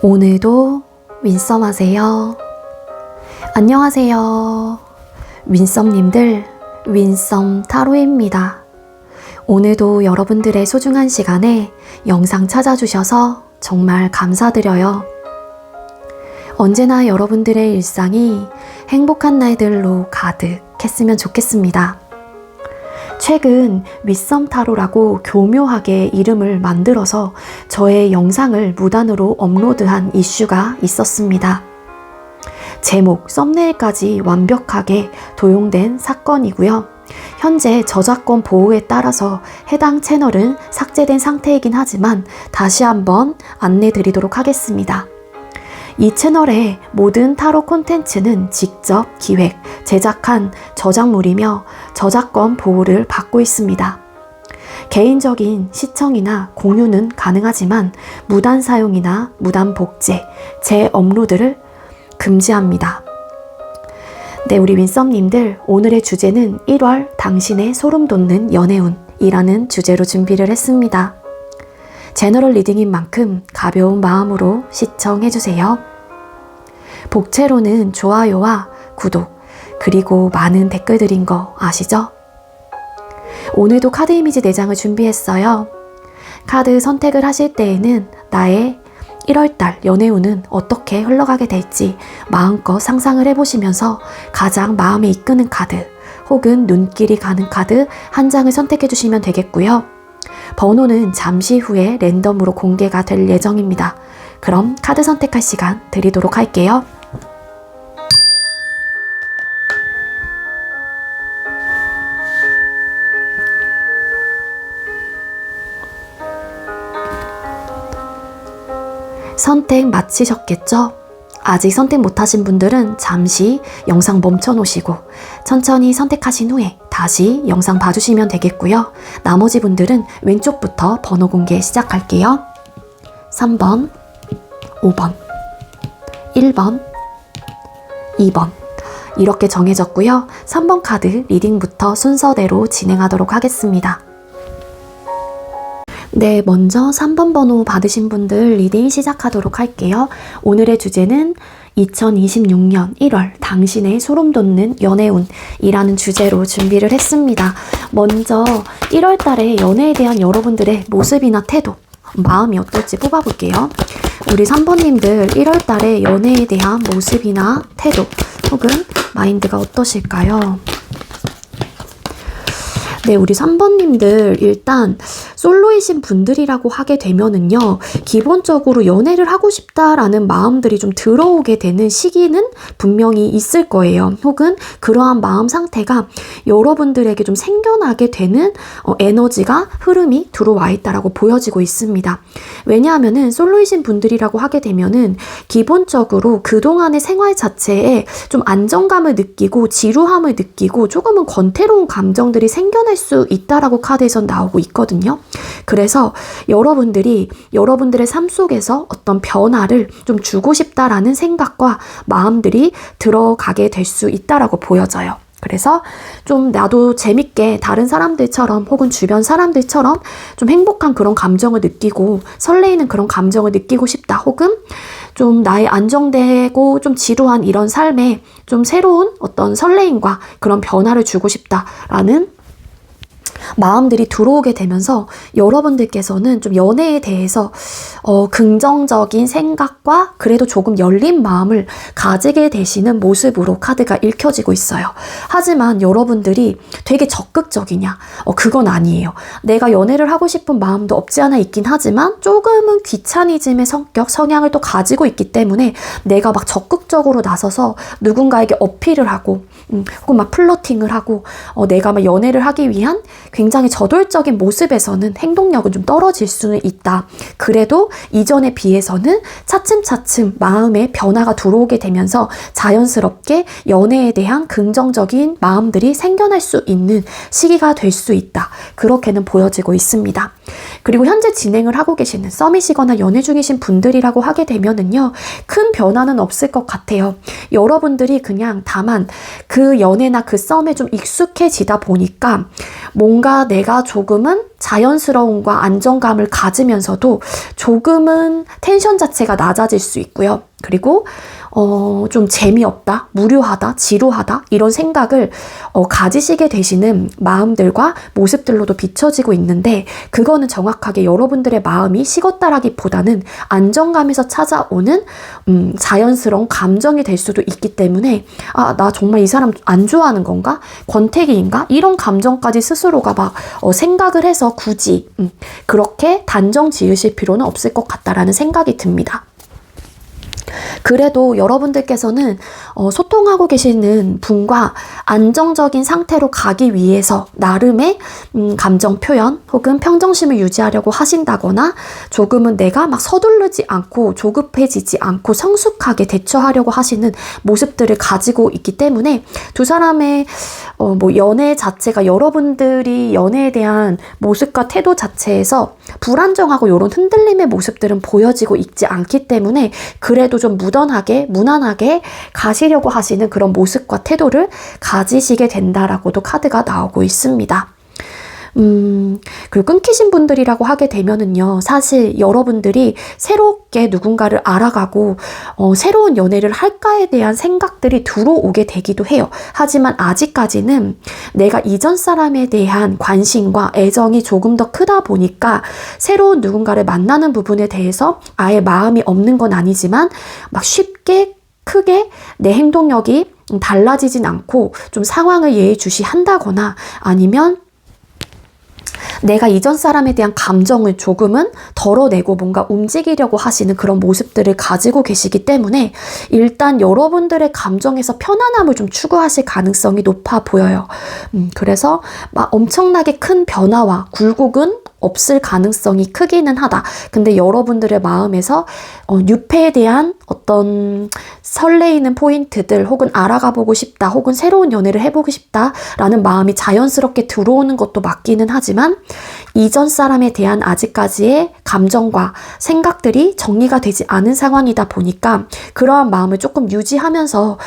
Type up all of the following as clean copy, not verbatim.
오늘도 윈썸 하세요. 안녕하세요. 윈썸님들, 윈썸 타로입니다. 오늘도 여러분들의 소중한 시간에 영상 찾아주셔서 정말 감사드려요. 언제나 여러분들의 일상이 행복한 날들로 가득했으면 좋겠습니다. 최근 윗썸 타로라고 교묘하게 이름을 만들어서 저의 영상을 무단으로 업로드한 이슈가 있었습니다. 제목, 썸네일까지 완벽하게 도용된 사건이고요. 현재 저작권 보호에 따라서 해당 채널은 삭제된 상태이긴 하지만 다시 한번 안내 드리도록 하겠습니다. 이 채널의 모든 타로 콘텐츠는 직접 기획, 제작한 저작물이며 저작권 보호를 받고 있습니다. 개인적인 시청이나 공유는 가능하지만 무단 사용이나 무단 복제, 재업로드를 금지합니다. 네, 우리 윈썸님들, 오늘의 주제는 1월 당신의 소름 돋는 연애운이라는 주제로 준비를 했습니다. 제너럴 리딩인 만큼 가벼운 마음으로 시청해주세요. 복채로는 좋아요와 구독, 그리고 많은 댓글들인 거 아시죠? 오늘도 카드 이미지 4장을 준비했어요. 카드 선택을 하실 때에는 나의 1월달 연애운은 어떻게 흘러가게 될지 마음껏 상상을 해보시면서 가장 마음에 이끄는 카드 혹은 눈길이 가는 카드 한 장을 선택해 주시면 되겠고요. 번호는 잠시 후에 랜덤으로 공개가 될 예정입니다. 그럼 카드 선택할 시간 드리도록 할게요. 선택 마치셨겠죠? 아직 선택 못하신 분들은 잠시 영상 멈춰 놓으시고 천천히 선택하신 후에 다시 영상 봐주시면 되겠고요. 나머지 분들은 왼쪽부터 번호 공개 시작할게요. 3번, 5번, 1번, 2번 이렇게 정해졌고요. 3번 카드 리딩부터 순서대로 진행하도록 하겠습니다. 네, 먼저 3번 번호 받으신 분들 리딩 시작하도록 할게요. 오늘의 주제는 2026년 1월 당신의 소름 돋는 연애운이라는 주제로 준비를 했습니다. 먼저 1월 달에 연애에 대한 여러분들의 모습이나 태도, 마음이 어떨지 뽑아볼게요. 우리 3번님들 1월 달에 연애에 대한 모습이나 태도 혹은 마인드가 어떠실까요? 네, 우리 3번님들 일단 솔로이신 분들이라고 하게 되면은요, 기본적으로 연애를 하고 싶다라는 마음들이 좀 들어오게 되는 시기는 분명히 있을 거예요. 혹은 그러한 마음 상태가 여러분들에게 좀 생겨나게 되는 에너지가 흐름이 들어와 있다라고 보여지고 있습니다. 왜냐하면은 솔로이신 분들이라고 하게 되면은 기본적으로 그동안의 생활 자체에 좀 안정감을 느끼고 지루함을 느끼고 조금은 권태로운 감정들이 생겨날 수 있다라고 카드에선 나오고 있거든요. 그래서 여러분들이 여러분들의 삶 속에서 어떤 변화를 좀 주고 싶다라는 생각과 마음들이 들어가게 될 수 있다라고 보여져요. 그래서 좀 나도 재밌게 다른 사람들처럼 혹은 주변 사람들처럼 좀 행복한 그런 감정을 느끼고 설레이는 그런 감정을 느끼고 싶다. 혹은 좀 나의 안정되고 좀 지루한 이런 삶에 좀 새로운 어떤 설레임과 그런 변화를 주고 싶다라는 마음들이 들어오게 되면서 여러분들께서는 좀 연애에 대해서 긍정적인 생각과 그래도 조금 열린 마음을 가지게 되시는 모습으로 카드가 읽혀지고 있어요. 하지만 여러분들이 되게 적극적이냐? 그건 아니에요. 내가 연애를 하고 싶은 마음도 없지 않아 있긴 하지만 조금은 귀차니즘의 성향을 또 가지고 있기 때문에 내가 막 적극적으로 나서서 누군가에게 어필을 하고 혹은 막 플러팅을 하고 내가 막 연애를 하기 위한 굉장히 저돌적인 모습에서는 행동력은 좀 떨어질 수는 있다. 그래도 이전에 비해서는 차츰차츰 마음의 변화가 들어오게 되면서 자연스럽게 연애에 대한 긍정적인 마음들이 생겨날 수 있는 시기가 될 수 있다. 그렇게는 보여지고 있습니다. 그리고 현재 진행을 하고 계시는 썸이시거나 연애 중이신 분들이라고 하게 되면은요, 큰 변화는 없을 것 같아요. 여러분들이 그냥 다만 그 연애나 그 썸에 좀 익숙해지다 보니까 뭔가 내가 조금은 자연스러움과 안정감을 가지면서도 조금은 텐션 자체가 낮아질 수 있고요. 그리고 좀 재미없다, 무료하다, 지루하다 이런 생각을 가지시게 되시는 마음들과 모습들로도 비춰지고 있는데, 그거는 정확하게 여러분들의 마음이 식었다라기보다는 안정감에서 찾아오는 자연스러운 감정이 될 수도 있기 때문에, 아, 나 정말 이 사람 안 좋아하는 건가? 권태기인가? 이런 감정까지 스스로가 막 생각을 해서 굳이 그렇게 단정 지으실 필요는 없을 것 같다라는 생각이 듭니다. 그래도 여러분들께서는 소통하고 계시는 분과 안정적인 상태로 가기 위해서 나름의 감정 표현 혹은 평정심을 유지하려고 하신다거나, 조금은 내가 막 서두르지 않고 조급해지지 않고 성숙하게 대처하려고 하시는 모습들을 가지고 있기 때문에, 두 사람의 연애 자체가 여러분들이 연애에 대한 모습과 태도 자체에서 불안정하고 이런 흔들림의 모습들은 보여지고 있지 않기 때문에, 그래도 좀 무난하게 가시려고 하시는 그런 모습과 태도를 가지시게 된다라고도 카드가 나오고 있습니다. 그리고 끊기신 분들이라고 하게 되면은요, 사실 여러분들이 새롭게 누군가를 알아가고 새로운 연애를 할까에 대한 생각들이 들어오게 되기도 해요. 하지만 아직까지는 내가 이전 사람에 대한 관심과 애정이 조금 더 크다 보니까 새로운 누군가를 만나는 부분에 대해서 아예 마음이 없는 건 아니지만, 막 쉽게 크게 내 행동력이 달라지진 않고 좀 상황을 예의주시한다거나, 아니면 내가 이전 사람에 대한 감정을 조금은 덜어내고 뭔가 움직이려고 하시는 그런 모습들을 가지고 계시기 때문에, 일단 여러분들의 감정에서 편안함을 좀 추구하실 가능성이 높아 보여요. 그래서 막 엄청나게 큰 변화와 굴곡은 없을 가능성이 크기는 하다. 근데 여러분들의 마음에서 뉴페에 대한 어떤 설레이는 포인트들, 혹은 알아가 보고 싶다, 혹은 새로운 연애를 해보고 싶다라는 마음이 자연스럽게 들어오는 것도 맞기는 하지만, 이전 사람에 대한 아직까지의 감정과 생각들이 정리가 되지 않은 상황이다 보니까 그러한 마음을 조금 유지하면서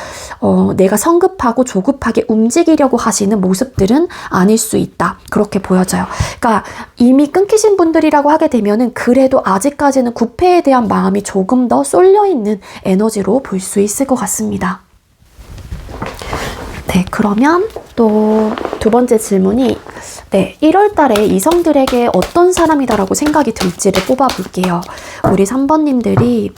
내가 성급하고 조급하게 움직이려고 하시는 모습들은 아닐 수 있다. 그렇게 보여져요. 그러니까 이미 끊기신 분들이라고 하게 되면은 그래도 아직까지는 구패에 대한 마음이 조금 더 쏠려있는 에너지로 볼 수 있을 것 같습니다. 네, 그러면 또 두 번째 질문이 1월 달에 이성들에게 어떤 사람이다라고 생각이 들지를 뽑아볼게요. 우리 3번님들이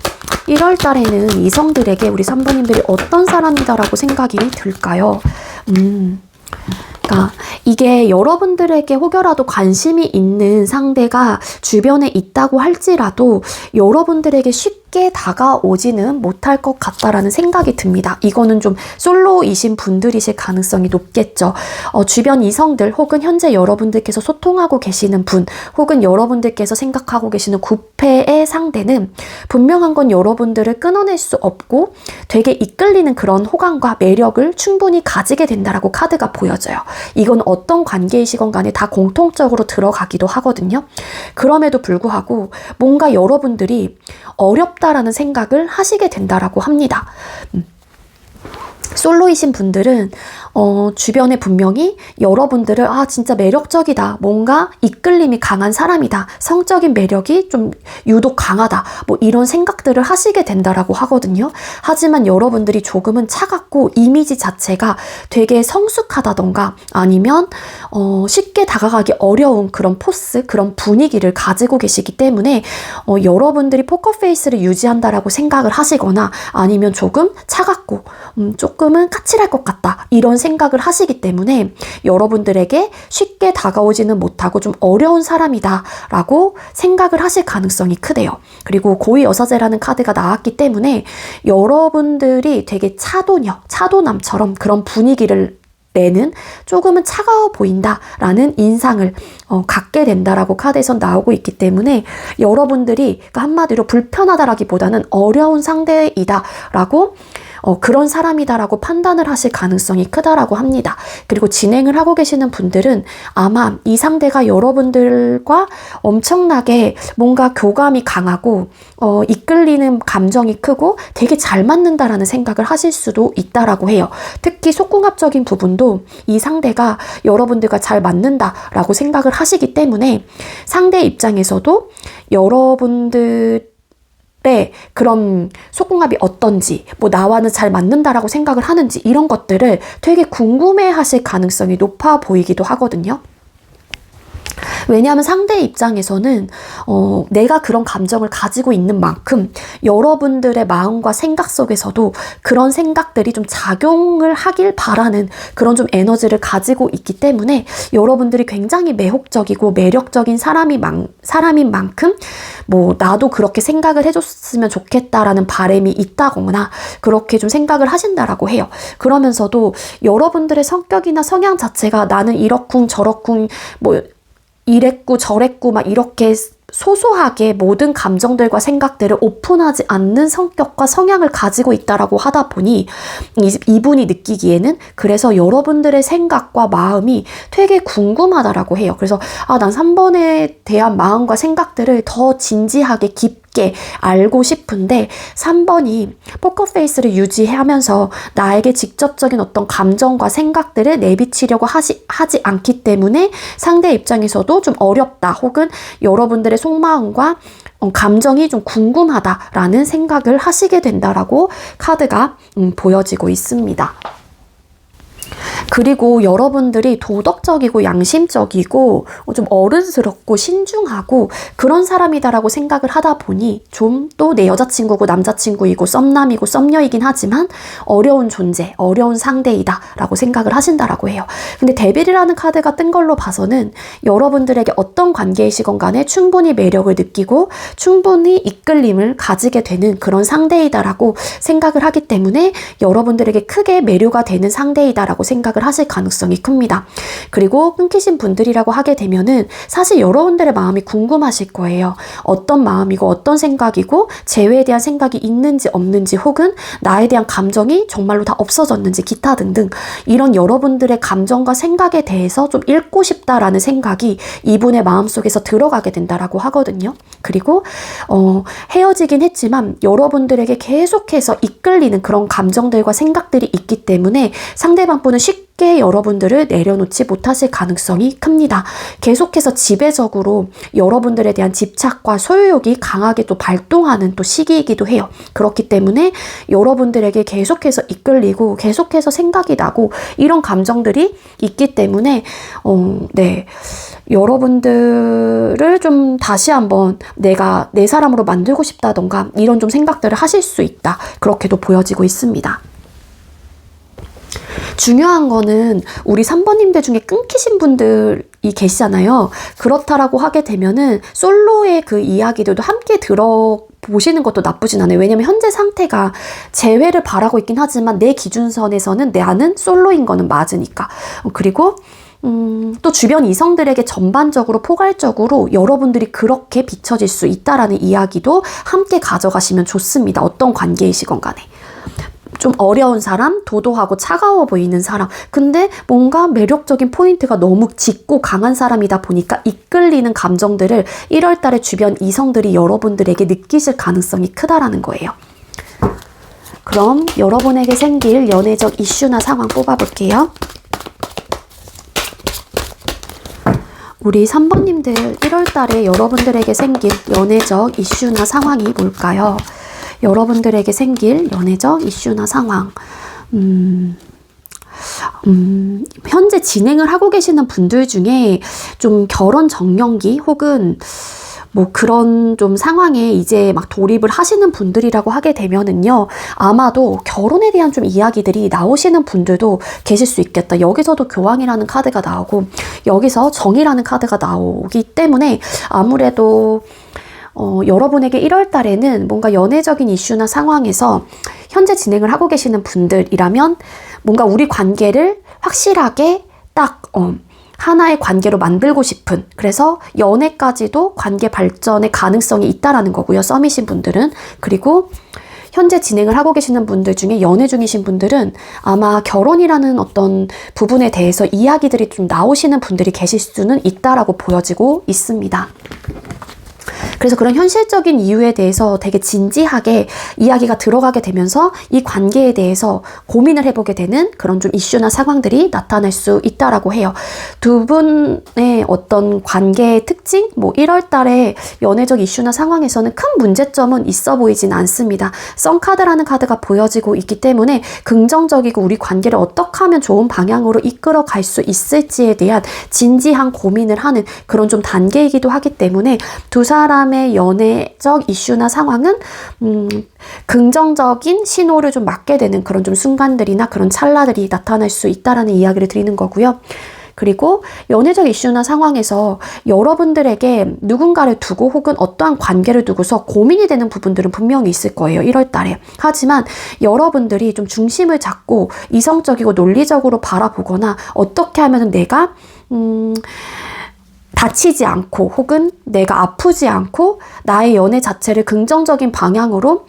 1월 달에는 이성들에게 우리 3번님들이 어떤 사람이다라고 생각이 들까요? 그러니까 이게 여러분들에게 혹여라도 관심이 있는 상대가 주변에 있다고 할지라도 여러분들에게 쉽게 다가오지는 못할 것 같다라는 생각이 듭니다. 이거는 좀 솔로이신 분들이실 가능성이 높겠죠. 주변 이성들, 혹은 현재 여러분들께서 소통하고 계시는 분, 혹은 여러분들께서 생각하고 계시는 구패의 상대는 분명한 건 여러분들을 끊어낼 수 없고 되게 이끌리는 그런 호감과 매력을 충분히 가지게 된다라고 카드가 보여져요. 이건 어떤 관계이시건 간에 다 공통적으로 들어가기도 하거든요. 그럼에도 불구하고 뭔가 여러분들이 어렵다라는 생각을 하시게 된다라고 합니다. 솔로이신 분들은 주변에 분명히 여러분들을 진짜 매력적이다, 뭔가 이끌림이 강한 사람이다, 성적인 매력이 좀 유독 강하다, 뭐 이런 생각들을 하시게 된다라고 하거든요. 하지만 여러분들이 조금은 차갑고 이미지 자체가 되게 성숙하다던가 아니면 쉽게 다가가기 어려운 그런 포스, 그런 분위기를 가지고 계시기 때문에 여러분들이 포커페이스를 유지한다라고 생각을 하시거나, 아니면 조금 차갑고 조금은 까칠할 것 같다, 이런 생각을 하시기 때문에 여러분들에게 쉽게 다가오지는 못하고 좀 어려운 사람이다 라고 생각을 하실 가능성이 크대요. 그리고 고위여사제라는 카드가 나왔기 때문에 여러분들이 되게 차도남처럼 그런 분위기를 내는, 조금은 차가워 보인다라는 인상을 갖게 된다라고 카드에선 나오고 있기 때문에 여러분들이, 그러니까 한마디로 불편하다라기보다는 어려운 상대이다라고 그런 사람이다라고 판단을 하실 가능성이 크다라고 합니다. 그리고 진행을 하고 계시는 분들은 아마 이 상대가 여러분들과 엄청나게 뭔가 교감이 강하고 이끌리는 감정이 크고 되게 잘 맞는다라는 생각을 하실 수도 있다라고 해요. 특히 속궁합적인 부분도 이 상대가 여러분들과 잘 맞는다라고 생각을 하시기 때문에 상대 입장에서도 여러분들 그런 속궁합이 어떤지, 뭐 나와는 잘 맞는다라고 생각을 하는지 이런 것들을 되게 궁금해 하실 가능성이 높아 보이기도 하거든요. 왜냐하면 상대 입장에서는 내가 그런 감정을 가지고 있는 만큼 여러분들의 마음과 생각 속에서도 그런 생각들이 좀 작용을 하길 바라는 그런 좀 에너지를 가지고 있기 때문에 여러분들이 굉장히 매혹적이고 매력적인 사람인 만큼 뭐 나도 그렇게 생각을 해줬으면 좋겠다라는 바람이 있다거나 그렇게 좀 생각을 하신다라고 해요. 그러면서도 여러분들의 성격이나 성향 자체가 나는 이렇쿵 저렇쿵 뭐 이랬고 저랬고 막 이렇게 소소하게 모든 감정들과 생각들을 오픈하지 않는 성격과 성향을 가지고 있다라고 하다 보니 이분이 느끼기에는 그래서 여러분들의 생각과 마음이 되게 궁금하다라고 해요. 그래서 난 3번에 대한 마음과 생각들을 더 진지하게 깊게 알고 싶은데 3번이 포커페이스를 유지하면서 나에게 직접적인 어떤 감정과 생각들을 내비치려고 하지 않기 때문에 상대 입장에서도 좀 어렵다 혹은 여러분들의 속마음과 감정이 좀 궁금하다라는 생각을 하시게 된다라고 카드가 보여지고 있습니다. 그리고 여러분들이 도덕적이고 양심적이고 좀 어른스럽고 신중하고 그런 사람이다라고 생각을 하다 보니 좀 또 내 여자친구고 남자친구이고 썸남이고 썸녀이긴 하지만 어려운 존재, 어려운 상대이다 라고 생각을 하신다라고 해요. 근데 데빌이라는 카드가 뜬 걸로 봐서는 여러분들에게 어떤 관계이시건 간에 충분히 매력을 느끼고 충분히 이끌림을 가지게 되는 그런 상대이다라고 생각을 하기 때문에 여러분들에게 크게 매료가 되는 상대이다라고 생각을 하실 가능성이 큽니다. 그리고 끊기신 분들이라고 하게 되면은 사실 여러분들의 마음이 궁금하실 거예요. 어떤 마음이고 어떤 생각이고 재회에 대한 생각이 있는지 없는지 혹은 나에 대한 감정이 정말로 다 없어졌는지 기타 등등 이런 여러분들의 감정과 생각에 대해서 좀 읽고 싶다라는 생각이 이분의 마음속에서 들어가게 된다라고 하거든요. 그리고 헤어지긴 했지만 여러분들에게 계속해서 이끌리는 그런 감정들과 생각들이 있기 때문에 상대방 분은 쉽게 여러분들을 내려놓지 못하실 가능성이 큽니다. 계속해서 지배적으로 여러분들에 대한 집착과 소유욕이 강하게 또 발동하는 또 시기이기도 해요. 그렇기 때문에 여러분들에게 계속해서 이끌리고 계속해서 생각이 나고 이런 감정들이 있기 때문에 여러분들을 좀 다시 한번 내가 내 사람으로 만들고 싶다던가 이런 좀 생각들을 하실 수 있다. 그렇게도 보여지고 있습니다. 중요한 거는 우리 3번님들 중에 끊기신 분들이 계시잖아요. 그렇다라고 하게 되면은 솔로의 그 이야기들도 함께 들어보시는 것도 나쁘진 않아요. 왜냐면 현재 상태가 재회를 바라고 있긴 하지만 내 기준선에서는 나는 솔로인 거는 맞으니까. 그리고 또 주변 이성들에게 전반적으로 포괄적으로 여러분들이 그렇게 비춰질 수 있다라는 이야기도 함께 가져가시면 좋습니다. 어떤 관계이시건 간에. 좀 어려운 사람, 도도하고 차가워 보이는 사람, 근데 뭔가 매력적인 포인트가 너무 짙고 강한 사람이다 보니까 이끌리는 감정들을 1월달에 주변 이성들이 여러분들에게 느끼실 가능성이 크다라는 거예요. 그럼 여러분에게 생길 연애적 이슈나 상황 뽑아볼게요. 우리 3번님들 1월달에 여러분들에게 생길 연애적 이슈나 상황이 뭘까요? 여러분들에게 생길 연애적 이슈나 상황. 현재 진행을 하고 계시는 분들 중에 좀 결혼 정년기 혹은 뭐 그런 좀 상황에 이제 막 돌입을 하시는 분들이라고 하게 되면은요, 아마도 결혼에 대한 좀 이야기들이 나오시는 분들도 계실 수 있겠다. 여기서도 교황이라는 카드가 나오고 여기서 정이라는 카드가 나오기 때문에 아무래도 여러분에게 1월 달에는 뭔가 연애적인 이슈나 상황에서 현재 진행을 하고 계시는 분들이라면 뭔가 우리 관계를 확실하게 딱 하나의 관계로 만들고 싶은, 그래서 연애까지도 관계 발전의 가능성이 있다라는 거고요. 썸이신 분들은. 그리고 현재 진행을 하고 계시는 분들 중에 연애 중이신 분들은 아마 결혼이라는 어떤 부분에 대해서 이야기들이 좀 나오시는 분들이 계실 수는 있다라고 보여지고 있습니다. 그래서 그런 현실적인 이유에 대해서 되게 진지하게 이야기가 들어가게 되면서 이 관계에 대해서 고민을 해보게 되는 그런 좀 이슈나 상황들이 나타날 수 있다라고 해요. 두 분의 어떤 관계의 특징, 뭐 1월 달에 연애적 이슈나 상황에서는 큰 문제점은 있어 보이진 않습니다. 썬카드라는 카드가 보여지고 있기 때문에 긍정적이고 우리 관계를 어떻게 하면 좋은 방향으로 이끌어 갈 수 있을지에 대한 진지한 고민을 하는 그런 좀 단계이기도 하기 때문에 두 사람의 연애적 이슈나 상황은 긍정적인 신호를 좀 맞게 되는 그런 좀 순간들이나 그런 찰나들이 나타날 수 있다라는 이야기를 드리는 거고요. 그리고 연애적 이슈나 상황에서 여러분들에게 누군가를 두고 혹은 어떠한 관계를 두고서 고민이 되는 부분들은 분명히 있을 거예요. 1월 달에. 하지만 여러분들이 좀 중심을 잡고 이성적이고 논리적으로 바라보거나 어떻게 하면 내가 다치지 않고 혹은 내가 아프지 않고 나의 연애 자체를 긍정적인 방향으로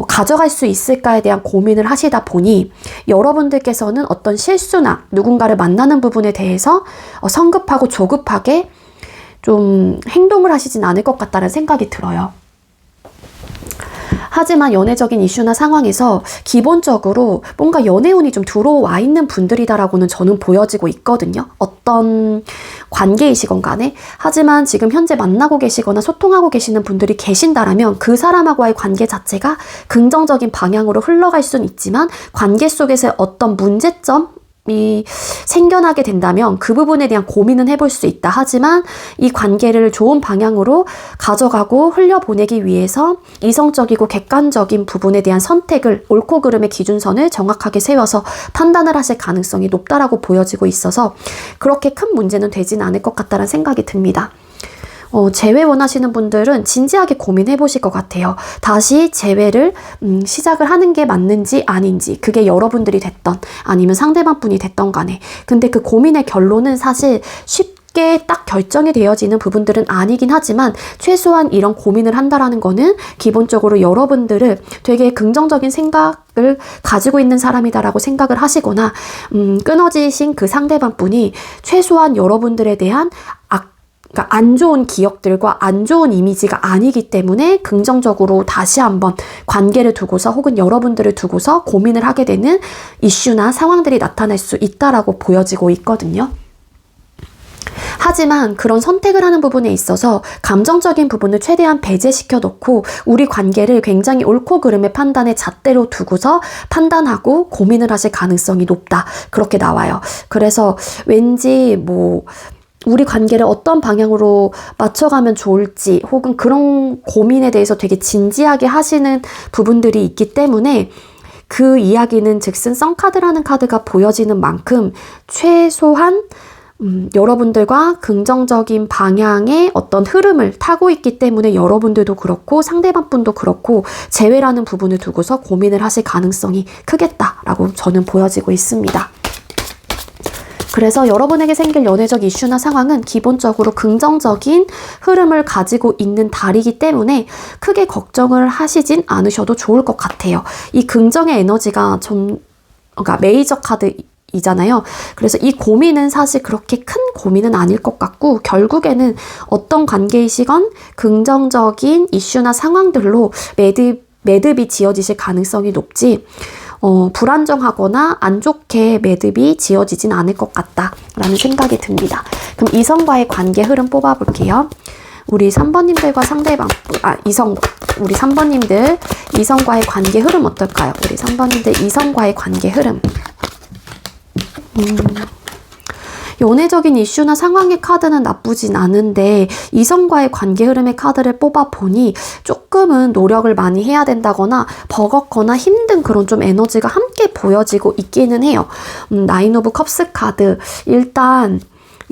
가져갈 수 있을까에 대한 고민을 하시다 보니 여러분들께서는 어떤 실수나 누군가를 만나는 부분에 대해서 성급하고 조급하게 좀 행동을 하시진 않을 것 같다는 생각이 들어요. 하지만 연애적인 이슈나 상황에서 기본적으로 뭔가 연애운이 좀 들어와 있는 분들이다라고는 저는 보여지고 있거든요. 어떤 관계이시건 간에. 하지만 지금 현재 만나고 계시거나 소통하고 계시는 분들이 계신다라면 그 사람하고의 관계 자체가 긍정적인 방향으로 흘러갈 수는 있지만 관계 속에서 어떤 문제점 이 생겨나게 된다면 그 부분에 대한 고민은 해볼 수 있다. 하지만 이 관계를 좋은 방향으로 가져가고 흘려보내기 위해서 이성적이고 객관적인 부분에 대한 선택을 옳고 그름의 기준선을 정확하게 세워서 판단을 하실 가능성이 높다라고 보여지고 있어서 그렇게 큰 문제는 되진 않을 것 같다는 생각이 듭니다. 재회 원하시는 분들은 진지하게 고민해 보실 것 같아요. 다시 재회를 시작을 하는 게 맞는지 아닌지, 그게 여러분들이 됐던 아니면 상대방 분이 됐던 간에. 근데 그 고민의 결론은 사실 쉽게 딱 결정이 되어지는 부분들은 아니긴 하지만 최소한 이런 고민을 한다라는 거는 기본적으로 여러분들을 되게 긍정적인 생각을 가지고 있는 사람이다라고 생각을 하시거나 끊어지신 그 상대방 분이 최소한 여러분들에 대한 그러니까 안 좋은 기억들과 안 좋은 이미지가 아니기 때문에 긍정적으로 다시 한번 관계를 두고서 혹은 여러분들을 두고서 고민을 하게 되는 이슈나 상황들이 나타날 수 있다라고 보여지고 있거든요. 하지만 그런 선택을 하는 부분에 있어서 감정적인 부분을 최대한 배제시켜 놓고 우리 관계를 굉장히 옳고 그름의 판단의 잣대로 두고서 판단하고 고민을 하실 가능성이 높다. 그렇게 나와요. 그래서 왠지 우리 관계를 어떤 방향으로 맞춰가면 좋을지 혹은 그런 고민에 대해서 되게 진지하게 하시는 부분들이 있기 때문에 그 이야기는 즉슨 썬카드라는 카드가 보여지는 만큼 최소한 여러분들과 긍정적인 방향의 어떤 흐름을 타고 있기 때문에 여러분들도 그렇고 상대방 분도 그렇고 재회라는 부분을 두고서 고민을 하실 가능성이 크겠다라고 저는 보여지고 있습니다. 그래서 여러분에게 생길 연애적 이슈나 상황은 기본적으로 긍정적인 흐름을 가지고 있는 달이기 때문에 크게 걱정을 하시진 않으셔도 좋을 것 같아요. 이 긍정의 에너지가 그러니까 메이저 카드이잖아요. 그래서 이 고민은 사실 그렇게 큰 고민은 아닐 것 같고 결국에는 어떤 관계이시건 긍정적인 이슈나 상황들로 매듭이 지어지실 가능성이 높지 불안정하거나 안 좋게 매듭이 지어지진 않을 것 같다라는 생각이 듭니다. 그럼 이성과의 관계 흐름 뽑아볼게요. 우리 3번님들과 우리 3번님들 이성과의 관계 흐름 어떨까요? 우리 3번님들 이성과의 관계 흐름. 연애적인 이슈나 상황의 카드는 나쁘진 않은데 이성과의 관계 흐름의 카드를 뽑아보니 조금은 노력을 많이 해야 된다거나 버겁거나 힘든 그런 좀 에너지가 함께 보여지고 있기는 해요. 나인 오브 컵스 카드. 일단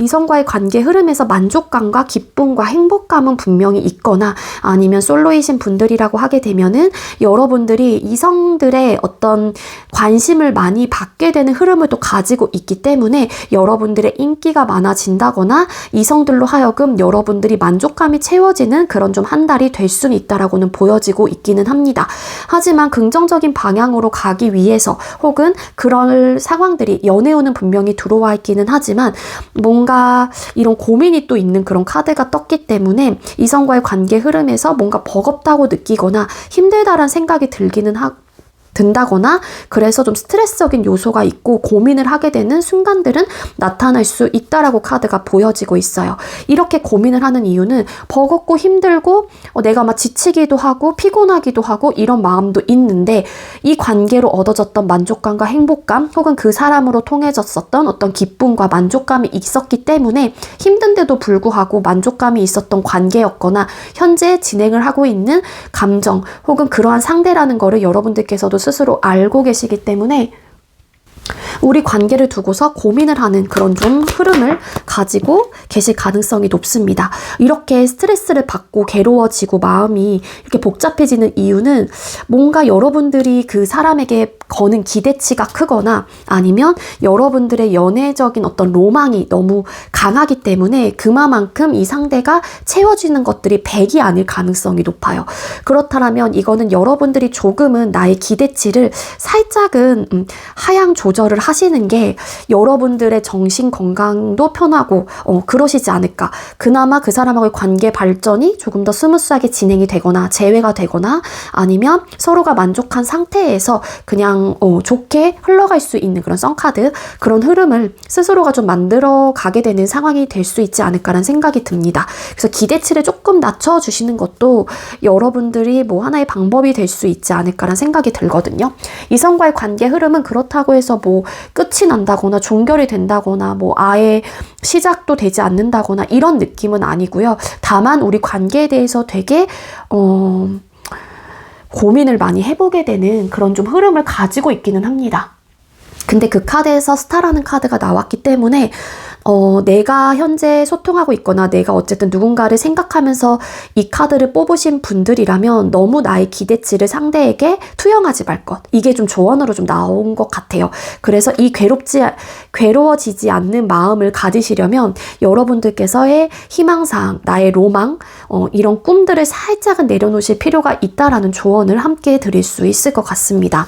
이성과의 관계 흐름에서 만족감과 기쁨과 행복감은 분명히 있거나 아니면 솔로이신 분들이라고 하게 되면은 여러분들이 이성들의 어떤 관심을 많이 받게 되는 흐름을 또 가지고 있기 때문에 여러분들의 인기가 많아진다거나 이성들로 하여금 여러분들이 만족감이 채워지는 그런 좀 한 달이 될 수는 있다라고는 보여지고 있기는 합니다. 하지만 긍정적인 방향으로 가기 위해서 혹은 그럴 상황들이 연애운은 분명히 들어와 있기는 하지만 뭔가 이런 고민이 또 있는 그런 카드가 떴기 때문에 이성과의 관계 흐름에서 뭔가 버겁다고 느끼거나 힘들다란 생각이 든다거나 그래서 좀 스트레스적인 요소가 있고 고민을 하게 되는 순간들은 나타날 수 있다라고 카드가 보여지고 있어요. 이렇게 고민을 하는 이유는 버겁고 힘들고 내가 막 지치기도 하고 피곤하기도 하고 이런 마음도 있는데 이 관계로 얻어졌던 만족감과 행복감 혹은 그 사람으로 통해졌었던 어떤 기쁨과 만족감이 있었기 때문에 힘든데도 불구하고 만족감이 있었던 관계였거나 현재 진행을 하고 있는 감정 혹은 그러한 상대라는 거를 여러분들께서도 스스로 알고 계시기 때문에 우리 관계를 두고서 고민을 하는 그런 좀 흐름을 가지고 계실 가능성이 높습니다. 이렇게 스트레스를 받고 괴로워지고 마음이 이렇게 복잡해지는 이유는 뭔가 여러분들이 그 사람에게 거는 기대치가 크거나 아니면 여러분들의 연애적인 어떤 로망이 너무 강하기 때문에 그만큼 이 상대가 채워지는 것들이 100이 아닐 가능성이 높아요. 그렇다면 이거는 여러분들이 조금은 나의 기대치를 살짝은 하향 조절을 하시는 게 여러분들의 정신 건강도 편하고 그러시지 않을까. 그나마 그 사람하고의 관계 발전이 조금 더 스무스하게 진행이 되거나 재회가 되거나 아니면 서로가 만족한 상태에서 그냥 좋게 흘러갈 수 있는 그런 썬카드 그런 흐름을 스스로가 좀 만들어 가게 되는 상황이 될 수 있지 않을까라는 생각이 듭니다. 그래서 기대치를 조금 낮춰주시는 것도 여러분들이 뭐 하나의 방법이 될 수 있지 않을까라는 생각이 들거든요. 이성과의 관계 흐름은 그렇다고 해서 뭐 끝이 난다거나 종결이 된다거나 뭐 아예 시작도 되지 않는다거나 이런 느낌은 아니고요. 다만 우리 관계에 대해서 되게 고민을 많이 해보게 되는 그런 좀 흐름을 가지고 있기는 합니다. 근데 그 카드에서 스타라는 카드가 나왔기 때문에 내가 현재 소통하고 있거나 내가 어쨌든 누군가를 생각하면서 이 카드를 뽑으신 분들이라면 너무 나의 기대치를 상대에게 투영하지 말 것. 이게 좀 조언으로 좀 나온 것 같아요. 그래서 이 괴로워지지 않는 마음을 가지시려면 여러분들께서의 희망사항, 나의 로망, 이런 꿈들을 살짝은 내려놓으실 필요가 있다라는 조언을 함께 드릴 수 있을 것 같습니다.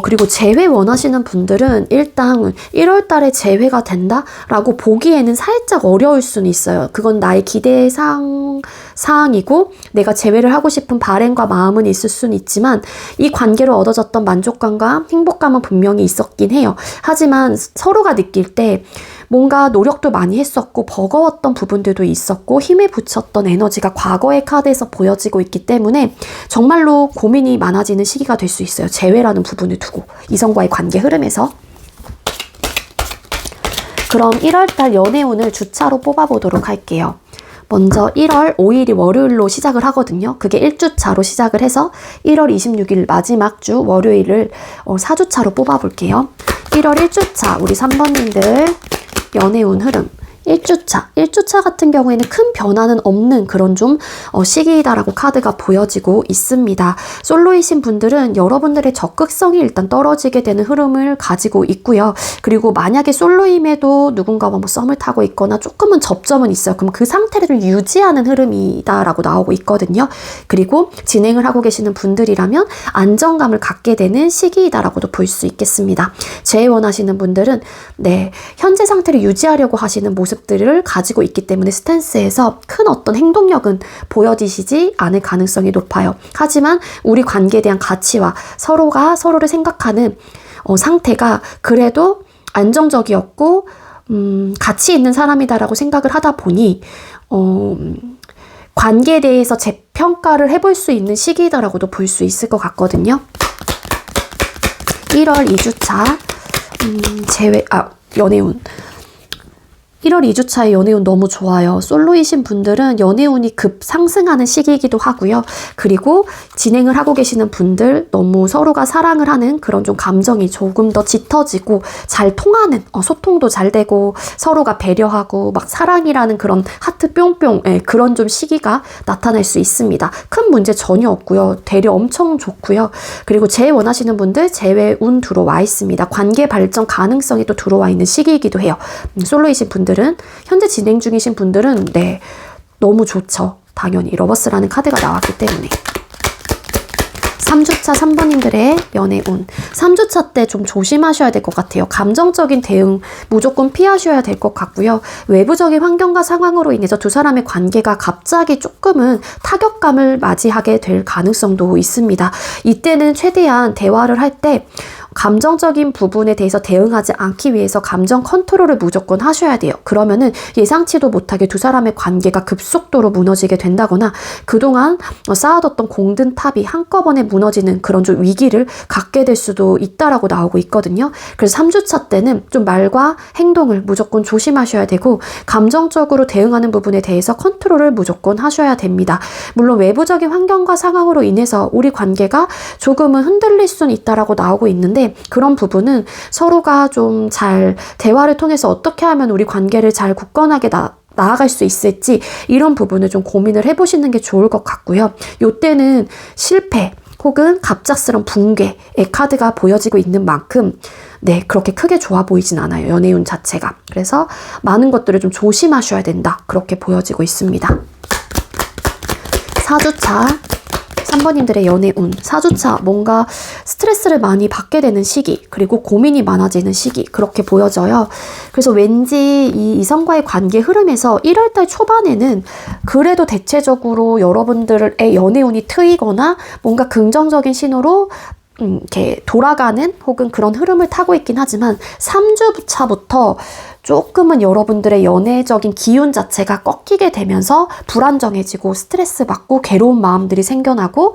그리고 재회 원하시는 분들은 일단 1월 달에 재회가 된다라고 보기에는 살짝 어려울 수는 있어요. 그건 나의 기대 사항이고 내가 재회를 하고 싶은 바램과 마음은 있을 수는 있지만 이 관계로 얻어졌던 만족감과 행복감은 분명히 있었긴 해요. 하지만 서로가 느낄 때 뭔가 노력도 많이 했었고 버거웠던 부분들도 있었고 힘에 붙였던 에너지가 과거의 카드에서 보여지고 있기 때문에 정말로 고민이 많아지는 시기가 될 수 있어요. 재회라는 부분을 두고 이성과의 관계 흐름에서. 그럼 1월달 연애운을 주차로 뽑아보도록 할게요. 먼저 1월 5일이 월요일로 시작을 하거든요. 그게 1주차로 시작을 해서 1월 26일 마지막 주 월요일을 4주차로 뽑아볼게요. 1월 1주차 우리 3번님들 연애운 흐름 1주차 같은 경우에는 큰 변화는 없는 그런 좀 시기이다라고 카드가 보여지고 있습니다. 솔로이신 분들은 여러분들의 적극성이 일단 떨어지게 되는 흐름을 가지고 있고요. 그리고 만약에 솔로임에도 누군가와 뭐 썸을 타고 있거나 조금은 접점은 있어요. 그럼 그 상태를 좀 유지하는 흐름이다라고 나오고 있거든요. 그리고 진행을 하고 계시는 분들이라면 안정감을 갖게 되는 시기이다라고도 볼 수 있겠습니다. 재회 원하시는 분들은 현재 상태를 유지하려고 하시는 모습들을 가지고 있기 때문에 스탠스에서 큰 어떤 행동력은 보여지시지 않을 가능성이 높아요. 하지만 우리 관계에 대한 가치와 서로가 서로를 생각하는 상태가 그래도 안정적이었고 가치 있는 사람이다라고 생각을 하다 보니 관계에 대해서 재평가를 해볼 수 있는 시기다라고도 볼 수 있을 것 같거든요. 1월 2주차 연애운 1월 2주차의 연애운 너무 좋아요. 솔로이신 분들은 연애운이 급 상승하는 시기이기도 하고요. 그리고 진행을 하고 계시는 분들 너무 서로가 사랑을 하는 그런 좀 감정이 조금 더 짙어지고 잘 통하는 소통도 잘 되고 서로가 배려하고 막 사랑이라는 그런 하트 뿅뿅 그런 좀 시기가 나타날 수 있습니다. 큰 문제 전혀 없고요. 되려 엄청 좋고요. 그리고 제일 원하시는 분들 재회운 들어와 있습니다. 관계 발전 가능성이 또 들어와 있는 시기이기도 해요. 솔로이신 분들은 현재 진행 중이신 분들은 네 너무 좋죠. 당연히 러버스라는 카드가 나왔기 때문에. 3주차 3번님들의 연애운. 3주차 때 좀 조심하셔야 될 것 같아요. 감정적인 대응 무조건 피하셔야 될 것 같고요. 외부적인 환경과 상황으로 인해서 두 사람의 관계가 갑자기 조금은 타격감을 맞이하게 될 가능성도 있습니다. 이때는 최대한 대화를 할 때 감정적인 부분에 대해서 대응하지 않기 위해서 감정 컨트롤을 무조건 하셔야 돼요. 그러면은 예상치도 못하게 두 사람의 관계가 급속도로 무너지게 된다거나 그동안 쌓아뒀던 공든 탑이 한꺼번에 무너지는 그런 좀 위기를 갖게 될 수도 있다라고 나오고 있거든요. 그래서 3주차 때는 좀 말과 행동을 무조건 조심하셔야 되고 감정적으로 대응하는 부분에 대해서 컨트롤을 무조건 하셔야 됩니다. 물론 외부적인 환경과 상황으로 인해서 우리 관계가 조금은 흔들릴 수는 있다라고 나오고 있는데 그런 부분은 서로가 좀 잘 대화를 통해서 어떻게 하면 우리 관계를 잘 굳건하게 나아갈 수 있을지 이런 부분을 좀 고민을 해보시는 게 좋을 것 같고요. 요때는 실패 혹은 갑작스런 붕괴의 카드가 보여지고 있는 만큼 네 그렇게 크게 좋아 보이진 않아요. 연애운 자체가. 그래서 많은 것들을 좀 조심하셔야 된다. 그렇게 보여지고 있습니다. 4주차 3번님들의 연애운. 4주차 뭔가 스트레스를 많이 받게 되는 시기 그리고 고민이 많아지는 시기 그렇게 보여져요. 그래서 왠지 이 이성과의 관계 흐름에서 1월달 초반에는 그래도 대체적으로 여러분들의 연애운이 트이거나 뭔가 긍정적인 신호로 이렇게 돌아가는 혹은 그런 흐름을 타고 있긴 하지만 3주차부터 조금은 여러분들의 연애적인 기운 자체가 꺾이게 되면서 불안정해지고 스트레스 받고 괴로운 마음들이 생겨나고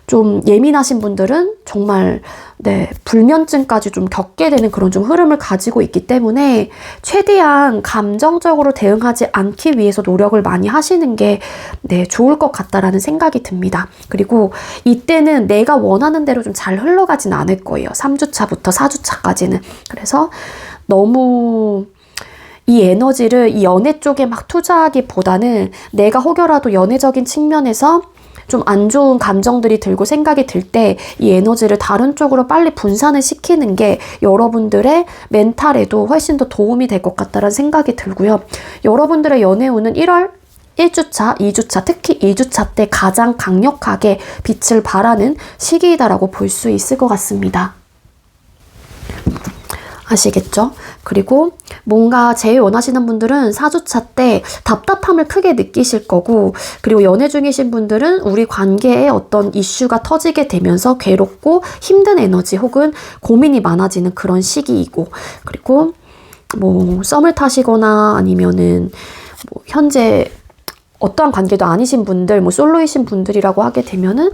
좀 예민하신 분들은 정말 네 불면증까지 좀 겪게 되는 그런 좀 흐름을 가지고 있기 때문에 최대한 감정적으로 대응하지 않기 위해서 노력을 많이 하시는 게 네 좋을 것 같다라는 생각이 듭니다. 그리고 이때는 내가 원하는 대로 좀 잘 흘러가진 않을 거예요. 3주차부터 4주차까지는. 그래서 너무 이 에너지를 이 연애 쪽에 막 투자하기보다는 내가 혹여라도 연애적인 측면에서 좀 안 좋은 감정들이 들고 생각이 들 때 이 에너지를 다른 쪽으로 빨리 분산을 시키는 게 여러분들의 멘탈에도 훨씬 더 도움이 될 것 같다는 생각이 들고요. 여러분들의 연애운은 1월 1주차, 2주차, 특히 2주차 때 가장 강력하게 빛을 발하는 시기이다라고 볼 수 있을 것 같습니다. 아시겠죠? 그리고 뭔가 제일 원하시는 분들은 4주차 때 답답함을 크게 느끼실 거고 그리고 연애 중이신 분들은 우리 관계에 어떤 이슈가 터지게 되면서 괴롭고 힘든 에너지 혹은 고민이 많아지는 그런 시기이고 그리고 뭐 썸을 타시거나 아니면은 뭐 현재 어떠한 관계도 아니신 분들 뭐 솔로이신 분들이라고 하게 되면은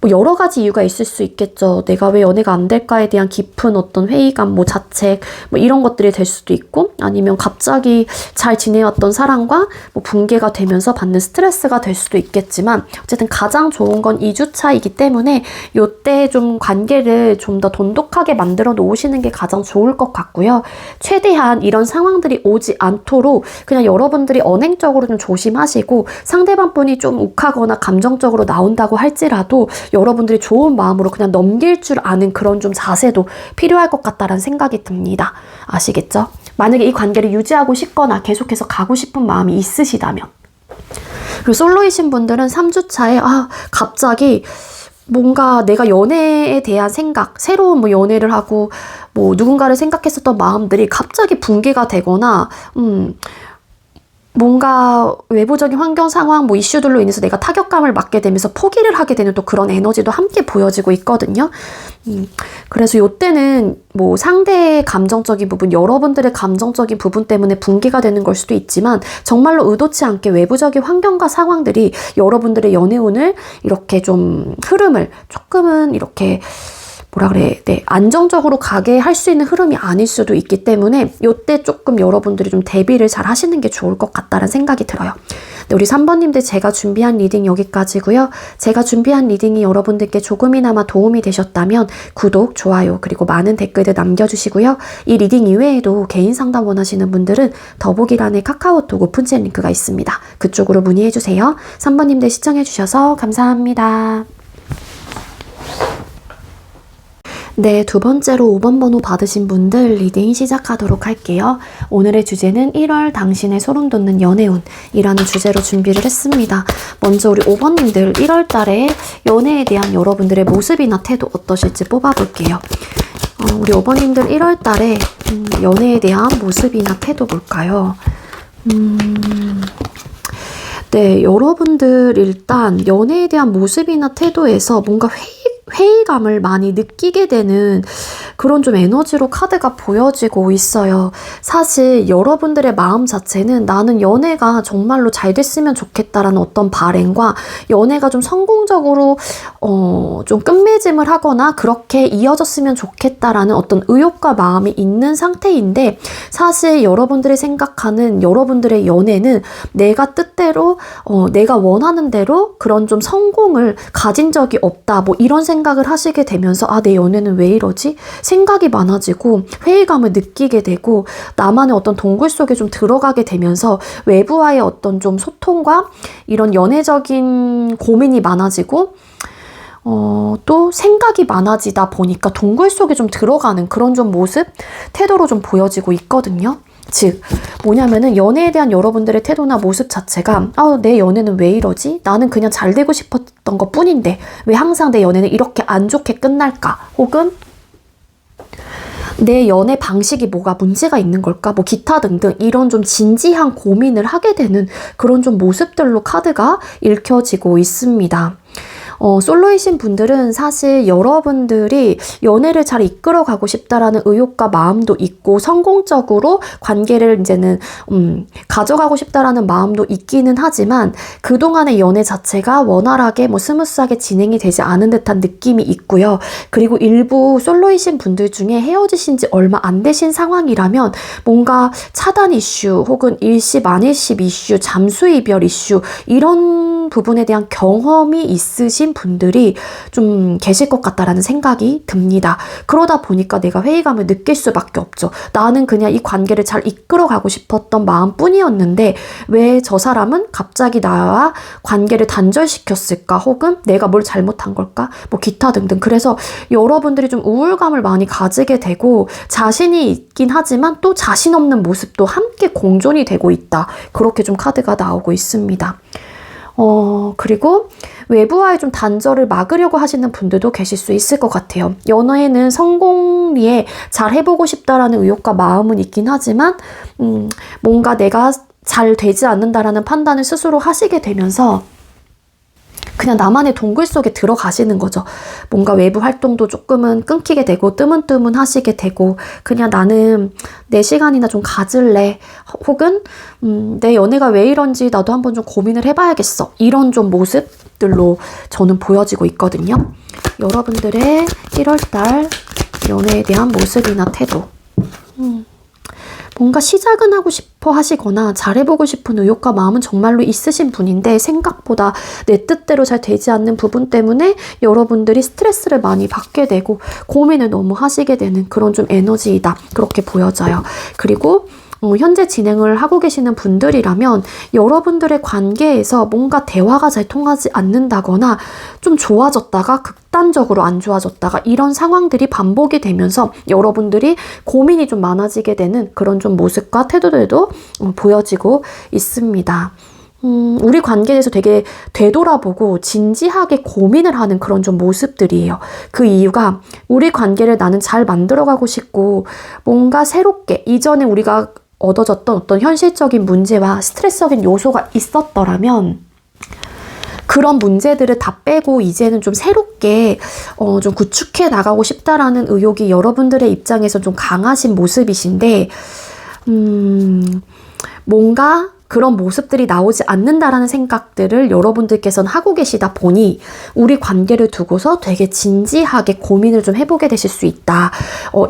뭐 여러 가지 이유가 있을 수 있겠죠. 내가 왜 연애가 안 될까에 대한 깊은 어떤 회의감, 뭐 자책, 뭐 이런 것들이 될 수도 있고, 아니면 갑자기 잘 지내왔던 사람과 뭐 붕괴가 되면서 받는 스트레스가 될 수도 있겠지만, 어쨌든 가장 좋은 건 2주차이기 때문에 요때 좀 관계를 좀 더 돈독하게 만들어 놓으시는 게 가장 좋을 것 같고요. 최대한 이런 상황들이 오지 않도록 그냥 여러분들이 언행적으로 좀 조심하시고, 상대방 분이 좀 욱하거나 감정적으로 나온다고 할지라도 여러분들이 좋은 마음으로 그냥 넘길 줄 아는 그런 좀 자세도 필요할 것 같다라는 생각이 듭니다. 아시겠죠? 만약에 이 관계를 유지하고 싶거나 계속해서 가고 싶은 마음이 있으시다면. 그리고 솔로이신 분들은 3주차에 갑자기 뭔가 내가 연애에 대한 생각, 새로운 뭐 연애를 하고 뭐 누군가를 생각했었던 마음들이 갑자기 붕괴가 되거나 뭔가 외부적인 환경 상황, 뭐 이슈들로 인해서 내가 타격감을 맞게 되면서 포기를 하게 되는 또 그런 에너지도 함께 보여지고 있거든요. 그래서 요때는 뭐 상대의 감정적인 부분, 여러분들의 감정적인 부분 때문에 붕괴가 되는 걸 수도 있지만 정말로 의도치 않게 외부적인 환경과 상황들이 여러분들의 연애운을 이렇게 좀 흐름을 조금은 이렇게 뭐라 그래, 네, 안정적으로 가게 할 수 있는 흐름이 아닐 수도 있기 때문에 요때 조금 여러분들이 좀 대비를 잘 하시는 게 좋을 것 같다는 생각이 들어요. 네, 우리 3번님들 제가 준비한 리딩 여기까지고요. 제가 준비한 리딩이 여러분들께 조금이나마 도움이 되셨다면 구독, 좋아요, 그리고 많은 댓글들 남겨주시고요. 이 리딩 이외에도 개인 상담 원하시는 분들은 더보기란에 카카오톡 오픈챗 링크가 있습니다. 그쪽으로 문의해주세요. 3번님들 시청해주셔서 감사합니다. 네, 두 번째로 5번 번호 받으신 분들 리딩 시작하도록 할게요. 오늘의 주제는 1월 당신의 소름 돋는 연애운이라는 주제로 준비를 했습니다. 먼저 우리 5번님들 1월 달에 연애에 대한 여러분들의 모습이나 태도 어떠실지 뽑아볼게요. 우리 5번님들 1월 달에 연애에 대한 모습이나 태도 볼까요? 네, 여러분들 일단 연애에 대한 모습이나 태도에서 뭔가 회의감을 많이 느끼게 되는 그런 좀 에너지로 카드가 보여지고 있어요. 사실 여러분들의 마음 자체는 나는 연애가 정말로 잘 됐으면 좋겠다라는 어떤 바람과 연애가 좀 성공적으로 좀 끝맺음을 하거나 그렇게 이어졌으면 좋겠다라는 어떤 의욕과 마음이 있는 상태인데, 사실 여러분들이 생각하는 여러분들의 연애는 내가 뜻대로 내가 원하는 대로 그런 좀 성공을 가진 적이 없다, 뭐 이런 생각을 하시게 되면서 아, 내 연애는 왜 이러지? 생각이 많아지고 회의감을 느끼게 되고 나만의 어떤 동굴 속에 좀 들어가게 되면서 외부와의 어떤 좀 소통과 이런 연애적인 고민이 많아지고 또 생각이 많아지다 보니까 동굴 속에 좀 들어가는 그런 좀 모습, 태도로 좀 보여지고 있거든요. 즉 뭐냐면은 연애에 대한 여러분들의 태도나 모습 자체가 내 연애는 왜 이러지? 나는 그냥 잘 되고 싶었던 것 뿐인데 왜 항상 내 연애는 이렇게 안 좋게 끝날까? 혹은 내 연애 방식이 뭐가 문제가 있는 걸까? 뭐 기타 등등 이런 좀 진지한 고민을 하게 되는 그런 좀 모습들로 카드가 읽혀지고 있습니다. 솔로이신 분들은 사실 여러분들이 연애를 잘 이끌어가고 싶다라는 의욕과 마음도 있고 성공적으로 관계를 이제는 가져가고 싶다라는 마음도 있기는 하지만 그동안의 연애 자체가 원활하게 뭐 스무스하게 진행이 되지 않은 듯한 느낌이 있고요. 그리고 일부 솔로이신 분들 중에 헤어지신 지 얼마 안 되신 상황이라면 뭔가 차단 이슈 혹은 일십 안일십 이슈, 잠수 이별 이슈 이런 부분에 대한 경험이 있으신 분들이 좀 계실 것 같다라는 생각이 듭니다. 그러다 보니까 내가 회의감을 느낄 수밖에 없죠. 나는 그냥 이 관계를 잘 이끌어가고 싶었던 마음뿐이었는데 왜 저 사람은 갑자기 나와 관계를 단절시켰을까? 혹은 내가 뭘 잘못한 걸까? 뭐 기타 등등. 그래서 여러분들이 좀 우울감을 많이 가지게 되고 자신이 있긴 하지만 또 자신 없는 모습도 함께 공존이 되고 있다. 그렇게 좀 카드가 나오고 있습니다. 그리고 외부와의 좀 단절을 막으려고 하시는 분들도 계실 수 있을 것 같아요. 연애에는 성공리에 잘 해보고 싶다라는 의욕과 마음은 있긴 하지만 뭔가 내가 잘 되지 않는다라는 판단을 스스로 하시게 되면서 그냥 나만의 동굴 속에 들어가시는 거죠. 뭔가 외부 활동도 조금은 끊기게 되고 뜨문뜨문 하시게 되고 그냥 나는 내 시간이나 좀 가질래. 혹은 내 연애가 왜 이런지 나도 한번 좀 고민을 해봐야겠어. 이런 좀 모습들로 저는 보여지고 있거든요. 여러분들의 1월달 연애에 대한 모습이나 태도. 뭔가 시작은 하고 싶어 하시거나 잘해보고 싶은 의욕과 마음은 정말로 있으신 분인데 생각보다 내 뜻대로 잘 되지 않는 부분 때문에 여러분들이 스트레스를 많이 받게 되고 고민을 너무 하시게 되는 그런 좀 에너지이다. 그렇게 보여져요. 그리고 현재 진행을 하고 계시는 분들이라면 여러분들의 관계에서 뭔가 대화가 잘 통하지 않는다거나 좀 좋아졌다가 극단적으로 안 좋아졌다가 이런 상황들이 반복이 되면서 여러분들이 고민이 좀 많아지게 되는 그런 좀 모습과 태도들도 보여지고 있습니다. 우리 관계에 대해서 되게 되돌아보고 진지하게 고민을 하는 그런 좀 모습들이에요. 그 이유가 우리 관계를 나는 잘 만들어가고 싶고 뭔가 새롭게 이전에 우리가 얻어졌던 어떤 현실적인 문제와 스트레스적인 요소가 있었더라면 그런 문제들을 다 빼고 이제는 좀 새롭게 좀 구축해 나가고 싶다라는 의욕이 여러분들의 입장에서 좀 강하신 모습이신데 뭔가 그런 모습들이 나오지 않는다라는 생각들을 여러분들께서는 하고 계시다 보니 우리 관계를 두고서 되게 진지하게 고민을 좀 해보게 되실 수 있다.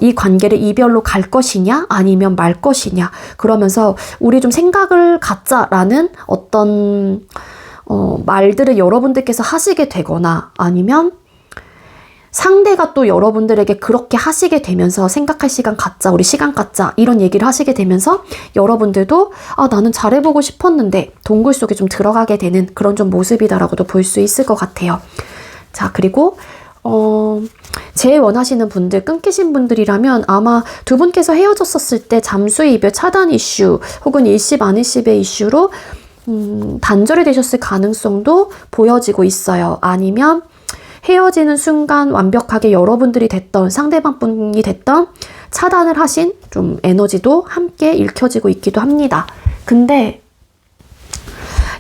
이 관계를 이별로 갈 것이냐 아니면 말 것이냐, 그러면서 우리 좀 생각을 갖자라는 어떤 말들을 여러분들께서 하시게 되거나, 아니면 상대가 또 여러분들에게 그렇게 하시게 되면서 생각할 시간 갖자, 우리 시간 갖자, 이런 얘기를 하시게 되면서 여러분들도 나는 잘해보고 싶었는데 동굴 속에 좀 들어가게 되는 그런 좀 모습이다라고도 볼 수 있을 것 같아요. 자, 그리고 제일 원하시는 분들, 끊기신 분들이라면 아마 두 분께서 헤어졌었을 때 잠수 이별 차단 이슈 혹은 일시 안일십의 이슈로 단절이 되셨을 가능성도 보여지고 있어요. 아니면 헤어지는 순간 완벽하게 여러분들이 됐던, 상대방 분이 됐던 차단을 하신 좀 에너지도 함께 읽혀지고 있기도 합니다. 근데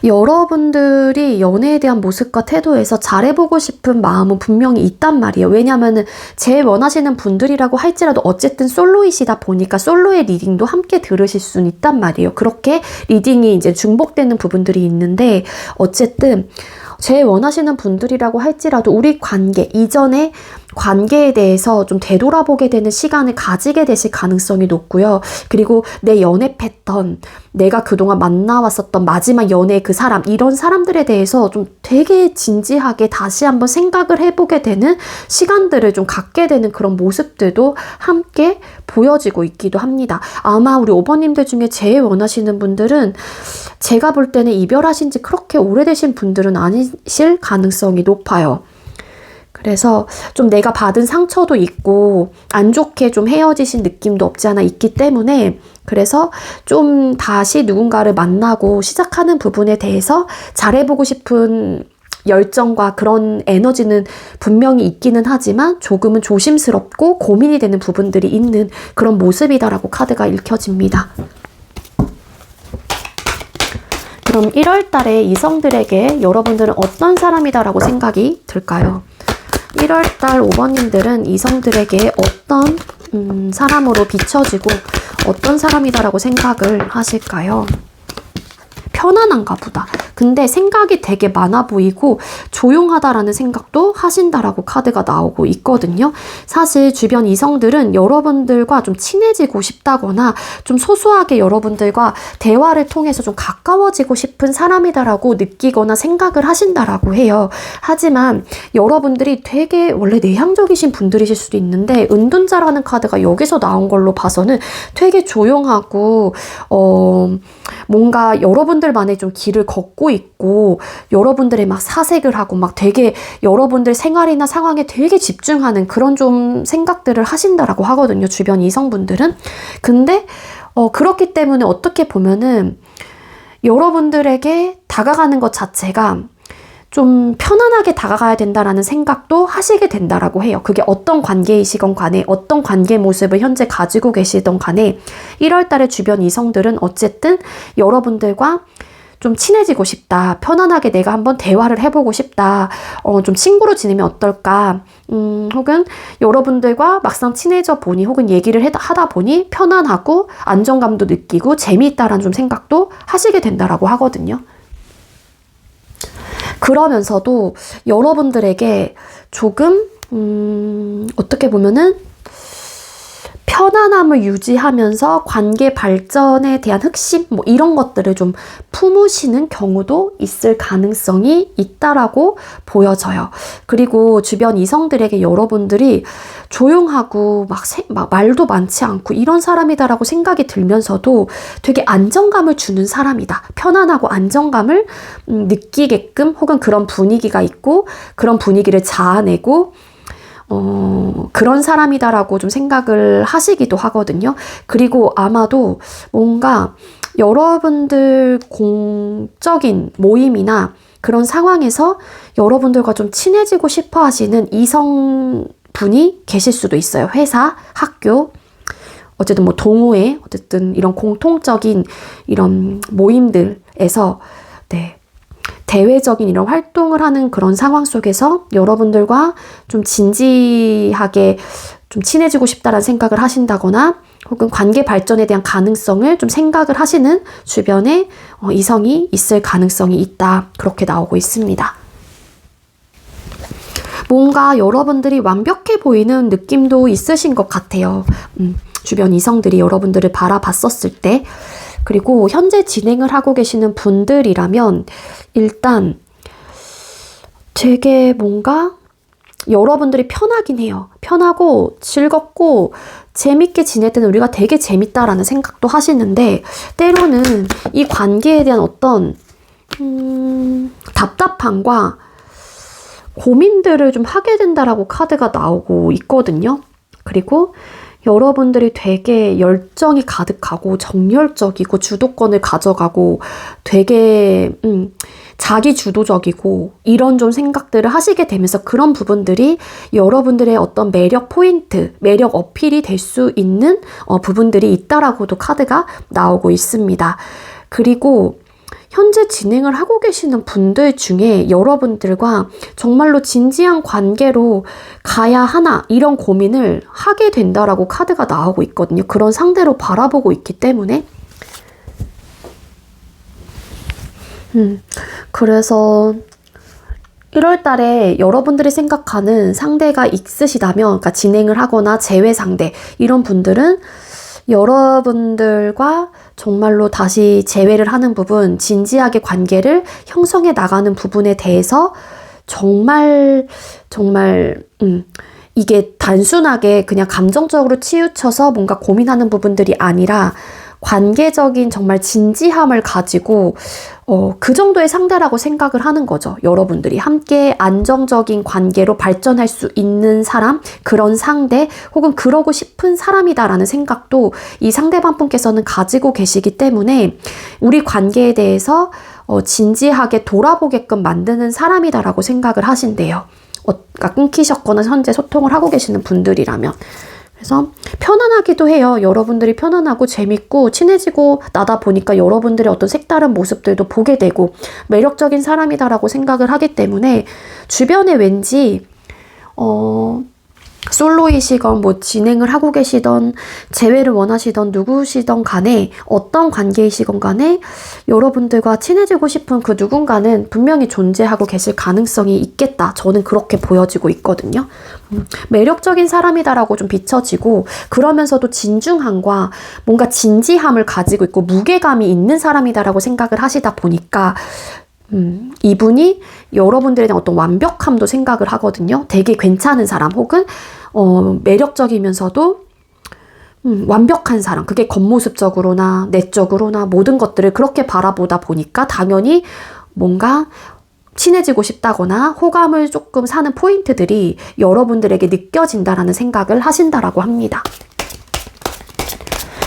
여러분들이 연애에 대한 모습과 태도에서 잘해보고 싶은 마음은 분명히 있단 말이에요. 왜냐면은 제일 원하시는 분들이라고 할지라도 어쨌든 솔로이시다 보니까 솔로의 리딩도 함께 들으실 수는 있단 말이에요. 그렇게 리딩이 이제 중복되는 부분들이 있는데, 어쨌든 제일 원하시는 분들이라고 할지라도 우리 관계, 이전의 관계에 대해서 좀 되돌아보게 되는 시간을 가지게 되실 가능성이 높고요. 그리고 내 연애 패턴, 내가 그동안 만나왔었던 마지막 연애의 그 사람, 이런 사람들에 대해서 좀 되게 진지하게 다시 한번 생각을 해보게 되는 시간들을 좀 갖게 되는 그런 모습들도 함께 보여지고 있기도 합니다. 아마 우리 5번님들 중에 제일 원하시는 분들은 제가 볼 때는 이별하신 지 그렇게 오래되신 분들은 아니실 가능성이 높아요. 그래서 좀 내가 받은 상처도 있고 안 좋게 좀 헤어지신 느낌도 없지 않아 있기 때문에, 그래서 좀 다시 누군가를 만나고 시작하는 부분에 대해서 잘해보고 싶은 열정과 그런 에너지는 분명히 있기는 하지만 조금은 조심스럽고 고민이 되는 부분들이 있는 그런 모습이다라고 카드가 읽혀집니다. 그럼 1월 달에 이성들에게 여러분들은 어떤 사람이다라고 생각이 들까요? 1월달 5번님들은 이성들에게 어떤 사람으로 비춰지고 어떤 사람이다라고 생각을 하실까요? 편안한가 보다. 근데 생각이 되게 많아 보이고 조용하다라는 생각도 하신다라고 카드가 나오고 있거든요. 사실 주변 이성들은 여러분들과 좀 친해지고 싶다거나 좀 소소하게 여러분들과 대화를 통해서 좀 가까워지고 싶은 사람이다라고 느끼거나 생각을 하신다라고 해요. 하지만 여러분들이 되게 원래 내향적이신 분들이실 수도 있는데, 은둔자라는 카드가 여기서 나온 걸로 봐서는 되게 조용하고 뭔가 여러분들만의 좀 길을 걷고 있고 여러분들의 막 사색을 하고 막 되게 여러분들 생활이나 상황에 되게 집중하는 그런 좀 생각들을 하신다라고 하거든요, 주변 이성분들은. 근데 그렇기 때문에 어떻게 보면은 여러분들에게 다가가는 것 자체가 좀 편안하게 다가가야 된다라는 생각도 하시게 된다라고 해요. 그게 어떤 관계이시건 간에, 어떤 관계 모습을 현재 가지고 계시던 간에 1월 달에 주변 이성들은 어쨌든 여러분들과 좀 친해지고 싶다, 편안하게 내가 한번 대화를 해보고 싶다, 좀 친구로 지내면 어떨까, 혹은 여러분들과 막상 친해져 보니 혹은 얘기를 하다 보니 편안하고 안정감도 느끼고 재미있다라는 좀 생각도 하시게 된다라고 하거든요. 그러면서도 여러분들에게 조금 어떻게 보면은 편안함을 유지하면서 관계 발전에 대한 흑심 뭐 이런 것들을 좀 품으시는 경우도 있을 가능성이 있다라고 보여져요. 그리고 주변 이성들에게 여러분들이 조용하고 막 말도 많지 않고 이런 사람이다라고 생각이 들면서도 되게 안정감을 주는 사람이다, 편안하고 안정감을 느끼게끔, 혹은 그런 분위기가 있고 그런 분위기를 자아내고 그런 사람이다라고 좀 생각을 하시기도 하거든요. 그리고 아마도 뭔가 여러분들 공적인 모임이나 그런 상황에서 여러분들과 좀 친해지고 싶어 하시는 이성분이 계실 수도 있어요. 회사, 학교, 어쨌든 뭐 동호회, 어쨌든 이런 공통적인 이런 모임들에서 대외적인 이런 활동을 하는 그런 상황 속에서 여러분들과 좀 진지하게 좀 친해지고 싶다라는 생각을 하신다거나, 혹은 관계 발전에 대한 가능성을 좀 생각을 하시는 주변에 이성이 있을 가능성이 있다. 그렇게 나오고 있습니다. 뭔가 여러분들이 완벽해 보이는 느낌도 있으신 것 같아요. 주변 이성들이 여러분들을 바라봤었을 때. 그리고 현재 진행을 하고 계시는 분들이라면 일단 되게 뭔가 여러분들이 편하긴 해요. 편하고 즐겁고 재밌게 지낼 때는 우리가 되게 재밌다라는 생각도 하시는데 때로는 이 관계에 대한 어떤 답답함과 고민들을 좀 하게 된다라고 카드가 나오고 있거든요. 그리고 여러분들이 되게 열정이 가득하고 정열적이고 주도권을 가져가고 되게 자기 주도적이고 이런 좀 생각들을 하시게 되면서 그런 부분들이 여러분들의 어떤 매력 포인트, 매력 어필이 될 수 있는 부분들이 있다라고도 카드가 나오고 있습니다. 그리고 현재 진행을 하고 계시는 분들 중에 여러분들과 정말로 진지한 관계로 가야 하나 이런 고민을 하게 된다라고 카드가 나오고 있거든요. 그런 상대로 바라보고 있기 때문에 그래서 1월 달에 여러분들이 생각하는 상대가 있으시다면, 그러니까 진행을 하거나 재회 상대, 이런 분들은 여러분들과 정말로 다시 재회를 하는 부분, 진지하게 관계를 형성해 나가는 부분에 대해서 정말 이게 단순하게 그냥 감정적으로 치우쳐서 뭔가 고민하는 부분들이 아니라 관계적인 정말 진지함을 가지고 그 정도의 상대라고 생각을 하는 거죠. 여러분들이 함께 안정적인 관계로 발전할 수 있는 사람, 그런 상대, 혹은 그러고 싶은 사람이다라는 생각도 이 상대방 분께서는 가지고 계시기 때문에 우리 관계에 대해서 진지하게 돌아보게끔 만드는 사람이다라고 생각을 하신대요. 그러니까 끊기셨거나 현재 소통을 하고 계시는 분들이라면. 그래서 편안하기도 해요. 여러분들이 편안하고 재밌고 친해지고 나다 보니까 여러분들의 어떤 색다른 모습들도 보게 되고 매력적인 사람이다라고 생각을 하기 때문에 주변에 왠지 솔로이시건 뭐 진행을 하고 계시던 재회를 원하시던 누구시던 간에 어떤 관계이시건 간에 여러분들과 친해지고 싶은 그 누군가는 분명히 존재하고 계실 가능성이 있겠다. 저는 그렇게 보여지고 있거든요. 매력적인 사람이다라고 좀 비춰지고 그러면서도 진중함과 뭔가 진지함을 가지고 있고 무게감이 있는 사람이다라고 생각을 하시다 보니까 이분이 여러분들에 대한 어떤 완벽함도 생각을 하거든요. 되게 괜찮은 사람 혹은 매력적이면서도 완벽한 사람. 그게 겉모습적으로나 내적으로나 모든 것들을 그렇게 바라보다 보니까 당연히 뭔가 친해지고 싶다거나 호감을 조금 사는 포인트들이 여러분들에게 느껴진다라는 생각을 하신다라고 합니다.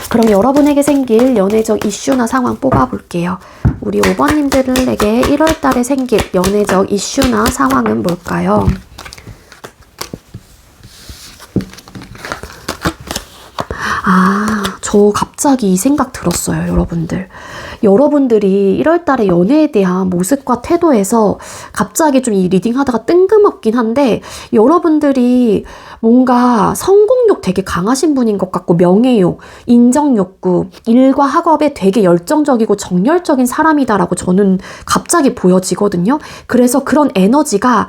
그럼 여러분에게 생길 연애적 이슈나 상황 뽑아볼게요. 우리 5번님들에게 1월 달에 생길 연애적 이슈나 상황은 뭘까요? 저 갑자기 이 생각 들었어요, 여러분들. 여러분들이 1월 달에 연애에 대한 모습과 태도에서 갑자기 좀 이 리딩 하다가 뜬금없긴 한데 여러분들이 뭔가 성공욕 되게 강하신 분인 것 같고 명예욕, 인정욕구, 일과 학업에 되게 열정적이고 정열적인 사람이다라고 저는 갑자기 보여지거든요. 그래서 그런 에너지가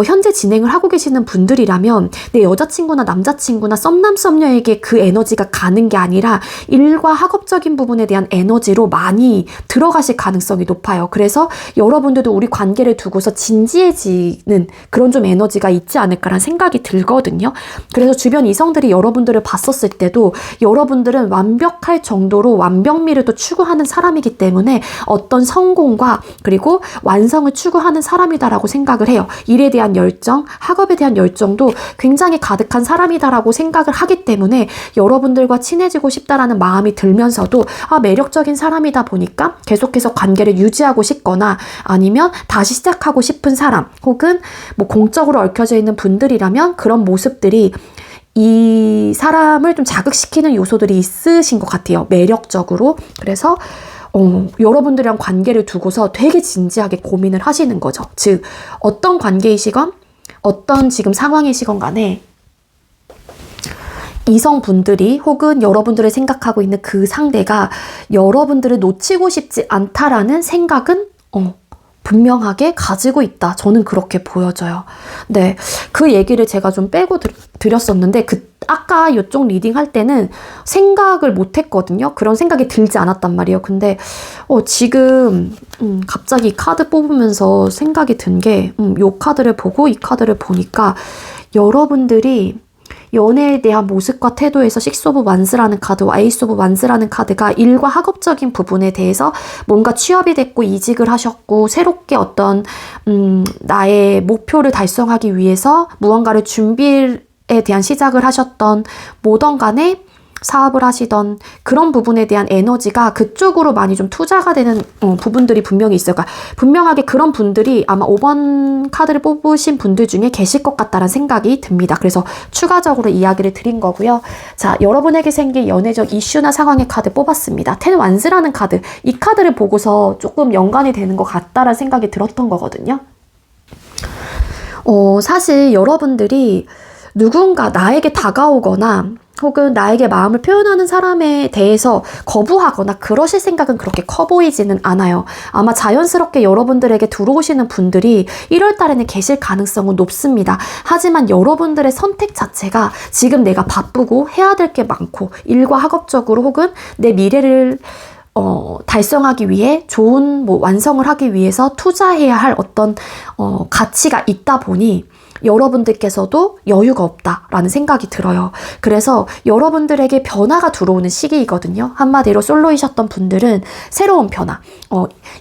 현재 진행을 하고 계시는 분들이라면 내 여자친구나 남자친구나 썸남 썸녀에게 그 에너지가 가는 게 아니라 일과 학업적인 부분에 대한 에너지로 많이 들어가실 가능성이 높아요. 그래서 여러분들도 우리 관계를 두고서 진지해지는 그런 좀 에너지가 있지 않을까라는 생각이 들거든요. 그래서 주변 이성들이 여러분들을 봤었을 때도 여러분들은 완벽할 정도로 완벽미를 또 추구하는 사람이기 때문에 어떤 성공과 그리고 완성을 추구하는 사람이다라고 생각을 해요. 일에 대한 열정, 학업에 대한 열정도 굉장히 가득한 사람이다라고 생각을 하기 때문에 여러분들과 친해지고 싶다라는 마음이 들면서도 매력적인 사람이다 보니까 계속해서 관계를 유지하고 싶거나 아니면 다시 시작하고 싶은 사람 혹은 뭐 공적으로 얽혀져 있는 분들이라면 그런 모습들이 이 사람을 좀 자극시키는 요소들이 있으신 것 같아요. 매력적으로. 그래서 여러분들이랑 관계를 두고서 되게 진지하게 고민을 하시는 거죠. 즉 어떤 관계이시건 어떤 지금 상황이시건 간에 이성분들이 혹은 여러분들을 생각하고 있는 그 상대가 여러분들을 놓치고 싶지 않다라는 생각은 분명하게 가지고 있다. 저는 그렇게 보여져요. 네, 그 얘기를 제가 좀 빼고 드렸었는데 아까 이쪽 리딩 할 때는 생각을 못 했거든요. 그런 생각이 들지 않았단 말이에요. 근데 지금 갑자기 이 카드 뽑으면서 생각이 든 게 이 카드를 보고 이 카드를 보니까 여러분들이 연애에 대한 모습과 태도에서 식스 오브 완스라는 카드와 에이스 오브 완스라는 카드가 일과 학업적인 부분에 대해서 뭔가 취업이 됐고 이직을 하셨고 새롭게 어떤 나의 목표를 달성하기 위해서 무언가를 준비에 대한 시작을 하셨던 뭐든 간에 사업을 하시던 그런 부분에 대한 에너지가 그쪽으로 많이 좀 투자가 되는 부분들이 분명히 있어요. 그러니까 분명하게 그런 분들이 아마 5번 카드를 뽑으신 분들 중에 계실 것 같다는 생각이 듭니다. 그래서 추가적으로 이야기를 드린 거고요. 자, 여러분에게 생긴 연애적 이슈나 상황의 카드 뽑았습니다. 텐 완스라는 카드, 이 카드를 보고서 조금 연관이 되는 것 같다라는 생각이 들었던 거거든요. 사실 여러분들이 누군가 나에게 다가오거나 혹은 나에게 마음을 표현하는 사람에 대해서 거부하거나 그러실 생각은 그렇게 커 보이지는 않아요. 아마 자연스럽게 여러분들에게 들어오시는 분들이 1월 달에는 계실 가능성은 높습니다. 하지만 여러분들의 선택 자체가 지금 내가 바쁘고 해야 될 게 많고 일과 학업적으로 혹은 내 미래를 달성하기 위해 좋은 완성을 하기 위해서 투자해야 할 어떤 가치가 있다 보니 여러분들께서도 여유가 없다라는 생각이 들어요. 그래서 여러분들에게 변화가 들어오는 시기이거든요. 한마디로 솔로이셨던 분들은 새로운 변화,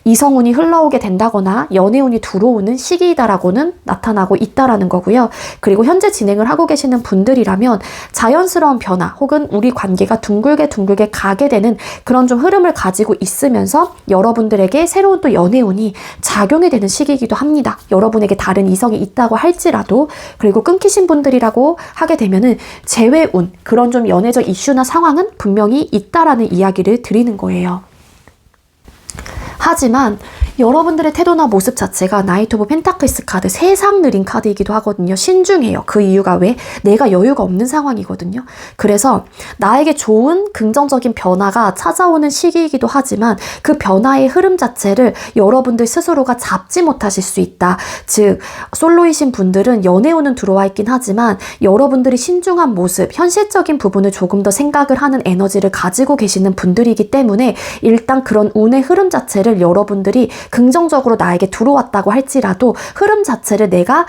이성운이 흘러오게 된다거나 연애운이 들어오는 시기이다라고는 나타나고 있다라는 거고요. 그리고 현재 진행을 하고 계시는 분들이라면 자연스러운 변화 혹은 우리 관계가 둥글게 가게 되는 그런 좀 흐름을 가지고 있으면서 여러분들에게 새로운 또 연애운이 작용이 되는 시기이기도 합니다. 여러분에게 다른 이성이 있다고 할지라도. 그리고 끊기신 분들이라고 하게 되면은 재회운, 그런 좀 연애적 이슈나 상황은 분명히 있다라는 이야기를 드리는 거예요. 하지만 여러분들의 태도나 모습 자체가 나이트 오브 펜타클스 카드, 세상 느린 카드이기도 하거든요. 신중해요. 그 이유가 왜? 내가 여유가 없는 상황이거든요. 그래서 나에게 좋은 긍정적인 변화가 찾아오는 시기이기도 하지만 그 변화의 흐름 자체를 여러분들 스스로가 잡지 못하실 수 있다. 즉 솔로이신 분들은 연애운은 들어와 있긴 하지만 여러분들이 신중한 모습, 현실적인 부분을 조금 더 생각을 하는 에너지를 가지고 계시는 분들이기 때문에 일단 그런 운의 흐름 자체를 여러분들이 긍정적으로 나에게 들어왔다고 할지라도 흐름 자체를 내가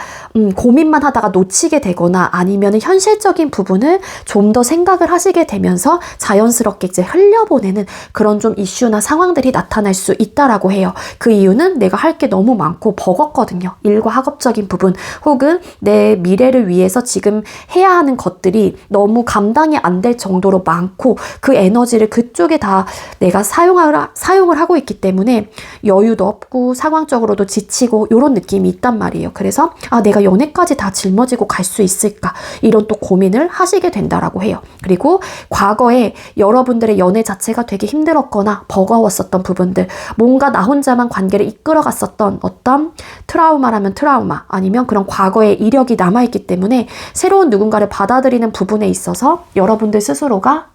고민만 하다가 놓치게 되거나 아니면 현실적인 부분을 좀 더 생각을 하시게 되면서 자연스럽게 이제 흘려보내는 그런 좀 이슈나 상황들이 나타날 수 있다라고 해요. 그 이유는 내가 할 게 너무 많고 버겁거든요. 일과 학업적인 부분 혹은 내 미래를 위해서 지금 해야 하는 것들이 너무 감당이 안 될 정도로 많고 그 에너지를 그쪽에 다 내가 사용을 하고 있기 때문에 여유도 없고 상황적으로도 지치고 이런 느낌이 있단 말이에요. 그래서 내가 연애까지 다 짊어지고 갈 수 있을까? 이런 또 고민을 하시게 된다라고 해요. 그리고 과거에 여러분들의 연애 자체가 되게 힘들었거나 버거웠었던 부분들, 뭔가 나 혼자만 관계를 이끌어갔었던 어떤 트라우마라면 트라우마, 아니면 그런 과거의 이력이 남아있기 때문에 새로운 누군가를 받아들이는 부분에 있어서 여러분들 스스로가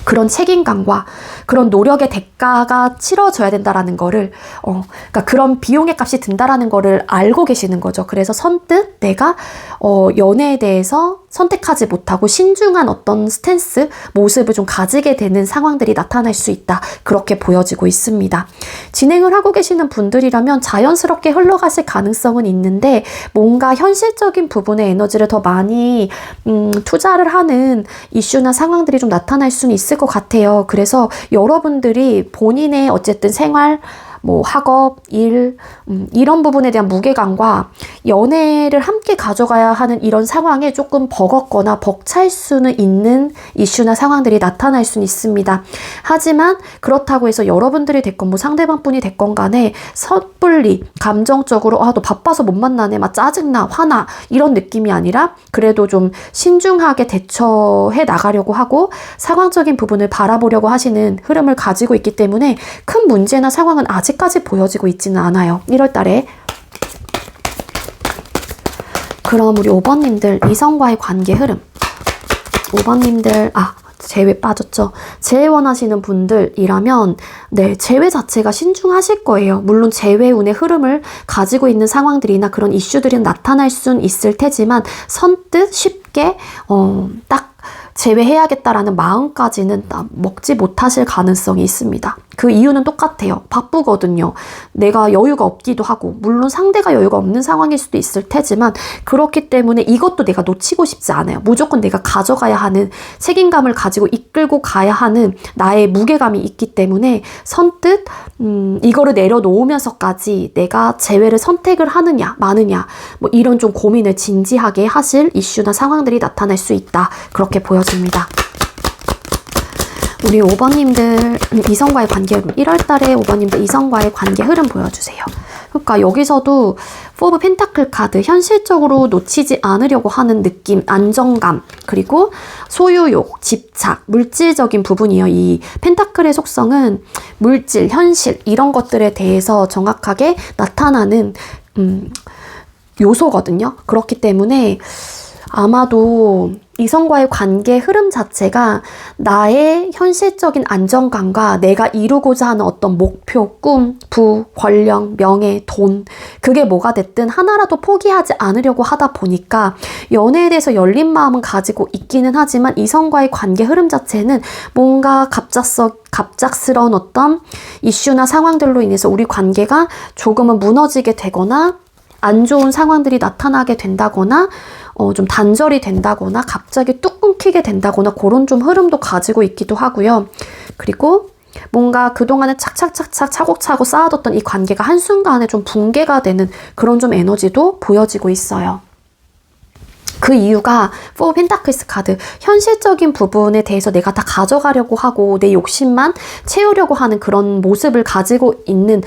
그런 책임감과 그런 노력의 대가가 치러져야 된다라는 거를 그러니까 그런 비용의 값이 든다라는 거를 알고 계시는 거죠. 그래서 선뜻 내가 연애에 대해서 선택하지 못하고 신중한 어떤 스탠스, 모습을 좀 가지게 되는 상황들이 나타날 수 있다. 그렇게 보여지고 있습니다. 진행을 하고 계시는 분들이라면 자연스럽게 흘러가실 가능성은 있는데 뭔가 현실적인 부분에 에너지를 더 많이 투자를 하는 이슈나 상황들이 좀 나타날 수는 있을 것 같아요. 그래서 여러분들이 본인의 어쨌든 생활, 학업, 일, 이런 부분에 대한 무게감과 연애를 함께 가져가야 하는 이런 상황에 조금 버겁거나 벅찰 수는 있는 이슈나 상황들이 나타날 수는 있습니다. 하지만 그렇다고 해서 여러분들이 됐건 상대방 분이 됐건 간에 섣불리 감정적으로 너 바빠서 못 만나네, 막 짜증나, 화나 이런 느낌이 아니라 그래도 좀 신중하게 대처해 나가려고 하고 상황적인 부분을 바라보려고 하시는 흐름을 가지고 있기 때문에 큰 문제나 상황은 아직까지 보여지고 있지는 않아요. 1월 달에. 그럼 우리 5번님들 이성과의 관계 흐름. 5번님들, 재회 빠졌죠. 재회 원하시는 분들이라면 네, 재회 자체가 신중하실 거예요. 물론 재회운의 흐름을 가지고 있는 상황들이나 그런 이슈들이 나타날 수는 있을 테지만 선뜻 쉽게 딱 제외해야겠다라는 마음까지는 먹지 못하실 가능성이 있습니다. 그 이유는 똑같아요. 바쁘거든요. 내가 여유가 없기도 하고, 물론 상대가 여유가 없는 상황일 수도 있을 테지만, 그렇기 때문에 이것도 내가 놓치고 싶지 않아요. 무조건 내가 가져가야 하는 책임감을 가지고 이끌고 가야 하는 나의 무게감이 있기 때문에 선뜻 이거를 내려놓으면서까지 내가 재회를 선택을 하느냐 마느냐 뭐 이런 좀 고민을 진지하게 하실 이슈나 상황들이 나타날 수 있다. 그렇게 보여집니다. 우리 5번님들 이성과의 관계 흐름, 1월달에 5번님들 이성과의 관계 흐름 보여주세요. 그러니까 여기서도 4 오브 펜타클 카드, 현실적으로 놓치지 않으려고 하는 느낌, 안정감, 그리고 소유욕, 집착, 물질적인 부분이요. 이 펜타클의 속성은 물질, 현실 이런 것들에 대해서 정확하게 나타나는 요소거든요. 그렇기 때문에 아마도 이성과의 관계 흐름 자체가 나의 현실적인 안정감과 내가 이루고자 하는 어떤 목표, 꿈, 부, 권력, 명예, 돈, 그게 뭐가 됐든 하나라도 포기하지 않으려고 하다 보니까 연애에 대해서 열린 마음은 가지고 있기는 하지만 이성과의 관계 흐름 자체는 뭔가 갑작스러운 어떤 이슈나 상황들로 인해서 우리 관계가 조금은 무너지게 되거나 안 좋은 상황들이 나타나게 된다거나 좀 단절이 된다거나 갑자기 뚝 끊기게 된다거나 그런 좀 흐름도 가지고 있기도 하고요. 그리고 뭔가 그동안에 착착착착 차곡차곡 쌓아뒀던 이 관계가 한순간에 좀 붕괴가 되는 그런 좀 에너지도 보여지고 있어요. 그 이유가 4 펜타클스 카드, 현실적인 부분에 대해서 내가 다 가져가려고 하고 내 욕심만 채우려고 하는 그런 모습을 가지고 있는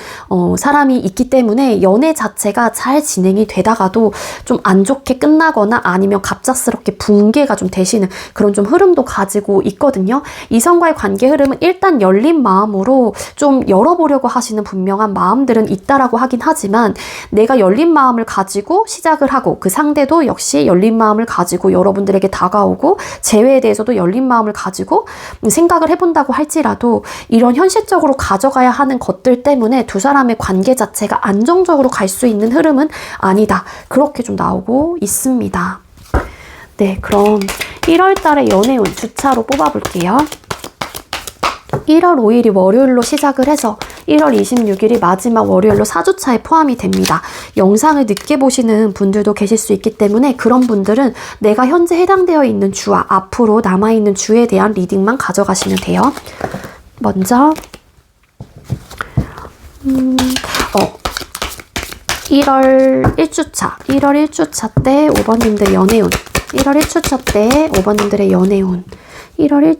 사람이 있기 때문에 연애 자체가 잘 진행이 되다가도 좀 안 좋게 끝나거나 아니면 갑작스럽게 붕괴가 좀 되시는 그런 좀 흐름도 가지고 있거든요. 이성과의 관계 흐름은 일단 열린 마음으로 좀 열어보려고 하시는 분명한 마음들은 있다라고 하긴 하지만 내가 열린 마음을 가지고 시작을 하고 그 상대도 역시 열린 마음을 가지고 여러분들에게 다가오고 재회에 대해서도 열린 마음을 가지고 생각을 해본다고 할지라도 이런 현실적으로 가져가야 하는 것들 때문에 두 사람의 관계 자체가 안정적으로 갈 수 있는 흐름은 아니다. 그렇게 좀 나오고 있습니다. 네, 그럼 1월 달의 연애운 주차로 뽑아볼게요. 1월 5일이 월요일로 시작을 해서 1월 26일이 마지막 월요일로 4주차에 포함이 됩니다. 영상을 늦게 보시는 분들도 계실 수 있기 때문에 그런 분들은 내가 현재 해당되어 있는 주와 앞으로 남아있는 주에 대한 리딩만 가져가시면 돼요. 먼저 1월 1주차 때 5번님들 연애운 1월 1주차 때 5번님들의 연애운 1월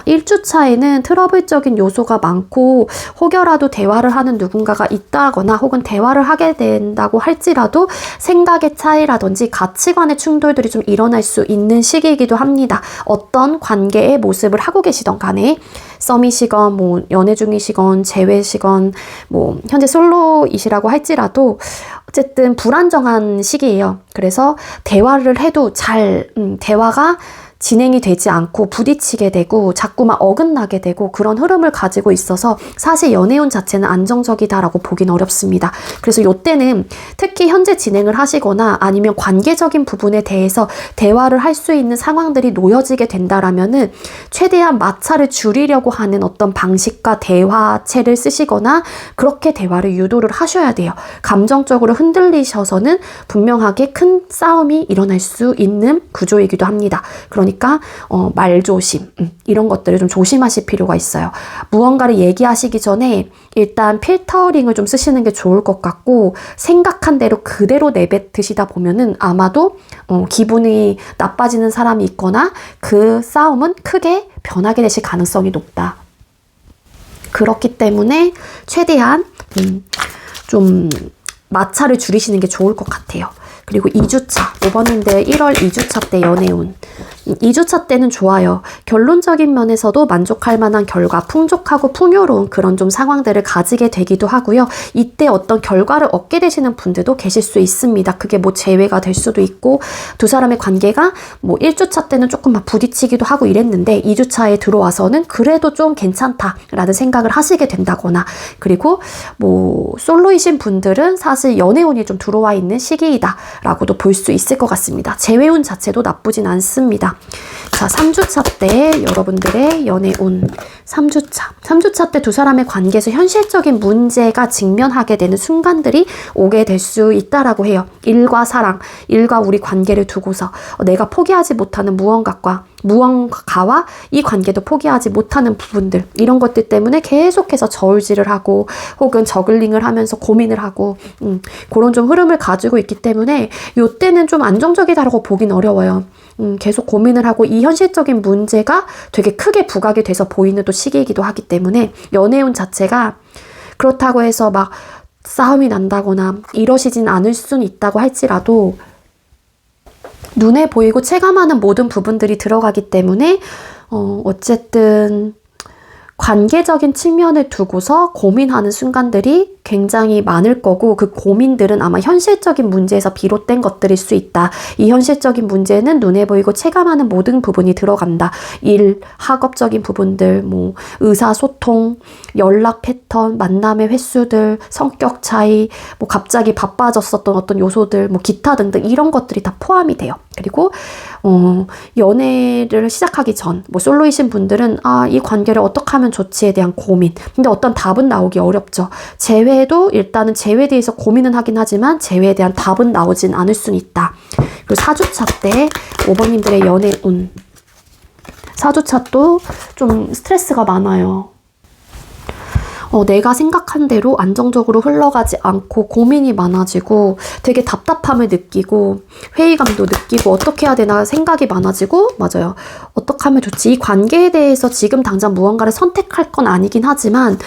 1주차에는 트러블적인 요소가 많고 혹여라도 대화를 하는 누군가가 있다거나 혹은 대화를 하게 된다고 할지라도 생각의 차이라든지 가치관의 충돌들이 좀 일어날 수 있는 시기이기도 합니다. 어떤 관계의 모습을 하고 계시던 간에 썸이시건 뭐 연애 중이시건 재회시건 뭐 현재 솔로이시라고 할지라도 어쨌든 불안정한 시기예요. 그래서 대화를 해도 대화가 진행이 되지 않고 부딪히게 되고 자꾸만 어긋나게 되고 그런 흐름을 가지고 있어서 사실 연애운 자체는 안정적이다라고 보긴 어렵습니다. 그래서 이때는 특히 현재 진행을 하시거나 아니면 관계적인 부분에 대해서 대화를 할 수 있는 상황들이 놓여지게 된다라면은 최대한 마찰을 줄이려고 하는 어떤 방식과 대화체를 쓰시거나 그렇게 대화를 유도를 하셔야 돼요. 감정적으로 흔들리셔서는 분명하게 큰 싸움이 일어날 수 있는 구조이기도 합니다. 그러니까 말조심 이런 것들을 좀 조심하실 필요가 있어요. 무언가를 얘기하시기 전에 일단 필터링을 좀 쓰시는 게 좋을 것 같고 생각한 대로 그대로 내뱉으시다 보면은 아마도 기분이 나빠지는 사람이 있거나 그 싸움은 크게 변하게 되실 가능성이 높다. 그렇기 때문에 최대한 좀 마찰을 줄이시는 게 좋을 것 같아요. 그리고 2주차, 5번인데 1월 2주차 때 연애운 2주차 때는 좋아요. 결론적인 면에서도 만족할 만한 결과, 풍족하고 풍요로운 그런 좀 상황들을 가지게 되기도 하고요. 이때 어떤 결과를 얻게 되시는 분들도 계실 수 있습니다. 그게 뭐 재회가 될 수도 있고, 두 사람의 관계가 뭐 1주차 때는 조금 막 부딪히기도 하고 이랬는데 2주차에 들어와서는 그래도 좀 괜찮다라는 생각을 하시게 된다거나, 그리고 뭐 솔로이신 분들은 사실 연애운이 좀 들어와 있는 시기이다라고도 볼 수 있을 것 같습니다. 재회운 자체도 나쁘진 않습니다. 자, 3주차 때 여러분들의 연애운. 3주차 때 두 사람의 관계에서 현실적인 문제가 직면하게 되는 순간들이 오게 될 수 있다라고 해요. 일과 사랑, 일과 우리 관계를 두고서 내가 포기하지 못하는 무언가와 이 관계도 포기하지 못하는 부분들, 이런 것들 때문에 계속해서 저울질을 하고 혹은 저글링을 하면서 고민을 하고 그런 좀 흐름을 가지고 있기 때문에 이때는 좀 안정적이다라고 보긴 어려워요. 계속 고민을 하고 이 현실적인 문제가 되게 크게 부각이 돼서 보이는 또 시기이기도 하기 때문에 연애운 자체가 그렇다고 해서 막 싸움이 난다거나 이러시진 않을 수는 있다고 할지라도 눈에 보이고 체감하는 모든 부분들이 들어가기 때문에 어쨌든 관계적인 측면을 두고서 고민하는 순간들이 굉장히 많을 거고, 그 고민들은 아마 현실적인 문제에서 비롯된 것들일 수 있다. 이 현실적인 문제는 눈에 보이고 체감하는 모든 부분이 들어간다. 일, 학업적인 부분들, 뭐 의사소통, 연락 패턴, 만남의 횟수들, 성격 차이, 뭐 갑자기 바빠졌었던 어떤 요소들, 뭐 기타 등등 이런 것들이 다 포함이 돼요. 그리고 연애를 시작하기 전, 뭐 솔로이신 분들은 이 관계를 어떻게 하면 좋지에 대한 고민. 근데 어떤 답은 나오기 어렵죠. 재회도 일단은 재회에 대해서 고민은 하긴 하지만 재회에 대한 답은 나오진 않을 수는 있다. 그리고 4주차 때 5번님들의 연애운. 4주차 또 좀 스트레스가 많아요. 내가 생각한 대로 안정적으로 흘러가지 않고 고민이 많아지고 되게 답답함을 느끼고 회의감도 느끼고 어떻게 해야 되나 생각이 많아지고, 맞아요. 어떻게 하면 좋지? 이 관계에 대해서 지금 당장 무언가를 선택할 건 아니긴 하지만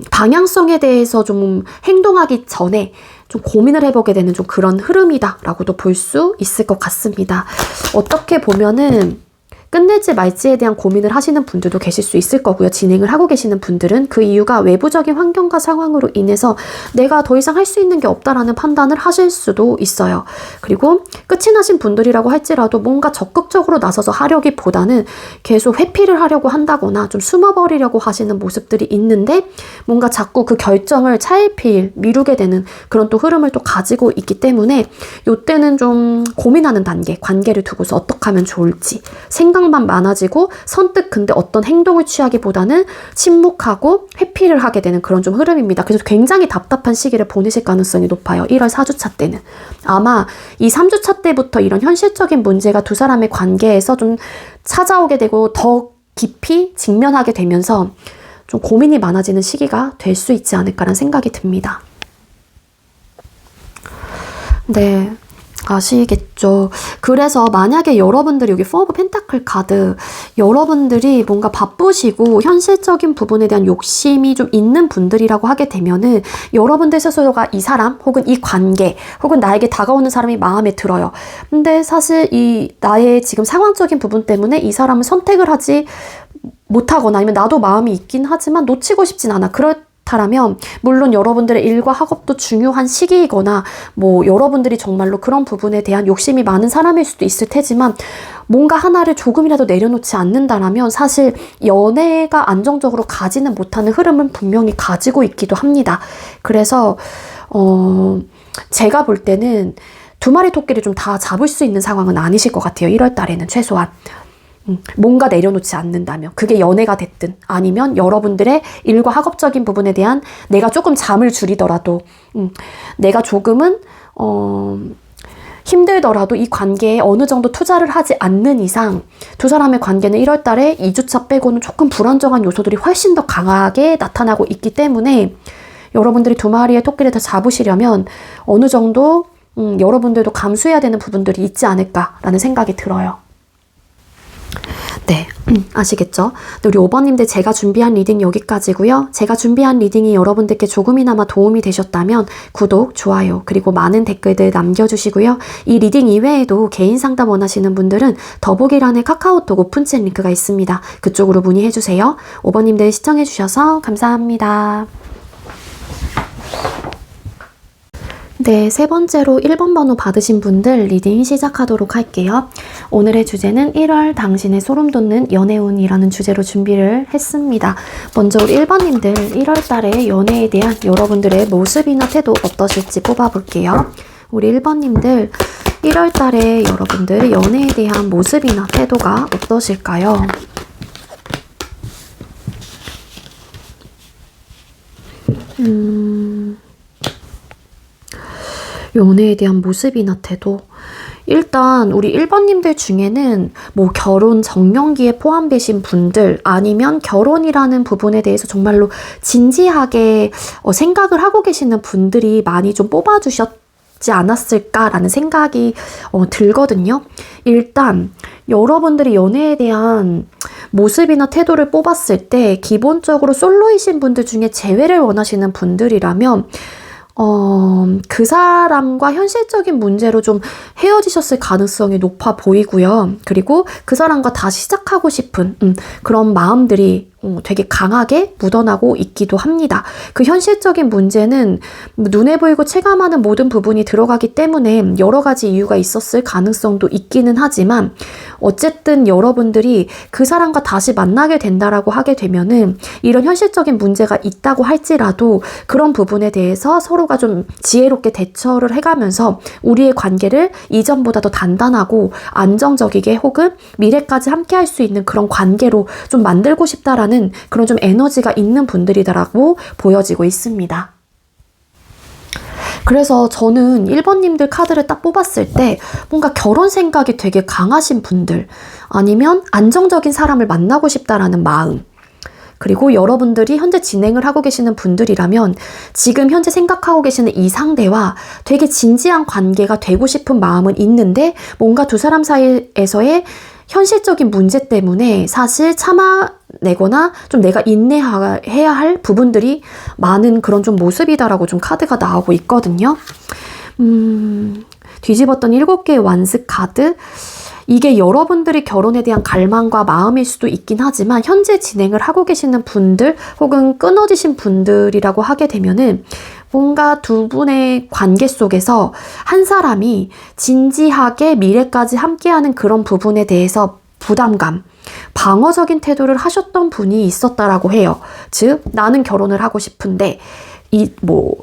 방향성에 대해서 좀 행동하기 전에 좀 고민을 해보게 되는 좀 그런 흐름이다라고도 볼 수 있을 것 같습니다. 어떻게 보면은 끝낼지 말지에 대한 고민을 하시는 분들도 계실 수 있을 거고요. 진행을 하고 계시는 분들은 그 이유가 외부적인 환경과 상황으로 인해서 내가 더 이상 할 수 있는 게 없다라는 판단을 하실 수도 있어요. 그리고 끝이 나신 분들이라고 할지라도 뭔가 적극적으로 나서서 하려기보다는 계속 회피를 하려고 한다거나 좀 숨어버리려고 하시는 모습들이 있는데, 뭔가 자꾸 그 결정을 차일피일 미루게 되는 그런 또 흐름을 또 가지고 있기 때문에 이때는 좀 고민하는 단계, 관계를 두고서 어떻게 하면 좋을지 생각만 많아지고 선뜻 근데 어떤 행동을 취하기보다는 침묵하고 회피를 하게 되는 그런 좀 흐름입니다. 그래서 굉장히 답답한 시기를 보내실 가능성이 높아요. 1월 4주차 때는. 아마 이 3주차 때부터 이런 현실적인 문제가 두 사람의 관계에서 좀 찾아오게 되고 더 깊이 직면하게 되면서 좀 고민이 많아지는 시기가 될 수 있지 않을까라는 생각이 듭니다. 네. 아시겠죠? 그래서 만약에 여러분들이 여기 4 오브 펜타클 카드, 여러분들이 뭔가 바쁘시고 현실적인 부분에 대한 욕심이 좀 있는 분들이라고 하게 되면은 여러분들 스스로가 이 사람 혹은 이 관계 혹은 나에게 다가오는 사람이 마음에 들어요. 근데 사실 이 나의 지금 상황적인 부분 때문에 이 사람을 선택을 하지 못하거나 아니면 나도 마음이 있긴 하지만 놓치고 싶진 않아. 그렇다면 물론 여러분들의 일과 학업도 중요한 시기이거나 뭐 여러분들이 정말로 그런 부분에 대한 욕심이 많은 사람일 수도 있을 테지만 뭔가 하나를 조금이라도 내려놓지 않는다라면 사실 연애가 안정적으로 가지는 못하는 흐름은 분명히 가지고 있기도 합니다. 그래서 제가 볼 때는 두 마리 토끼를 좀 다 잡을 수 있는 상황은 아니실 것 같아요. 1월 달에는 최소한. 뭔가 내려놓지 않는다면, 그게 연애가 됐든 아니면 여러분들의 일과 학업적인 부분에 대한 내가 조금 잠을 줄이더라도 내가 조금은 힘들더라도 이 관계에 어느 정도 투자를 하지 않는 이상 두 사람의 관계는 1월 달에 2주차 빼고는 조금 불안정한 요소들이 훨씬 더 강하게 나타나고 있기 때문에 여러분들이 두 마리의 토끼를 다 잡으시려면 어느 정도 여러분들도 감수해야 되는 부분들이 있지 않을까라는 생각이 들어요. 네. 아시겠죠? 우리 5번님들 제가 준비한 리딩 여기까지고요. 제가 준비한 리딩이 여러분들께 조금이나마 도움이 되셨다면 구독, 좋아요, 그리고 많은 댓글들 남겨주시고요. 이 리딩 이외에도 개인 상담 원하시는 분들은 더보기란에 카카오톡 오픈챗 링크가 있습니다. 그쪽으로 문의해주세요. 5번님들 시청해주셔서 감사합니다. 네, 세 번째로 1번 번호 받으신 분들 리딩 시작하도록 할게요. 오늘의 주제는 1월 당신의 소름 돋는 연애운이라는 주제로 준비를 했습니다. 먼저 우리 1번님들 1월 달에 연애에 대한 여러분들의 모습이나 태도 어떠실지 뽑아볼게요. 우리 1번님들 1월 달에 여러분들의 연애에 대한 모습이나 태도가 어떠실까요? 연애에 대한 모습이나 태도. 일단 우리 1번님들 중에는 뭐 결혼 정년기에 포함되신 분들 아니면 결혼이라는 부분에 대해서 정말로 진지하게 생각을 하고 계시는 분들이 많이 좀 뽑아주셨지 않았을까라는 생각이 들거든요. 일단 여러분들이 연애에 대한 모습이나 태도를 뽑았을 때 기본적으로 솔로이신 분들 중에 재회를 원하시는 분들이라면 그 사람과 현실적인 문제로 좀 헤어지셨을 가능성이 높아 보이고요. 그리고 그 사람과 다시 시작하고 싶은 그런 마음들이 되게 강하게 묻어나고 있기도 합니다. 그 현실적인 문제는 눈에 보이고 체감하는 모든 부분이 들어가기 때문에 여러 가지 이유가 있었을 가능성도 있기는 하지만 어쨌든 여러분들이 그 사람과 다시 만나게 된다라고 하게 되면은 이런 현실적인 문제가 있다고 할지라도 그런 부분에 대해서 서로가 좀 지혜롭게 대처를 해가면서 우리의 관계를 이전보다 더 단단하고 안정적이게 혹은 미래까지 함께 할 수 있는 그런 관계로 좀 만들고 싶다라는 그런 좀 에너지가 있는 분들이다라고 보여지고 있습니다. 그래서 저는 1번님들 카드를 딱 뽑았을 때 뭔가 결혼 생각이 되게 강하신 분들 아니면 안정적인 사람을 만나고 싶다라는 마음 그리고 여러분들이 현재 진행을 하고 계시는 분들이라면 지금 현재 생각하고 계시는 이 상대와 되게 진지한 관계가 되고 싶은 마음은 있는데 뭔가 두 사람 사이에서의 현실적인 문제 때문에 사실 참아내거나 좀 내가 인내해야 할 부분들이 많은 그런 좀 모습이다라고 좀 카드가 나오고 있거든요. 뒤집었던 7개의 완스 카드. 이게 여러분들이 결혼에 대한 갈망과 마음일 수도 있긴 하지만 현재 진행을 하고 계시는 분들 혹은 끊어지신 분들이라고 하게 되면은 뭔가 두 분의 관계 속에서 한 사람이 진지하게 미래까지 함께하는 그런 부분에 대해서 부담감, 방어적인 태도를 하셨던 분이 있었다라고 해요. 즉, 나는 결혼을 하고 싶은데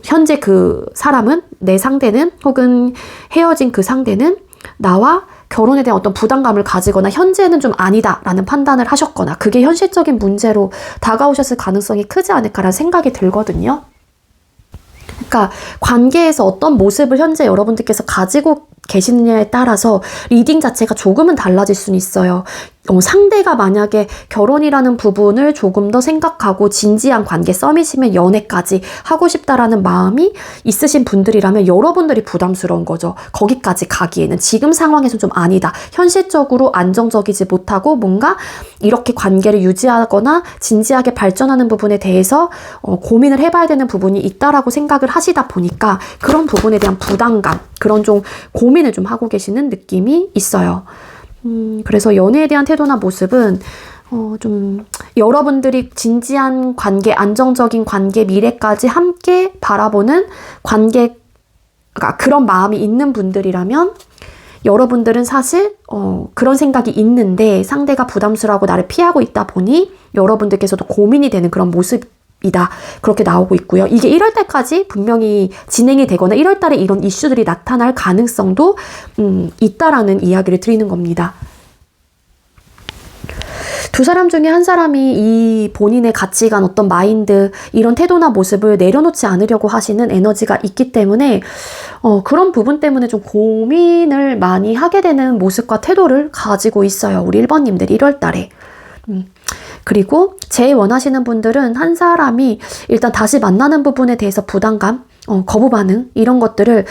현재 그 사람은 내 상대는 혹은 헤어진 그 상대는 나와 결혼에 대한 어떤 부담감을 가지거나 현재는 좀 아니다라는 판단을 하셨거나 그게 현실적인 문제로 다가오셨을 가능성이 크지 않을까라는 생각이 들거든요. 그러니까 관계에서 어떤 모습을 현재 여러분들께서 가지고 계시느냐에 따라서 리딩 자체가 조금은 달라질 수는 있어요. 상대가 만약에 결혼이라는 부분을 조금 더 생각하고 진지한 관계 썸이시면 연애까지 하고 싶다라는 마음이 있으신 분들이라면 여러분들이 부담스러운 거죠. 거기까지 가기에는 지금 상황에서 좀 아니다. 현실적으로 안정적이지 못하고 뭔가 이렇게 관계를 유지하거나 진지하게 발전하는 부분에 대해서 고민을 해봐야 되는 부분이 있다라고 생각을 하시다 보니까 그런 부분에 대한 부담감, 그런 좀 고민을 좀 하고 계시는 느낌이 있어요. 그래서 연애에 대한 태도나 모습은 좀 여러분들이 진지한 관계, 안정적인 관계, 미래까지 함께 바라보는 관계, 그러니까 그런 마음이 있는 분들이라면 여러분들은 사실 그런 생각이 있는데 상대가 부담스러워하고 나를 피하고 있다 보니 여러분들께서도 고민이 되는 그런 모습이다. 그렇게 나오고 있고요. 이게 1월 달까지 분명히 진행이 되거나 1월 달에 이런 이슈들이 나타날 가능성도 있다라는 이야기를 드리는 겁니다. 두 사람 중에 한 사람이 이 본인의 가치관, 어떤 마인드, 이런 태도나 모습을 내려놓지 않으려고 하시는 에너지가 있기 때문에 그런 부분 때문에 좀 고민을 많이 하게 되는 모습과 태도를 가지고 있어요. 우리 1번님들 1월 달에. 그리고 제일 원하시는 분들은 한 사람이 일단 다시 만나는 부분에 대해서 부담감, 거부 반응 이런 것들을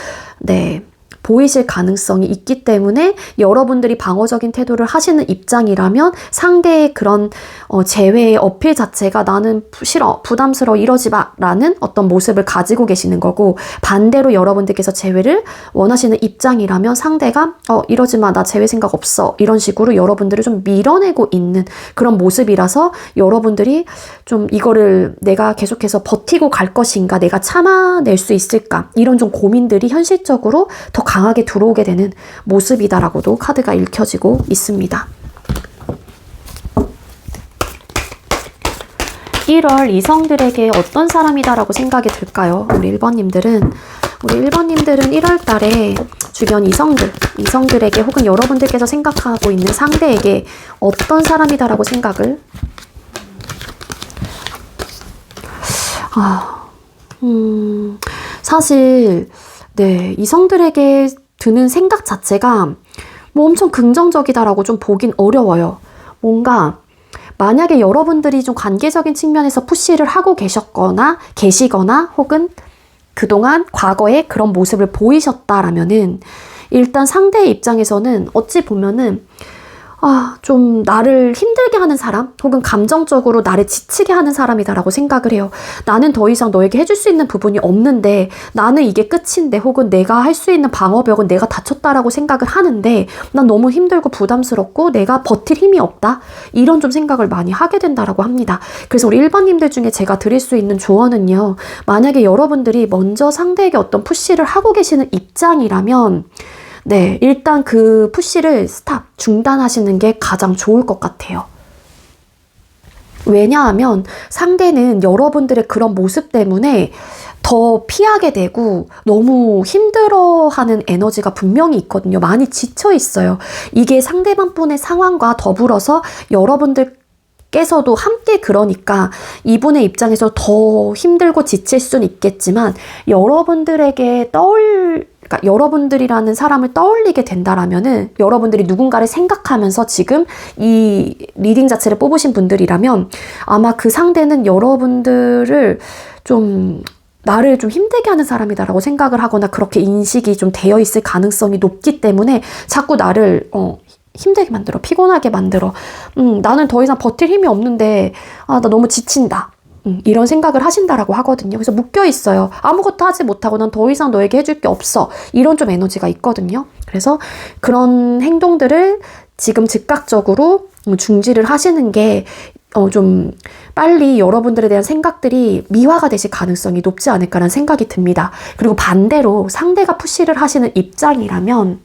보이실 가능성이 있기 때문에 여러분들이 방어적인 태도를 하시는 입장이라면 상대의 그런 제외의 어필 자체가 나는 싫어, 부담스러워, 이러지 마 라는 어떤 모습을 가지고 계시는 거고, 반대로 여러분들께서 제외를 원하시는 입장이라면 상대가 이러지 마, 나 제외 생각 없어, 이런 식으로 여러분들을 좀 밀어내고 있는 그런 모습이라서 여러분들이 좀 이거를 내가 계속해서 버티고 갈 것인가, 내가 참아낼 수 있을까, 이런 좀 고민들이 현실적으로 더 강하게 들어오게 되는 모습이다라고도 카드가 읽혀지고 있습니다. 1월 이성들에게 어떤 사람이다라고 생각이 들까요? 우리 1번님들은 1월 달에 주변 이성들에게 혹은 여러분들께서 생각하고 있는 상대에게 어떤 사람이다라고 생각을 사실 네, 이성들에게 드는 생각 자체가 뭐 엄청 긍정적이다라고 좀 보긴 어려워요. 뭔가 만약에 여러분들이 좀 관계적인 측면에서 푸시를 하고 계시거나 혹은 그동안 과거에 그런 모습을 보이셨다라면은 일단 상대의 입장에서는 어찌 보면은 좀 나를 힘들게 하는 사람 혹은 감정적으로 나를 지치게 하는 사람이다라고 생각을 해요. 나는 더 이상 너에게 해줄 수 있는 부분이 없는데, 나는 이게 끝인데, 혹은 내가 할 수 있는 방어벽은 내가 다쳤다라고 생각을 하는데 난 너무 힘들고 부담스럽고 내가 버틸 힘이 없다, 이런 좀 생각을 많이 하게 된다라고 합니다. 그래서 우리 1번님들 중에 제가 드릴 수 있는 조언은요, 만약에 여러분들이 먼저 상대에게 어떤 푸시를 하고 계시는 입장이라면 네, 일단 그 푸시를 중단하시는 게 가장 좋을 것 같아요. 왜냐하면 상대는 여러분들의 그런 모습 때문에 더 피하게 되고 너무 힘들어하는 에너지가 분명히 있거든요. 많이 지쳐 있어요. 이게 상대방분의 상황과 더불어서 여러분들께서도 함께, 그러니까 이분의 입장에서 더 힘들고 지칠 수는 있겠지만 그러니까 여러분들이라는 사람을 떠올리게 된다라면은, 여러분들이 누군가를 생각하면서 지금 이 리딩 자체를 뽑으신 분들이라면 아마 그 상대는 여러분들을 나를 좀 힘들게 하는 사람이다라고 생각을 하거나 그렇게 인식이 좀 되어 있을 가능성이 높기 때문에 자꾸 나를 힘들게 만들어, 피곤하게 만들어, 나는 더 이상 버틸 힘이 없는데 나 너무 지친다, 이런 생각을 하신다라고 하거든요. 그래서 묶여 있어요. 아무것도 하지 못하고 난 더 이상 너에게 해줄 게 없어, 이런 좀 에너지가 있거든요. 그래서 그런 행동들을 지금 즉각적으로 중지를 하시는 게 좀 빨리 여러분들에 대한 생각들이 미화가 되실 가능성이 높지 않을까라는 생각이 듭니다. 그리고 반대로 상대가 푸시를 하시는 입장이라면,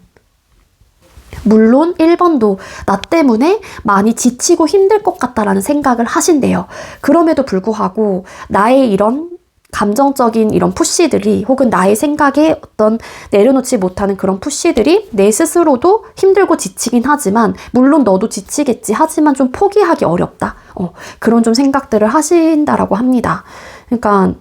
물론 1번도 나 때문에 많이 지치고 힘들 것 같다라는 생각을 하신대요. 그럼에도 불구하고 나의 이런 감정적인 이런 푸시들이, 혹은 나의 생각에 어떤 내려놓지 못하는 그런 푸시들이 내 스스로도 힘들고 지치긴 하지만, 물론 너도 지치겠지, 하지만 좀 포기하기 어렵다, 그런 좀 생각들을 하신다라고 합니다. 그러니까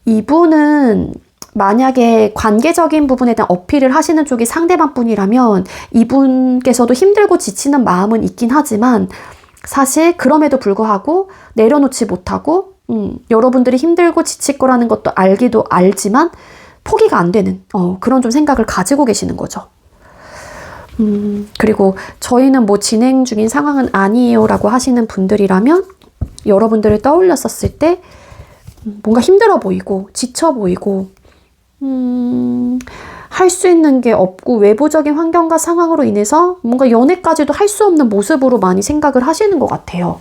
이분은 만약에 관계적인 부분에 대한 어필을 하시는 쪽이 상대방 분이라면 이분께서도 힘들고 지치는 마음은 있긴 하지만, 사실 그럼에도 불구하고 내려놓지 못하고 여러분들이 힘들고 지칠 거라는 것도 알기도 알지만 포기가 안 되는 그런 좀 생각을 가지고 계시는 거죠. 그리고 저희는 뭐 진행 중인 상황은 아니에요 라고 하시는 분들이라면, 여러분들을 떠올렸었을 때 뭔가 힘들어 보이고 지쳐 보이고 할 수 있는 게 없고 외부적인 환경과 상황으로 인해서 뭔가 연애까지도 할 수 없는 모습으로 많이 생각을 하시는 것 같아요.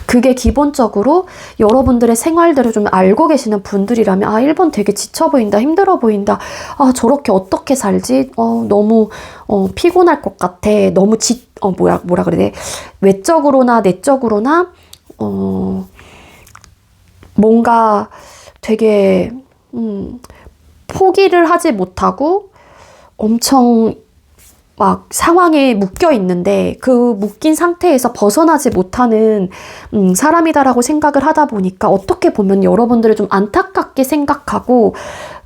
그게 기본적으로 여러분들의 생활들을 좀 알고 계시는 분들이라면 1번 되게 지쳐 보인다, 힘들어 보인다, 저렇게 어떻게 살지, 너무 피곤할 것 같아, 너무 뭐라 그래야 돼, 외적으로나 내적으로나 뭔가 되게 포기를 하지 못하고 엄청 막 상황에 묶여 있는데 그 묶인 상태에서 벗어나지 못하는 사람이다라고 생각을 하다 보니까, 어떻게 보면 여러분들을 좀 안타깝게 생각하고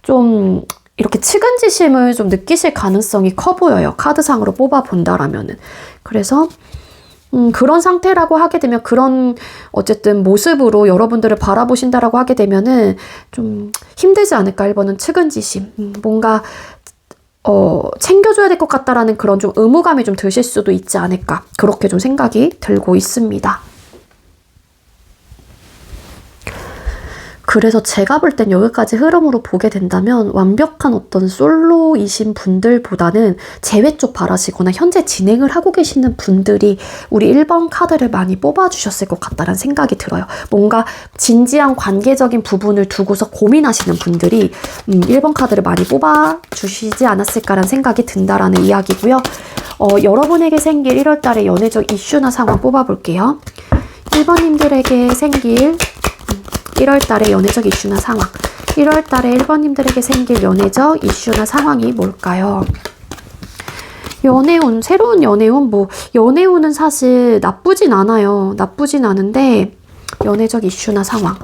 좀 이렇게 측은지심을 좀 느끼실 가능성이 커 보여요. 카드상으로 뽑아 본다라면은. 그래서 그런 상태라고 하게 되면 그런 어쨌든 모습으로 여러분들을 바라보신다라고 하게 되면은 좀 힘들지 않을까. 1번은 측은지심. 뭔가 챙겨줘야 될 것 같다라는 그런 좀 의무감이 좀 드실 수도 있지 않을까. 그렇게 좀 생각이 들고 있습니다. 그래서 제가 볼 땐 여기까지 흐름으로 보게 된다면 완벽한 어떤 솔로이신 분들보다는 재회 쪽 바라시거나 현재 진행을 하고 계시는 분들이 우리 1번 카드를 많이 뽑아주셨을 것 같다는 생각이 들어요. 뭔가 진지한 관계적인 부분을 두고서 고민하시는 분들이 1번 카드를 많이 뽑아주시지 않았을까라는 생각이 든다라는 이야기고요. 여러분에게 생길 1월달의 연애적 이슈나 상황 뽑아볼게요. 1번님들에게 생길 1월달의 연애적 이슈나 상황. 1월달에 1번님들에게 생길 연애적 이슈나 상황이 뭘까요? 연애운, 새로운 연애운, 연애운은 사실 나쁘진 않아요. 나쁘진 않은데, 연애적 이슈나 상황.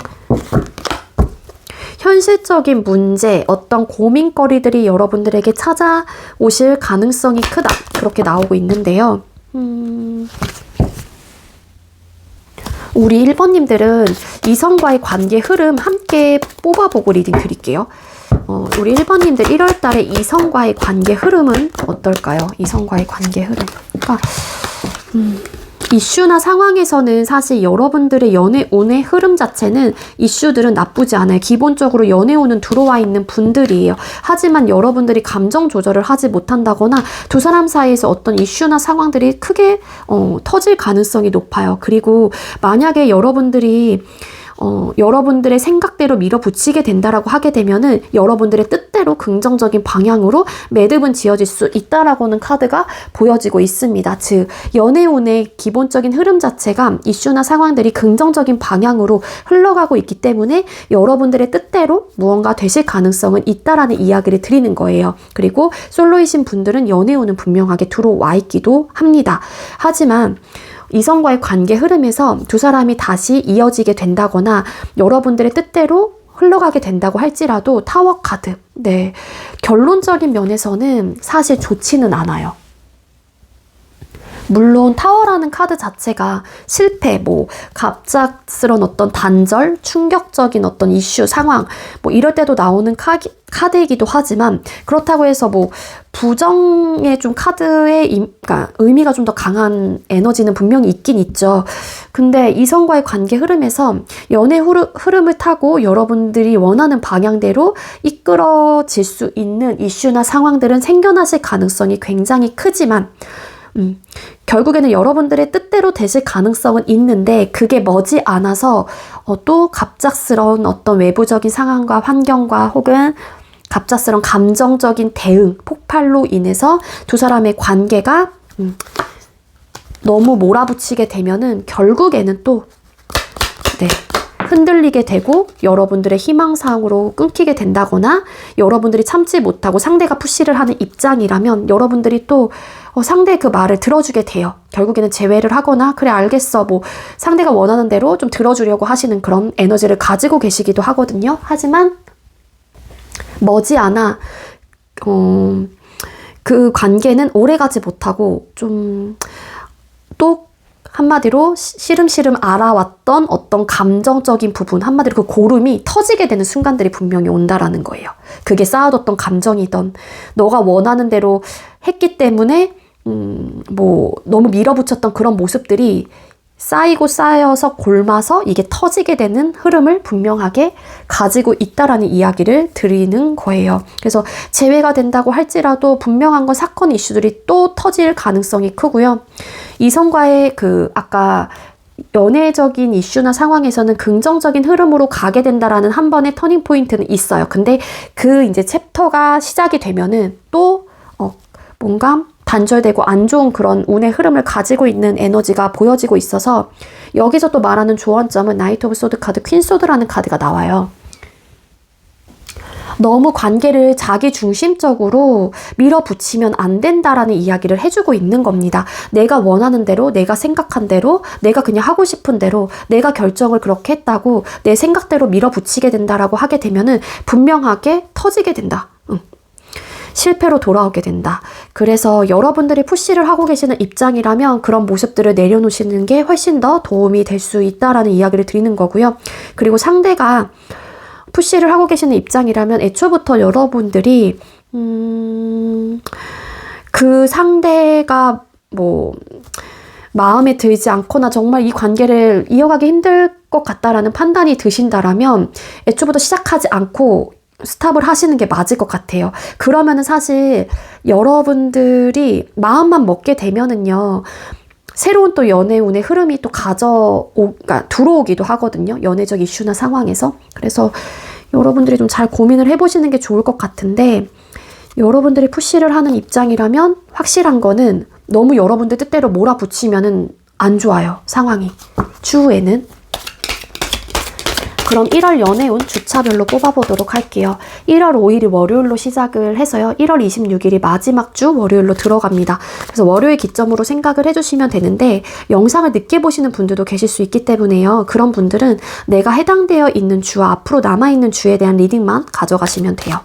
현실적인 문제, 어떤 고민거리들이 여러분들에게 찾아오실 가능성이 크다. 그렇게 나오고 있는데요. 우리 1번님들은 이성과의 관계 흐름 함께 뽑아보고 리딩 드릴게요. 우리 1번님들 1월달에 이성과의 관계 흐름은 어떨까요? 이성과의 관계 흐름. 그러니까 이슈나 상황에서는 사실 여러분들의 연애운의 흐름 자체는 이슈들은 나쁘지 않아요. 기본적으로 연애운은 들어와 있는 분들이에요. 하지만 여러분들이 감정 조절을 하지 못한다거나 두 사람 사이에서 어떤 이슈나 상황들이 크게 터질 가능성이 높아요. 그리고 만약에 여러분들이 여러분들의 생각대로 밀어붙이게 된다라고 하게 되면은 여러분들의 뜻대로 긍정적인 방향으로 매듭은 지어질 수 있다라고는 카드가 보여지고 있습니다. 즉 연애운의 기본적인 흐름 자체가 이슈나 상황들이 긍정적인 방향으로 흘러가고 있기 때문에 여러분들의 뜻대로 무언가 되실 가능성은 있다라는 이야기를 드리는 거예요. 그리고 솔로이신 분들은 연애운은 분명하게 들어와 있기도 합니다. 하지만 이성과의 관계 흐름에서 두 사람이 다시 이어지게 된다거나 여러분들의 뜻대로 흘러가게 된다고 할지라도 타워 카드. 네. 결론적인 면에서는 사실 좋지는 않아요. 물론 타워라는 카드 자체가 실패, 갑작스런 어떤 단절, 충격적인 어떤 이슈, 상황, 이럴 때도 나오는 카드이기도 하지만 그렇다고 해서 부정의 좀 카드의 그러니까 의미가 좀 더 강한 에너지는 분명히 있긴 있죠. 근데 이성과의 관계 흐름에서 연애 흐름을 타고 여러분들이 원하는 방향대로 이끌어질 수 있는 이슈나 상황들은 생겨나실 가능성이 굉장히 크지만 결국에는 여러분들의 뜻대로 되실 가능성은 있는데 그게 머지않아서 또 갑작스러운 어떤 외부적인 상황과 환경과 혹은 갑작스러운 감정적인 대응, 폭발로 인해서 두 사람의 관계가 너무 몰아붙이게 되면은 결국에는 또 흔들리게 되고 여러분들의 희망사항으로 끊기게 된다거나 여러분들이 참지 못하고 상대가 푸시를 하는 입장이라면 여러분들이 또 상대의 그 말을 들어주게 돼요. 결국에는 제외를 하거나 그래 알겠어 상대가 원하는 대로 좀 들어주려고 하시는 그런 에너지를 가지고 계시기도 하거든요. 하지만 머지않아 그 관계는 오래가지 못하고 좀 또 한마디로 시름시름 알아왔던 어떤 감정적인 부분, 한마디로 그 고름이 터지게 되는 순간들이 분명히 온다라는 거예요. 그게 쌓아뒀던 감정이던 너가 원하는 대로 했기 때문에 너무 밀어붙였던 그런 모습들이 쌓이고 쌓여서 골마서 이게 터지게 되는 흐름을 분명하게 가지고 있다라는 이야기를 드리는 거예요. 그래서 재회가 된다고 할지라도 분명한 건 사건 이슈들이 또 터질 가능성이 크고요. 이성과의 아까 연애적인 이슈나 상황에서는 긍정적인 흐름으로 가게 된다라는 한 번의 터닝 포인트는 있어요. 근데 이제 챕터가 시작이 되면은 또 뭔가 단절되고 안 좋은 그런 운의 흐름을 가지고 있는 에너지가 보여지고 있어서 여기서 또 말하는 조언점은 나이트 오브 소드 카드, 퀸 소드라는 카드가 나와요. 너무 관계를 자기 중심적으로 밀어붙이면 안 된다라는 이야기를 해주고 있는 겁니다. 내가 원하는 대로, 내가 생각한 대로, 내가 그냥 하고 싶은 대로, 내가 결정을 그렇게 했다고 내 생각대로 밀어붙이게 된다라고 하게 되면은 분명하게 터지게 된다. 실패로 돌아오게 된다. 그래서 여러분들이 푸시를 하고 계시는 입장이라면 그런 모습들을 내려놓으시는 게 훨씬 더 도움이 될 수 있다라는 이야기를 드리는 거고요. 그리고 상대가 푸시를 하고 계시는 입장이라면 애초부터 여러분들이 그 상대가 뭐 마음에 들지 않거나 정말 이 관계를 이어가기 힘들 것 같다라는 판단이 드신다라면 애초부터 시작하지 않고 스탑을 하시는 게 맞을 것 같아요. 그러면은 사실 여러분들이 마음만 먹게 되면은요, 새로운 또 연애운의 흐름이 또 그러니까 들어오기도 하거든요. 연애적 이슈나 상황에서. 그래서 여러분들이 좀 잘 고민을 해보시는 게 좋을 것 같은데, 여러분들이 푸시를 하는 입장이라면 확실한 거는 너무 여러분들 뜻대로 몰아붙이면은 안 좋아요. 상황이. 추후에는. 그럼 1월 연애운 주차별로 뽑아보도록 할게요. 1월 5일이 월요일로 시작을 해서요. 1월 26일이 마지막 주 월요일로 들어갑니다. 그래서 월요일 기점으로 생각을 해주시면 되는데 영상을 늦게 보시는 분들도 계실 수 있기 때문에요. 그런 분들은 내가 해당되어 있는 주와 앞으로 남아있는 주에 대한 리딩만 가져가시면 돼요.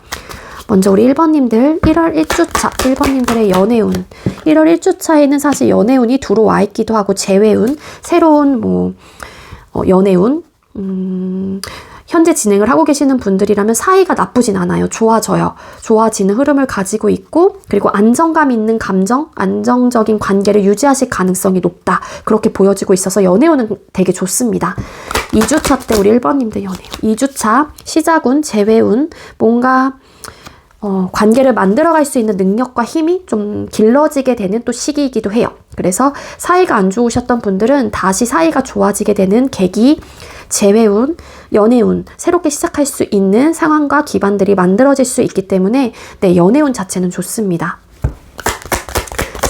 먼저 우리 1번님들 1월 1주차 1번님들의 연애운 1월 1주차에는 사실 연애운이 들어와 있기도 하고 재회운, 새로운 연애운 현재 진행을 하고 계시는 분들이라면 사이가 나쁘진 않아요. 좋아져요. 좋아지는 흐름을 가지고 있고 그리고 안정감 있는 감정, 안정적인 관계를 유지하실 가능성이 높다. 그렇게 보여지고 있어서 연애운은 되게 좋습니다. 2주차 때 우리 1번님들 연애운 2주차 시작운, 재회운 뭔가 관계를 만들어갈 수 있는 능력과 힘이 좀 길러지게 되는 또 시기이기도 해요. 그래서 사이가 안 좋으셨던 분들은 다시 사이가 좋아지게 되는 계기, 재회운, 연애운, 새롭게 시작할 수 있는 상황과 기반들이 만들어질 수 있기 때문에 네, 연애운 자체는 좋습니다.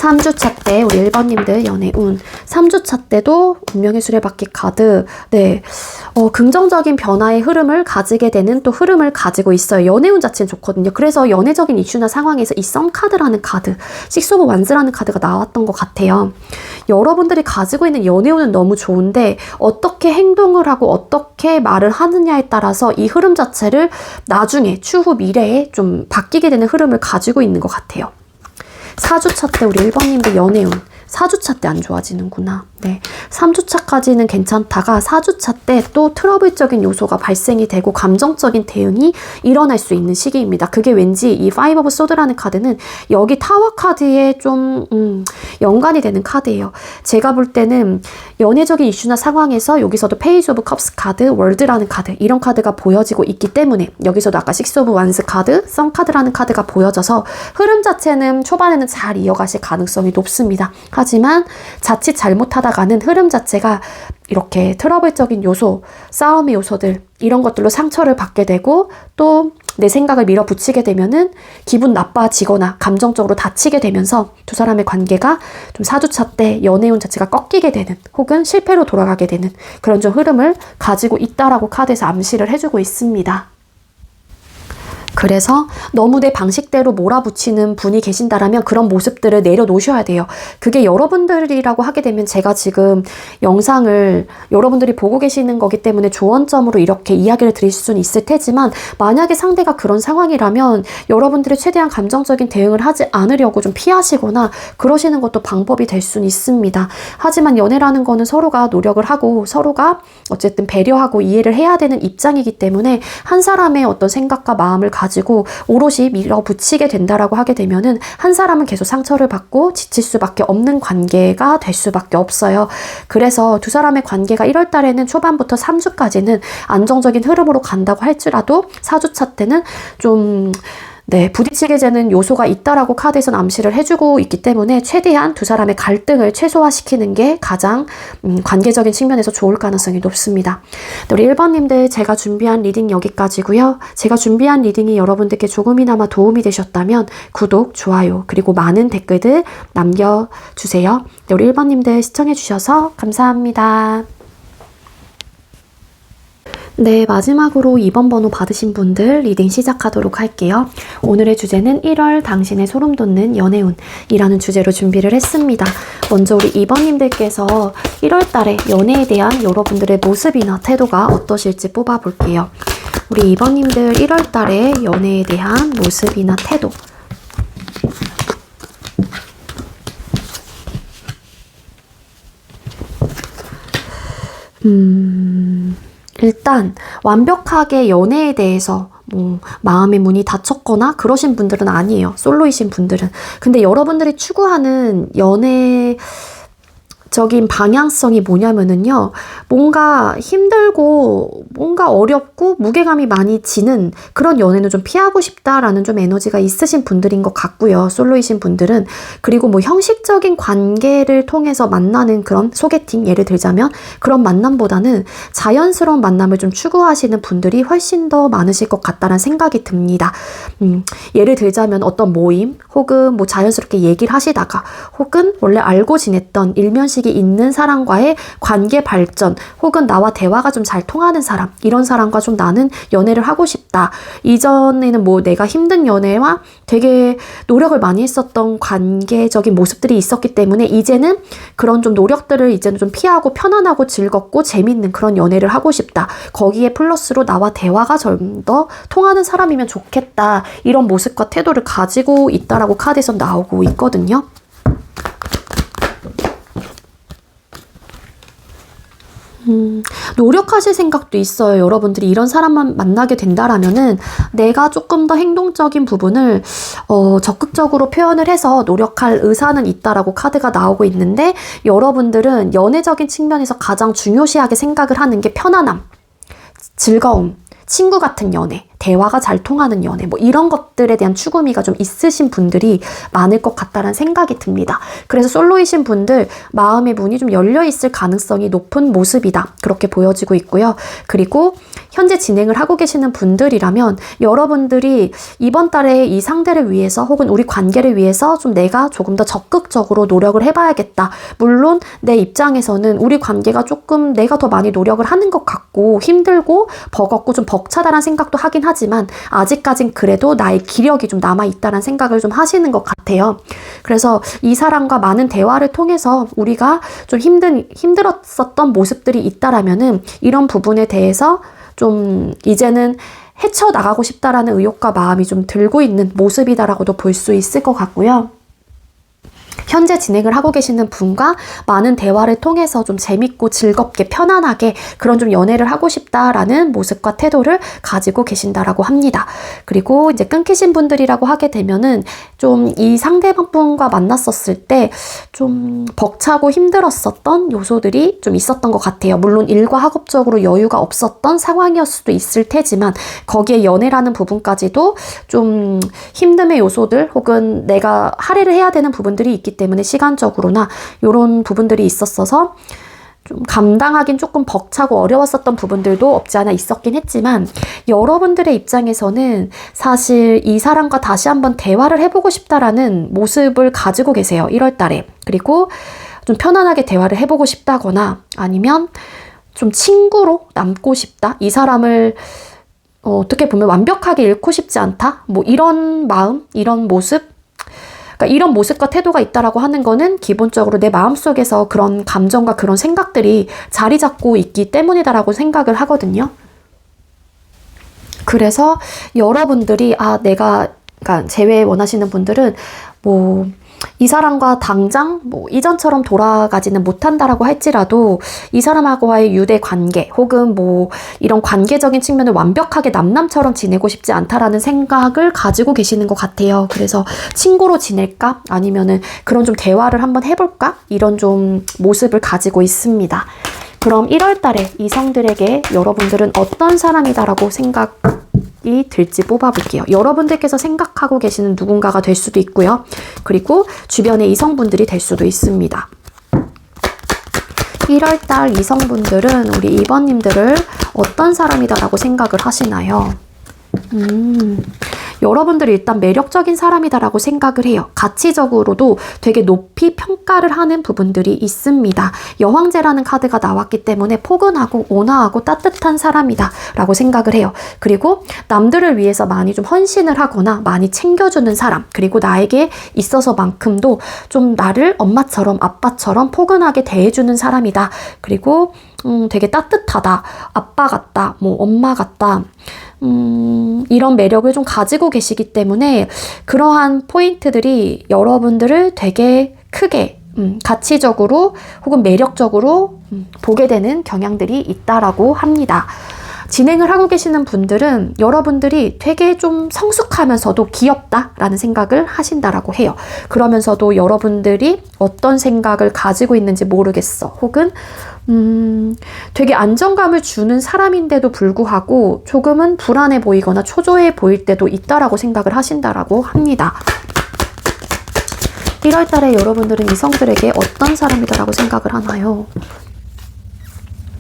3주차 때 우리 1번님들 연애운 3주차 때도 운명의 수레바퀴 카드 네 긍정적인 변화의 흐름을 가지게 되는 또 흐름을 가지고 있어요. 연애운 자체는 좋거든요. 그래서 연애적인 이슈나 상황에서 이 썸카드라는 카드, 식스 오브 완즈라는 카드가 나왔던 것 같아요. 여러분들이 가지고 있는 연애운은 너무 좋은데 어떻게 행동을 하고 어떻게 말을 하느냐에 따라서 이 흐름 자체를 나중에 추후 미래에 좀 바뀌게 되는 흐름을 가지고 있는 것 같아요. 4주차 때 우리 1번님들 연애운 4주차 때 안 좋아지는구나. 네, 3주차까지는 괜찮다가 4주차 때 또 트러블적인 요소가 발생이 되고 감정적인 대응이 일어날 수 있는 시기입니다. 그게 왠지 이 파이브 오브 소드라는 카드는 여기 타워 카드에 좀 연관이 되는 카드예요. 제가 볼 때는 연애적인 이슈나 상황에서 여기서도 페이지 오브 컵스 카드, 월드라는 카드 이런 카드가 보여지고 있기 때문에 여기서도 아까 식스 오브 완스 카드, 썸 카드라는 카드가 보여져서 흐름 자체는 초반에는 잘 이어가실 가능성이 높습니다. 하지만 자칫 잘못하다가는 흐름 자체가 이렇게 트러블적인 요소, 싸움의 요소들 이런 것들로 상처를 받게 되고 또 내 생각을 밀어붙이게 되면은 기분 나빠지거나 감정적으로 다치게 되면서 두 사람의 관계가 좀 4주차 때 연애운 자체가 꺾이게 되는 혹은 실패로 돌아가게 되는 그런 좀 흐름을 가지고 있다라고 카드에서 암시를 해주고 있습니다. 그래서 너무 내 방식대로 몰아붙이는 분이 계신다라면 그런 모습들을 내려놓으셔야 돼요. 그게 여러분들이라고 하게 되면 제가 지금 영상을 여러분들이 보고 계시는 거기 때문에 조언점으로 이렇게 이야기를 드릴 수는 있을 테지만 만약에 상대가 그런 상황이라면 여러분들이 최대한 감정적인 대응을 하지 않으려고 좀 피하시거나 그러시는 것도 방법이 될 수는 있습니다. 하지만 연애라는 거는 서로가 노력을 하고 서로가 어쨌든 배려하고 이해를 해야 되는 입장이기 때문에 한 사람의 어떤 생각과 마음을 가지고 오롯이 밀어붙이게 된다라고 하게 되면은 한 사람은 계속 상처를 받고 지칠 수밖에 없는 관계가 될 수밖에 없어요. 그래서 두 사람의 관계가 1월 달에는 초반부터 3주까지는 안정적인 흐름으로 간다고 할지라도 4주차 때는 좀 부딪히게 되는 요소가 있다라고 카드에서는 암시를 해주고 있기 때문에 최대한 두 사람의 갈등을 최소화시키는 게 가장 관계적인 측면에서 좋을 가능성이 높습니다. 우리 1번님들 제가 준비한 리딩 여기까지고요. 제가 준비한 리딩이 여러분들께 조금이나마 도움이 되셨다면 구독, 좋아요, 그리고 많은 댓글들 남겨주세요. 우리 1번님들 시청해주셔서 감사합니다. 네, 마지막으로 2번 번호 받으신 분들 리딩 시작하도록 할게요. 오늘의 주제는 1월 당신의 소름 돋는 연애운이라는 주제로 준비를 했습니다. 먼저 우리 2번님들께서 1월 달에 연애에 대한 여러분들의 모습이나 태도가 어떠실지 뽑아볼게요. 우리 2번님들 1월 달에 연애에 대한 모습이나 태도 일단 완벽하게 연애에 대해서 뭐 마음의 문이 닫혔거나 그러신 분들은 아니에요. 솔로이신 분들은. 근데 여러분들이 추구하는 연애 적인 방향성이 뭐냐면은요, 뭔가 힘들고 뭔가 어렵고 무게감이 많이 지는 그런 연애는 좀 피하고 싶다라는 좀 에너지가 있으신 분들인 것 같고요. 솔로이신 분들은. 그리고 뭐 형식적인 관계를 통해서 만나는 그런 소개팅, 예를 들자면 그런 만남보다는 자연스러운 만남을 좀 추구하시는 분들이 훨씬 더 많으실 것 같다는 생각이 듭니다. 예를 들자면 어떤 모임 혹은 뭐 자연스럽게 얘기를 하시다가 혹은 원래 알고 지냈던 일면식이 있는 사람과의 관계 발전 혹은 나와 대화가 좀 잘 통하는 사람, 이런 사람과 좀 나는 연애를 하고 싶다. 이전에는 뭐 내가 힘든 연애와 되게 노력을 많이 했었던 관계적인 모습들이 있었기 때문에 이제는 그런 좀 노력들을 이제는 좀 피하고 편안하고 즐겁고 재밌는 그런 연애를 하고 싶다. 거기에 플러스로 나와 대화가 좀 더 통하는 사람이면 좋겠다. 이런 모습과 태도를 가지고 있다라고 카드에서 나오고 있거든요. 노력하실 생각도 있어요. 여러분들이 이런 사람만 만나게 된다라면은 내가 조금 더 행동적인 부분을 적극적으로 표현을 해서 노력할 의사는 있다라고 카드가 나오고 있는데, 여러분들은 연애적인 측면에서 가장 중요시하게 생각을 하는 게 편안함, 즐거움, 친구 같은 연애, 대화가 잘 통하는 연애, 뭐 이런 것들에 대한 추구미가 좀 있으신 분들이 많을 것 같다는 생각이 듭니다. 그래서 솔로이신 분들 마음의 문이 좀 열려 있을 가능성이 높은 모습이다. 그렇게 보여지고 있고요. 그리고 현재 진행을 하고 계시는 분들이라면 여러분들이 이번 달에 이 상대를 위해서 혹은 우리 관계를 위해서 좀 내가 조금 더 적극적으로 노력을 해봐야겠다. 물론 내 입장에서는 우리 관계가 조금 내가 더 많이 노력을 하는 것 같고 힘들고 버겁고 좀 벅차다란 생각도 하긴 하지만 아직까진 그래도 나의 기력이 좀 남아있다는 생각을 좀 하시는 것 같아요. 그래서 이 사람과 많은 대화를 통해서 우리가 좀 힘들었었던 모습들이 있다라면은 이런 부분에 대해서 좀 이제는 헤쳐나가고 싶다라는 의욕과 마음이 좀 들고 있는 모습이다라고도 볼 수 있을 것 같고요. 현재 진행을 하고 계시는 분과 많은 대화를 통해서 좀 재밌고 즐겁게 편안하게 그런 좀 연애를 하고 싶다라는 모습과 태도를 가지고 계신다라고 합니다. 그리고 이제 끊기신 분들이라고 하게 되면은 좀 이 상대방분과 만났었을 때 좀 벅차고 힘들었었던 요소들이 좀 있었던 것 같아요. 물론 일과 학업적으로 여유가 없었던 상황이었을 수도 있을 테지만 거기에 연애라는 부분까지도 좀 힘듦의 요소들 혹은 내가 할애를 해야 되는 부분들이 있기 때문에 시간적으로나 이런 부분들이 있었어서 좀 감당하긴 조금 벅차고 어려웠었던 부분들도 없지 않아 있었긴 했지만, 여러분들의 입장에서는 사실 이 사람과 다시 한번 대화를 해보고 싶다라는 모습을 가지고 계세요. 1월 달에. 그리고 좀 편안하게 대화를 해보고 싶다거나 아니면 좀 친구로 남고 싶다. 이 사람을 어떻게 보면 완벽하게 잃고 싶지 않다. 뭐 이런 마음, 이런 모습, 그러니까 이런 모습과 태도가 있다라고 하는 거는 기본적으로 내 마음속에서 그런 감정과 그런 생각들이 자리 잡고 있기 때문이다라고 생각을 하거든요. 그래서 여러분들이 그러니까 재회 원하시는 분들은 뭐 이 사람과 당장 뭐 이전처럼 돌아가지는 못한다라고 할지라도 이 사람하고의 유대 관계 혹은 뭐 이런 관계적인 측면을 완벽하게 남남처럼 지내고 싶지 않다라는 생각을 가지고 계시는 것 같아요. 그래서 친구로 지낼까? 아니면은 그런 좀 대화를 한번 해볼까? 이런 좀 모습을 가지고 있습니다. 그럼 1월 달에 이성들에게 여러분들은 어떤 사람이다라고 생각이 들지 뽑아볼게요. 여러분들께서 생각하고 계시는 누군가가 될 수도 있고요. 그리고 주변의 이성분들이 될 수도 있습니다. 1월달 이성분들은 우리 2번님들을 어떤 사람이다라고 생각을 하시나요? 여러분들이 일단 매력적인 사람이다라고 생각을 해요. 가치적으로도 되게 높이 평가를 하는 부분들이 있습니다. 여왕제라는 카드가 나왔기 때문에 포근하고 온화하고 따뜻한 사람이다 라고 생각을 해요. 그리고 남들을 위해서 많이 좀 헌신을 하거나 많이 챙겨주는 사람, 그리고 나에게 있어서만큼도 좀 나를 엄마처럼 아빠처럼 포근하게 대해주는 사람이다. 그리고 되게 따뜻하다, 아빠 같다, 뭐 엄마 같다, 이런 매력을 좀 가지고 계시기 때문에 그러한 포인트들이 여러분들을 되게 크게 가치적으로 혹은 매력적으로 보게 되는 경향들이 있다라고 합니다. 진행을 하고 계시는 분들은 여러분들이 되게 좀 성숙하면서도 귀엽다라는 생각을 하신다라고 해요. 그러면서도 여러분들이 어떤 생각을 가지고 있는지 모르겠어. 혹은 되게 안정감을 주는 사람인데도 불구하고 조금은 불안해 보이거나 초조해 보일 때도 있다라고 생각을 하신다라고 합니다. 1월 달에 여러분들은 이성들에게 어떤 사람이다라고 생각을 하나요?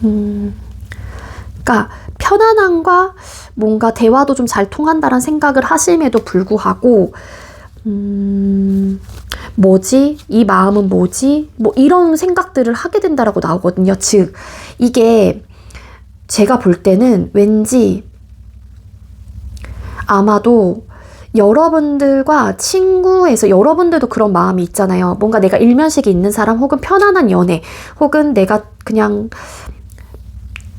그러니까 편안함과 뭔가 대화도 좀 잘 통한다는 생각을 하심에도 불구하고 뭐지? 이 마음은 뭐지? 뭐 이런 생각들을 하게 된다라고 나오거든요. 즉 이게 제가 볼 때는 왠지 아마도 여러분들과 친구에서 여러분들도 그런 마음이 있잖아요. 뭔가 내가 일면식이 있는 사람 혹은 편안한 연애 혹은 내가 그냥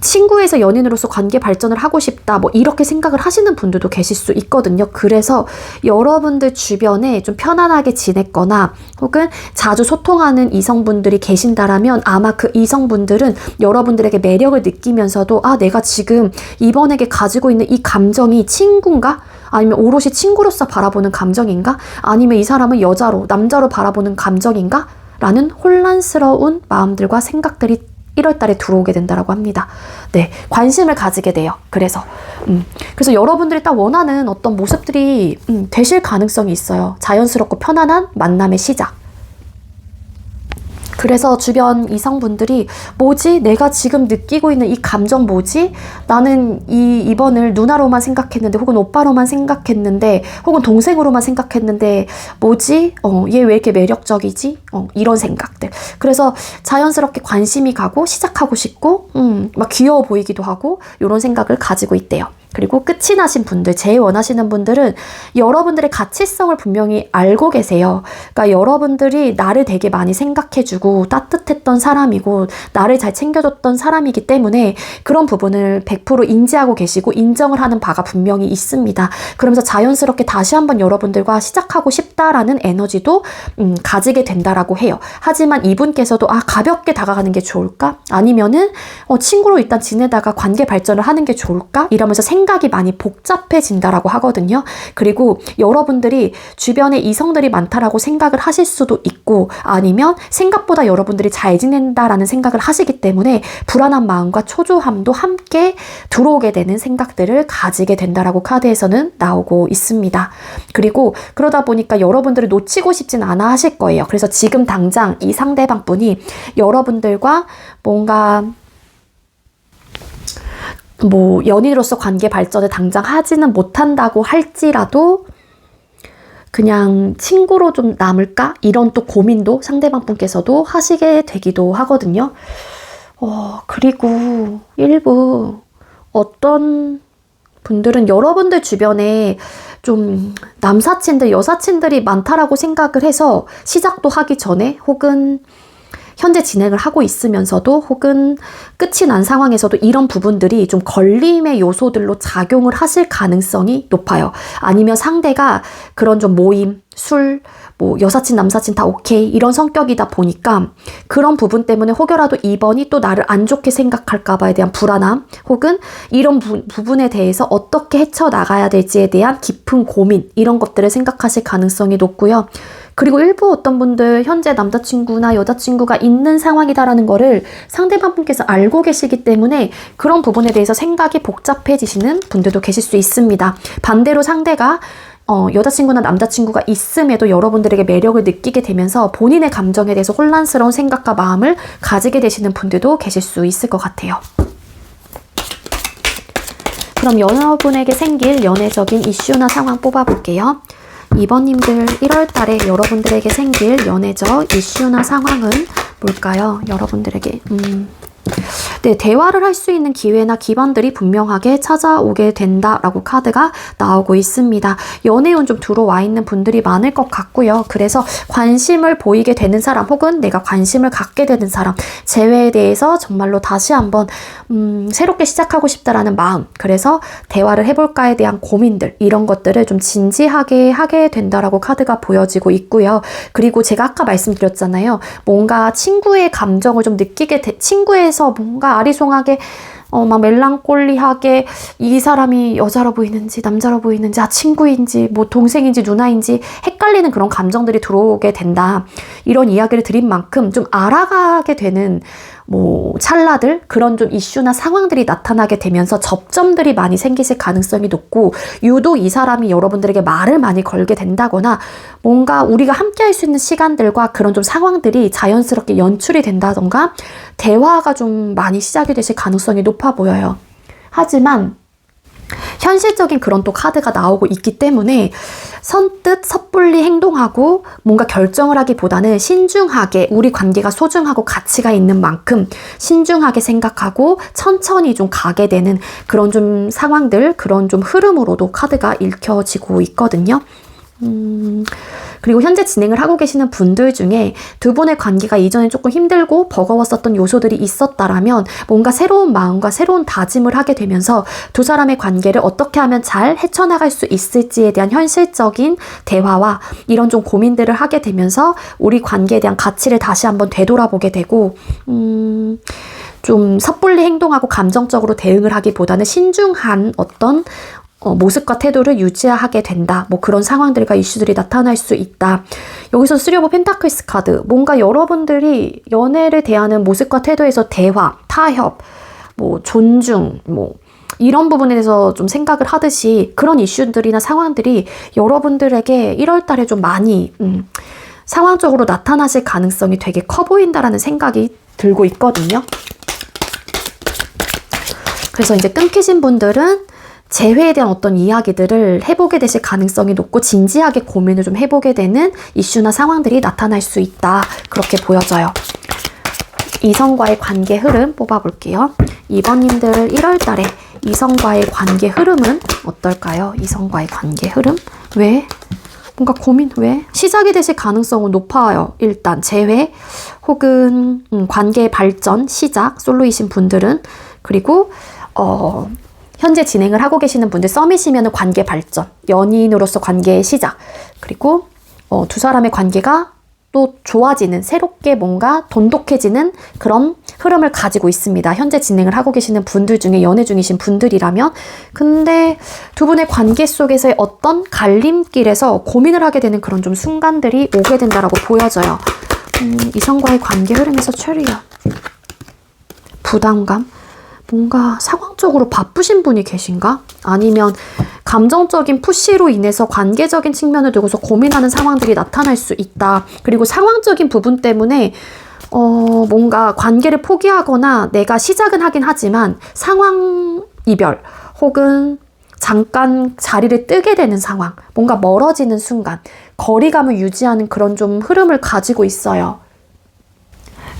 친구에서 연인으로서 관계 발전을 하고 싶다 뭐 이렇게 생각을 하시는 분들도 계실 수 있거든요. 그래서 여러분들 주변에 좀 편안하게 지냈거나 혹은 자주 소통하는 이성분들이 계신다라면 아마 그 이성분들은 여러분들에게 매력을 느끼면서도 아 내가 지금 이번에게 가지고 있는 이 감정이 친구인가? 아니면 오롯이 친구로서 바라보는 감정인가? 아니면 이 사람은 여자로 남자로 바라보는 감정인가? 라는 혼란스러운 마음들과 생각들이 1월 달에 들어오게 된다라고 합니다. 네, 관심을 가지게 돼요. 그래서 여러분들이 딱 원하는 어떤 모습들이 되실 가능성이 있어요. 자연스럽고 편안한 만남의 시작. 그래서 주변 이성분들이 뭐지? 내가 지금 느끼고 있는 이 감정 뭐지? 나는 이번을 누나로만 생각했는데 혹은 오빠로만 생각했는데 혹은 동생으로만 생각했는데 뭐지? 얘 왜 이렇게 매력적이지? 이런 생각들. 그래서 자연스럽게 관심이 가고 시작하고 싶고 막 귀여워 보이기도 하고 이런 생각을 가지고 있대요. 그리고 끝이 나신 분들, 제일 원하시는 분들은 여러분들의 가치성을 분명히 알고 계세요. 그러니까 여러분들이 나를 되게 많이 생각해주고 따뜻했던 사람이고 나를 잘 챙겨줬던 사람이기 때문에 그런 부분을 100% 인지하고 계시고 인정을 하는 바가 분명히 있습니다. 그러면서 자연스럽게 다시 한번 여러분들과 시작하고 싶다라는 에너지도 가지게 된다라고 해요. 하지만 이분께서도 가볍게 다가가는 게 좋을까? 아니면은 친구로 일단 지내다가 관계 발전을 하는 게 좋을까? 이러면서 생각이 많이 복잡해진다라고 하거든요. 그리고 여러분들이 주변에 이성들이 많다라고 생각을 하실 수도 있고 아니면 생각보다 여러분들이 잘 지낸다라는 생각을 하시기 때문에 불안한 마음과 초조함도 함께 들어오게 되는 생각들을 가지게 된다라고 카드에서는 나오고 있습니다. 그리고 그러다 보니까 여러분들을 놓치고 싶진 않아 하실 거예요. 그래서 지금 당장 이 상대방 분이 여러분들과 뭔가 뭐 연인으로서 관계 발전을 당장 하지는 못한다고 할지라도 그냥 친구로 좀 남을까? 이런 또 고민도 상대방 분께서도 하시게 되기도 하거든요. 그리고 일부 어떤 분들은 여러분들 주변에 좀 남사친들, 여사친들이 많다라고 생각을 해서 시작도 하기 전에 혹은 현재 진행을 하고 있으면서도 혹은 끝이 난 상황에서도 이런 부분들이 좀 걸림의 요소들로 작용을 하실 가능성이 높아요. 아니면 상대가 그런 좀 모임, 술, 뭐 여사친, 남사친 다 오케이 이런 성격이다 보니까 그런 부분 때문에 혹여라도 이번이 또 나를 안 좋게 생각할까 봐에 대한 불안함 혹은 이런 부분에 대해서 어떻게 헤쳐나가야 될지에 대한 깊은 고민 이런 것들을 생각하실 가능성이 높고요. 그리고 일부 어떤 분들 현재 남자친구나 여자친구가 있는 상황이다라는 거를 상대방 분께서 알고 계시기 때문에 그런 부분에 대해서 생각이 복잡해지시는 분들도 계실 수 있습니다. 반대로 상대가 여자친구나 남자친구가 있음에도 여러분들에게 매력을 느끼게 되면서 본인의 감정에 대해서 혼란스러운 생각과 마음을 가지게 되시는 분들도 계실 수 있을 것 같아요. 그럼 여러분에게 생길 연애적인 이슈나 상황 뽑아볼게요. 2번님들 1월 달에 여러분들에게 생길 연애적 이슈나 상황은 뭘까요? 여러분들에게 네, 대화를 할 수 있는 기회나 기반들이 분명하게 찾아오게 된다라고 카드가 나오고 있습니다. 연애운 좀 들어와 있는 분들이 많을 것 같고요. 그래서 관심을 보이게 되는 사람 혹은 내가 관심을 갖게 되는 사람, 재회에 대해서 정말로 다시 한번 새롭게 시작하고 싶다라는 마음, 그래서 대화를 해볼까에 대한 고민들, 이런 것들을 좀 진지하게 하게 된다라고 카드가 보여지고 있고요. 그리고 제가 아까 말씀드렸잖아요. 뭔가 친구의 감정을 좀 느끼게 친구에서 뭔가 아리송하게 막 멜랑콜리하게 이 사람이 여자로 보이는지 남자로 보이는지 친구인지 뭐 동생인지 누나인지 헷갈리는 그런 감정들이 들어오게 된다. 이런 이야기를 드린 만큼 좀 알아가게 되는 뭐 찰나들, 그런 좀 이슈나 상황들이 나타나게 되면서 접점들이 많이 생기실 가능성이 높고, 유독 이 사람이 여러분들에게 말을 많이 걸게 된다거나 뭔가 우리가 함께 할 수 있는 시간들과 그런 좀 상황들이 자연스럽게 연출이 된다던가 대화가 좀 많이 시작이 되실 가능성이 높아 보여요. 하지만 현실적인 그런 또 카드가 나오고 있기 때문에 선뜻 섣불리 행동하고 뭔가 결정을 하기보다는 신중하게, 우리 관계가 소중하고 가치가 있는 만큼 신중하게 생각하고 천천히 좀 가게 되는 그런 좀 상황들, 그런 좀 흐름으로도 카드가 읽혀지고 있거든요. 그리고 현재 진행을 하고 계시는 분들 중에 두 분의 관계가 이전에 조금 힘들고 버거웠었던 요소들이 있었다라면 뭔가 새로운 마음과 새로운 다짐을 하게 되면서 두 사람의 관계를 어떻게 하면 잘 헤쳐나갈 수 있을지에 대한 현실적인 대화와 이런 좀 고민들을 하게 되면서 우리 관계에 대한 가치를 다시 한번 되돌아보게 되고, 좀 섣불리 행동하고 감정적으로 대응을 하기보다는 신중한 어떤 모습과 태도를 유지하게 된다. 뭐 그런 상황들과 이슈들이 나타날 수 있다. 여기서 3 오브 펜타클스 카드, 뭔가 여러분들이 연애를 대하는 모습과 태도에서 대화, 타협, 뭐 존중, 뭐 이런 부분에 대해서 좀 생각을 하듯이 그런 이슈들이나 상황들이 여러분들에게 1월 달에 좀 많이 상황적으로 나타나실 가능성이 되게 커 보인다라는 생각이 들고 있거든요. 그래서 이제 끊기신 분들은 재회에 대한 어떤 이야기들을 해보게 되실 가능성이 높고 진지하게 고민을 좀 해보게 되는 이슈나 상황들이 나타날 수 있다. 그렇게 보여져요. 이성과의 관계 흐름 뽑아볼게요. 2번님들 1월 달에 이성과의 관계 흐름은 어떨까요? 이성과의 관계 흐름? 왜? 뭔가 고민, 왜? 시작이 되실 가능성은 높아요. 일단 재회 혹은 관계의 발전, 시작, 솔로이신 분들은. 그리고 현재 진행을 하고 계시는 분들, 썸이시면 관계 발전, 연인으로서 관계의 시작, 그리고 두 사람의 관계가 또 좋아지는, 새롭게 뭔가 돈독해지는 그런 흐름을 가지고 있습니다. 현재 진행을 하고 계시는 분들 중에 연애 중이신 분들이라면. 근데 두 분의 관계 속에서의 어떤 갈림길에서 고민을 하게 되는 그런 좀 순간들이 오게 된다라고 보여져요. 이성과의 관계 흐름에서 체리엇, 부담감, 뭔가 상황적으로 바쁘신 분이 계신가? 아니면 감정적인 푸시로 인해서 관계적인 측면을 두고서 고민하는 상황들이 나타날 수 있다. 그리고 상황적인 부분 때문에 뭔가 관계를 포기하거나 내가 시작은 하긴 하지만 상황 이별 혹은 잠깐 자리를 뜨게 되는 상황, 뭔가 멀어지는 순간, 거리감을 유지하는 그런 좀 흐름을 가지고 있어요.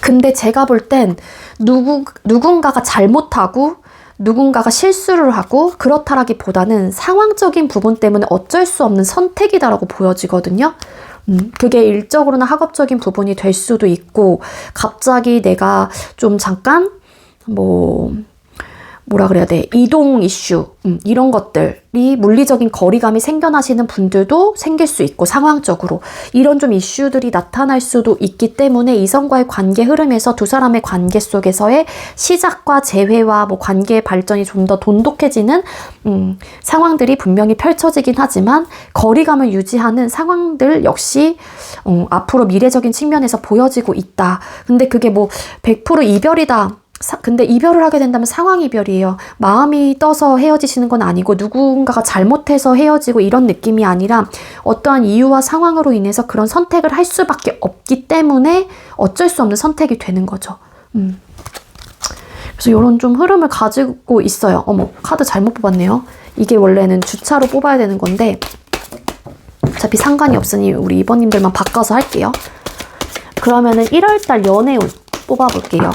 근데 제가 볼 땐 누군가가 잘못하고 누군가가 실수를 하고 그렇다라기보다는 상황적인 부분 때문에 어쩔 수 없는 선택이다라고 보여지거든요. 그게 일적으로나 학업적인 부분이 될 수도 있고, 갑자기 내가 좀 잠깐 뭐라 그래야 돼, 이동 이슈, 이런 것들이 물리적인 거리감이 생겨나시는 분들도 생길 수 있고, 상황적으로 이런 좀 이슈들이 나타날 수도 있기 때문에 이성과의 관계 흐름에서 두 사람의 관계 속에서의 시작과 재회와 뭐 관계의 발전이 좀 더 돈독해지는 상황들이 분명히 펼쳐지긴 하지만, 거리감을 유지하는 상황들 역시 앞으로 미래적인 측면에서 보여지고 있다. 근데 그게 뭐 100% 이별이다, 근데 이별을 하게 된다면 상황 이별이에요. 마음이 떠서 헤어지시는 건 아니고 누군가가 잘못해서 헤어지고 이런 느낌이 아니라 어떠한 이유와 상황으로 인해서 그런 선택을 할 수밖에 없기 때문에 어쩔 수 없는 선택이 되는 거죠. 그래서 이런 좀 흐름을 가지고 있어요. 어머, 카드 잘못 뽑았네요. 이게 원래는 주차로 뽑아야 되는 건데 어차피 상관이 없으니 우리 2번님들만 바꿔서 할게요. 그러면은 1월달 연애운 뽑아볼게요.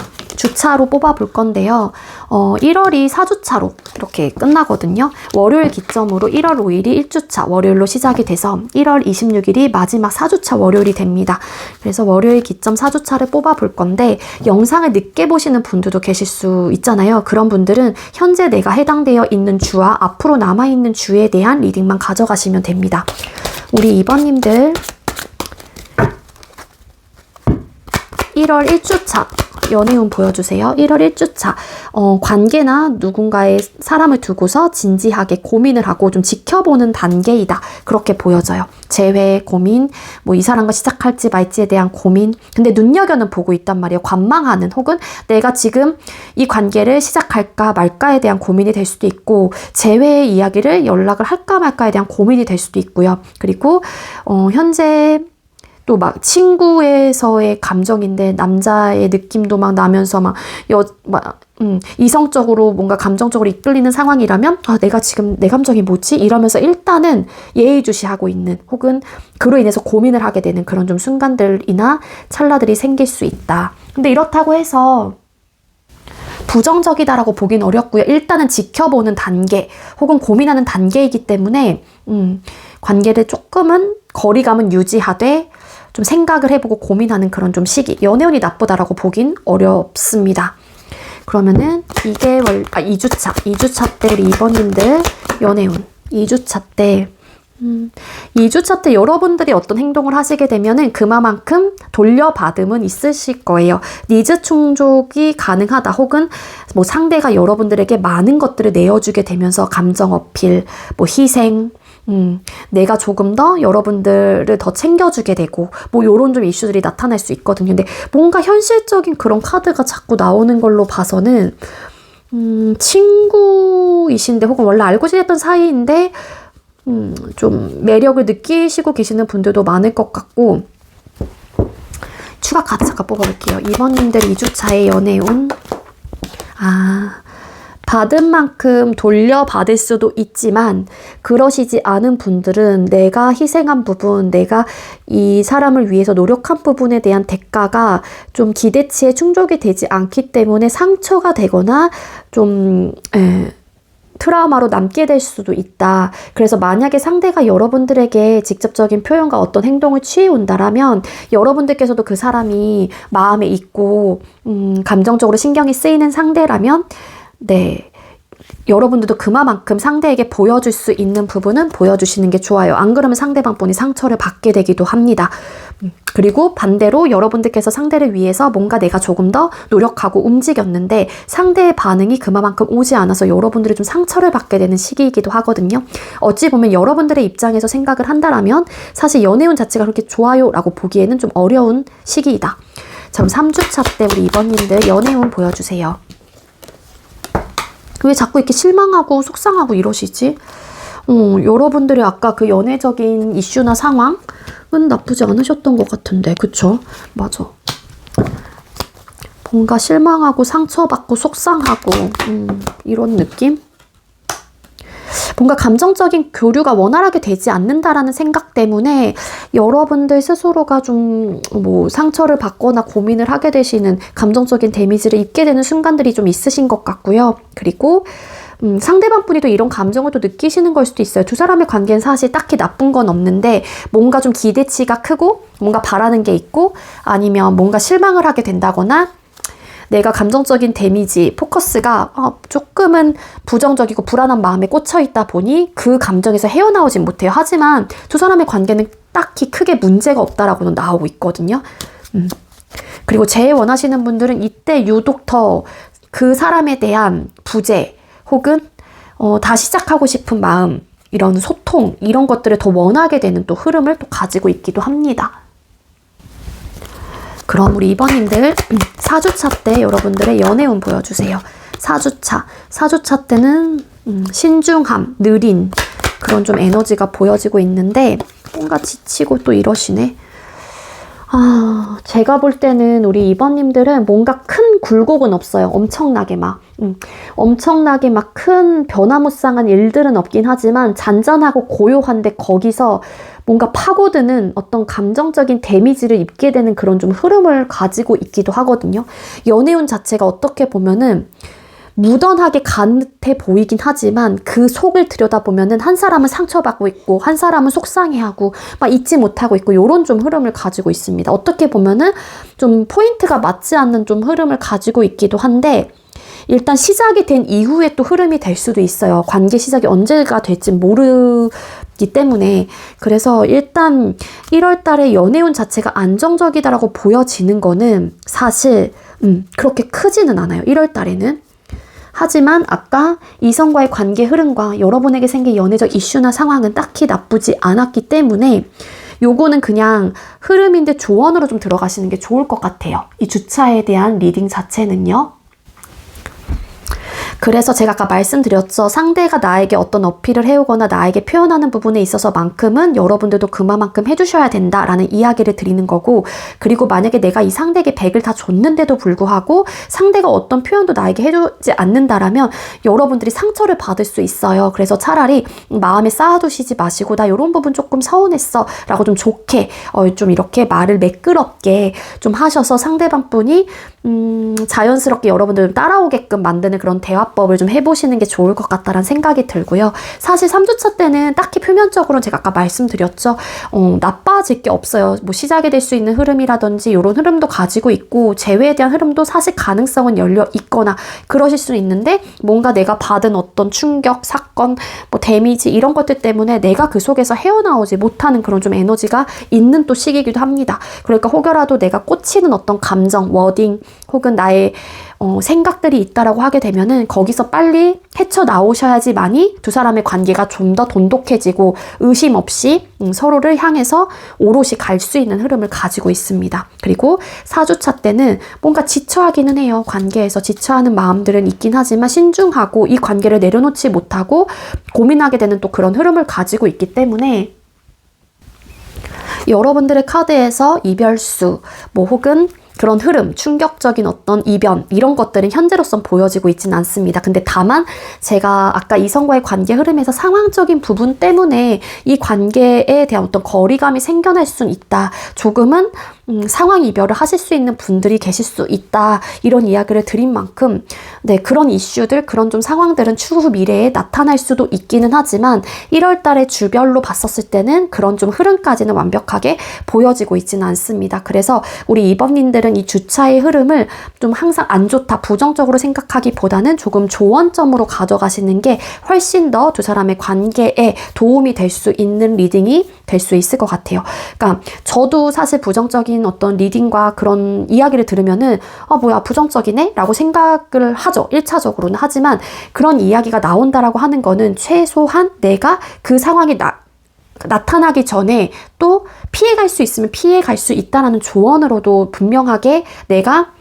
주차로 뽑아볼 건데요. 1월이 4주차로 이렇게 끝나거든요. 월요일 기점으로 1월 5일이 1주차 월요일로 시작이 돼서 1월 26일이 마지막 4주차 월요일이 됩니다. 그래서 월요일 기점 4주차를 뽑아볼 건데 영상을 늦게 보시는 분들도 계실 수 있잖아요. 그런 분들은 현재 내가 해당되어 있는 주와 앞으로 남아있는 주에 대한 리딩만 가져가시면 됩니다. 우리 2번님들 1월 1주차 연애운 보여주세요. 1월 1주차 관계나 누군가의 사람을 두고서 진지하게 고민을 하고 좀 지켜보는 단계이다. 그렇게 보여져요. 재회 고민, 뭐 이 사람과 시작할지 말지에 대한 고민. 근데 눈여겨는 보고 있단 말이에요. 관망하는 혹은 내가 지금 이 관계를 시작할까 말까에 대한 고민이 될 수도 있고 재회의 이야기를 연락을 할까 말까에 대한 고민이 될 수도 있고요. 그리고 현재 또 막 친구에서의 감정인데 남자의 느낌도 막 나면서 이성적으로 뭔가 감정적으로 이끌리는 상황이라면 내가 지금 내 감정이 뭐지? 이러면서 일단은 예의주시하고 있는 혹은 그로 인해서 고민을 하게 되는 그런 좀 순간들이나 찰나들이 생길 수 있다. 근데 이렇다고 해서 부정적이다라고 보긴 어렵고요. 일단은 지켜보는 단계 혹은 고민하는 단계이기 때문에 관계를 조금은 거리감은 유지하되 좀 생각을 해보고 고민하는 그런 좀 시기. 연애운이 나쁘다라고 보긴 어렵습니다. 그러면은 2주차 때 우리 2번님들 연애운 2주차 때 2주차 때 여러분들이 어떤 행동을 하시게 되면은 그만큼 돌려받음은 있으실 거예요. 니즈 충족이 가능하다 혹은 뭐 상대가 여러분들에게 많은 것들을 내어주게 되면서 감정 어필, 뭐 희생, 내가 조금 더 여러분들을 더 챙겨주게 되고 뭐 요런 좀 이슈들이 나타날 수 있거든요. 근데 뭔가 현실적인 그런 카드가 자꾸 나오는 걸로 봐서는 친구이신데 혹은 원래 알고 지냈던 사이인데 좀 매력을 느끼시고 계시는 분들도 많을 것 같고 추가 카드 잠깐 뽑아볼게요. 2번님들 2주차의 연애운 받은 만큼 돌려받을 수도 있지만 그러시지 않은 분들은 내가 희생한 부분, 내가 이 사람을 위해서 노력한 부분에 대한 대가가 좀 기대치에 충족이 되지 않기 때문에 상처가 되거나 좀 트라우마로 남게 될 수도 있다. 그래서 만약에 상대가 여러분들에게 직접적인 표현과 어떤 행동을 취해온다라면 여러분들께서도 그 사람이 마음에 있고 감정적으로 신경이 쓰이는 상대라면 네, 여러분들도 그만큼 상대에게 보여줄 수 있는 부분은 보여주시는 게 좋아요. 안 그러면 상대방분이 상처를 받게 되기도 합니다. 그리고 반대로 여러분들께서 상대를 위해서 뭔가 내가 조금 더 노력하고 움직였는데 상대의 반응이 그만큼 오지 않아서 여러분들이 좀 상처를 받게 되는 시기이기도 하거든요. 어찌 보면 여러분들의 입장에서 생각을 한다라면 사실 연애운 자체가 그렇게 좋아요 라고 보기에는 좀 어려운 시기이다. 자, 그럼 3주차 때 우리 2번님들 연애운 보여주세요. 왜 자꾸 이렇게 실망하고 속상하고 이러시지? 여러분들이 아까 그 연애적인 이슈나 상황은 나쁘지 않으셨던 것 같은데, 그쵸? 맞아. 뭔가 실망하고 상처받고 속상하고 이런 느낌? 뭔가 감정적인 교류가 원활하게 되지 않는다라는 생각 때문에 여러분들 스스로가 좀 뭐 상처를 받거나 고민을 하게 되시는 감정적인 데미지를 입게 되는 순간들이 좀 있으신 것 같고요. 그리고 상대방 분이 또 이런 감정을 또 느끼시는 걸 수도 있어요. 두 사람의 관계는 사실 딱히 나쁜 건 없는데 뭔가 좀 기대치가 크고 뭔가 바라는 게 있고 아니면 뭔가 실망을 하게 된다거나 내가 감정적인 데미지, 포커스가 조금은 부정적이고 불안한 마음에 꽂혀 있다 보니 그 감정에서 헤어나오진 못해요. 하지만 두 사람의 관계는 딱히 크게 문제가 없다라고는 나오고 있거든요. 그리고 제일 원하시는 분들은 이때 유독 더 그 사람에 대한 부재 혹은 다시 시작하고 싶은 마음, 이런 소통, 이런 것들을 더 원하게 되는 또 흐름을 또 가지고 있기도 합니다. 그럼 우리 2번님들 4주차 때 여러분들의 연애운 보여주세요. 4주차 때는 신중함, 느린 그런 좀 에너지가 보여지고 있는데 뭔가 지치고 또 이러시네. 제가 볼 때는 우리 2번님들은 뭔가 큰 굴곡은 없어요. 엄청나게 막 엄청나게 막 큰 변화무쌍한 일들은 없긴 하지만 잔잔하고 고요한데 거기서 뭔가 파고드는 어떤 감정적인 데미지를 입게 되는 그런 좀 흐름을 가지고 있기도 하거든요. 연애운 자체가 어떻게 보면은 무던하게 가느해 보이긴 하지만 그 속을 들여다보면은 한 사람은 상처받고 있고 한 사람은 속상해하고 막 잊지 못하고 있고 요런 좀 흐름을 가지고 있습니다. 어떻게 보면은 좀 포인트가 맞지 않는 좀 흐름을 가지고 있기도 한데 일단 시작이 된 이후에 또 흐름이 될 수도 있어요. 관계 시작이 언제가 될지 모르기 때문에. 그래서 일단 1월 달에 연애운 자체가 안정적이다라고 보여지는 거는 사실 그렇게 크지는 않아요. 1월 달에는. 하지만 아까 이성과의 관계 흐름과 여러분에게 생긴 연애적 이슈나 상황은 딱히 나쁘지 않았기 때문에 요거는 그냥 흐름인데 조언으로 좀 들어가시는 게 좋을 것 같아요. 이 주차에 대한 리딩 자체는요. 그래서 제가 아까 말씀드렸죠. 상대가 나에게 어떤 어필을 해오거나 나에게 표현하는 부분에 있어서만큼은 여러분들도 그만큼 해주셔야 된다라는 이야기를 드리는 거고, 그리고 만약에 내가 이 상대에게 100을 다 줬는데도 불구하고 상대가 어떤 표현도 나에게 해주지 않는다라면 여러분들이 상처를 받을 수 있어요. 그래서 차라리 마음에 쌓아두시지 마시고 나 이런 부분 조금 서운했어 라고 좀 좋게 좀 이렇게 말을 매끄럽게 좀 하셔서 상대방 분이 자연스럽게 여러분들 따라오게끔 만드는 그런 대화법을 좀 해보시는 게 좋을 것 같다라는 생각이 들고요. 사실 3주차 때는 딱히 표면적으로 제가 아까 말씀드렸죠. 나빠질 게 없어요. 뭐 시작이 될 수 있는 흐름이라든지 이런 흐름도 가지고 있고 재회에 대한 흐름도 사실 가능성은 열려 있거나 그러실 수는 있는데 뭔가 내가 받은 어떤 충격, 사건, 뭐 데미지 이런 것들 때문에 내가 그 속에서 헤어나오지 못하는 그런 좀 에너지가 있는 또 시기이기도 합니다. 그러니까 혹여라도 내가 꽂히는 어떤 감정, 워딩 혹은 나의 생각들이 있다라고 하게 되면은 거기서 빨리 헤쳐나오셔야지만이 두 사람의 관계가 좀 더 돈독해지고 의심 없이 서로를 향해서 오롯이 갈 수 있는 흐름을 가지고 있습니다. 그리고 4주차 때는 뭔가 지쳐하기는 해요. 관계에서 지쳐하는 마음들은 있긴 하지만 신중하고 이 관계를 내려놓지 못하고 고민하게 되는 또 그런 흐름을 가지고 있기 때문에 여러분들의 카드에서 이별수 뭐 혹은 그런 흐름, 충격적인 어떤 이변 이런 것들은 현재로선 보여지고 있지는 않습니다. 근데 다만 제가 아까 이성과의 관계 흐름에서 상황적인 부분 때문에 이 관계에 대한 어떤 거리감이 생겨날 수는 있다. 조금은 상황 이별을 하실 수 있는 분들이 계실 수 있다. 이런 이야기를 드린 만큼 네, 그런 이슈들, 그런 좀 상황들은 추후 미래에 나타날 수도 있기는 하지만 1월 달에 주별로 봤었을 때는 그런 좀 흐름까지는 완벽하게 보여지고 있지는 않습니다. 그래서 우리 2번님들은 이 주차의 흐름을 좀 항상 안 좋다, 부정적으로 생각하기보다는 조금 조언점으로 가져가시는 게 훨씬 더 두 사람의 관계에 도움이 될 수 있는 리딩이 될 수 있을 것 같아요. 그러니까 저도 사실 부정적인 어떤 리딩과 그런 이야기를 들으면은 뭐야 부정적이네? 라고 생각을 하죠. 1차적으로는. 하지만 그런 이야기가 나온다라고 하는 거는 최소한 내가 그 상황이 나타나기 전에 또 피해갈 수 있으면 피해갈 수 있다라는 조언으로도 분명하게 내가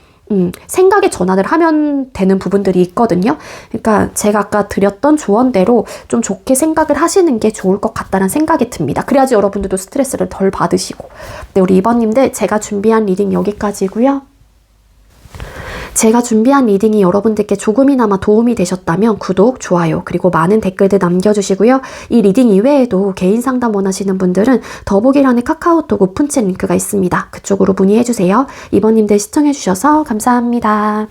생각의 전환을 하면 되는 부분들이 있거든요. 그러니까 제가 아까 드렸던 조언대로 좀 좋게 생각을 하시는 게 좋을 것 같다는 생각이 듭니다. 그래야지 여러분들도 스트레스를 덜 받으시고. 네, 우리 2번님들 제가 준비한 리딩 여기까지고요. 제가 준비한 리딩이 여러분들께 조금이나마 도움이 되셨다면 구독, 좋아요, 그리고 많은 댓글들 남겨주시고요. 이 리딩 이외에도 개인 상담 원하시는 분들은 더보기란에 카카오톡 오픈챗 링크가 있습니다. 그쪽으로 문의해주세요. 2번님들 시청해주셔서 감사합니다.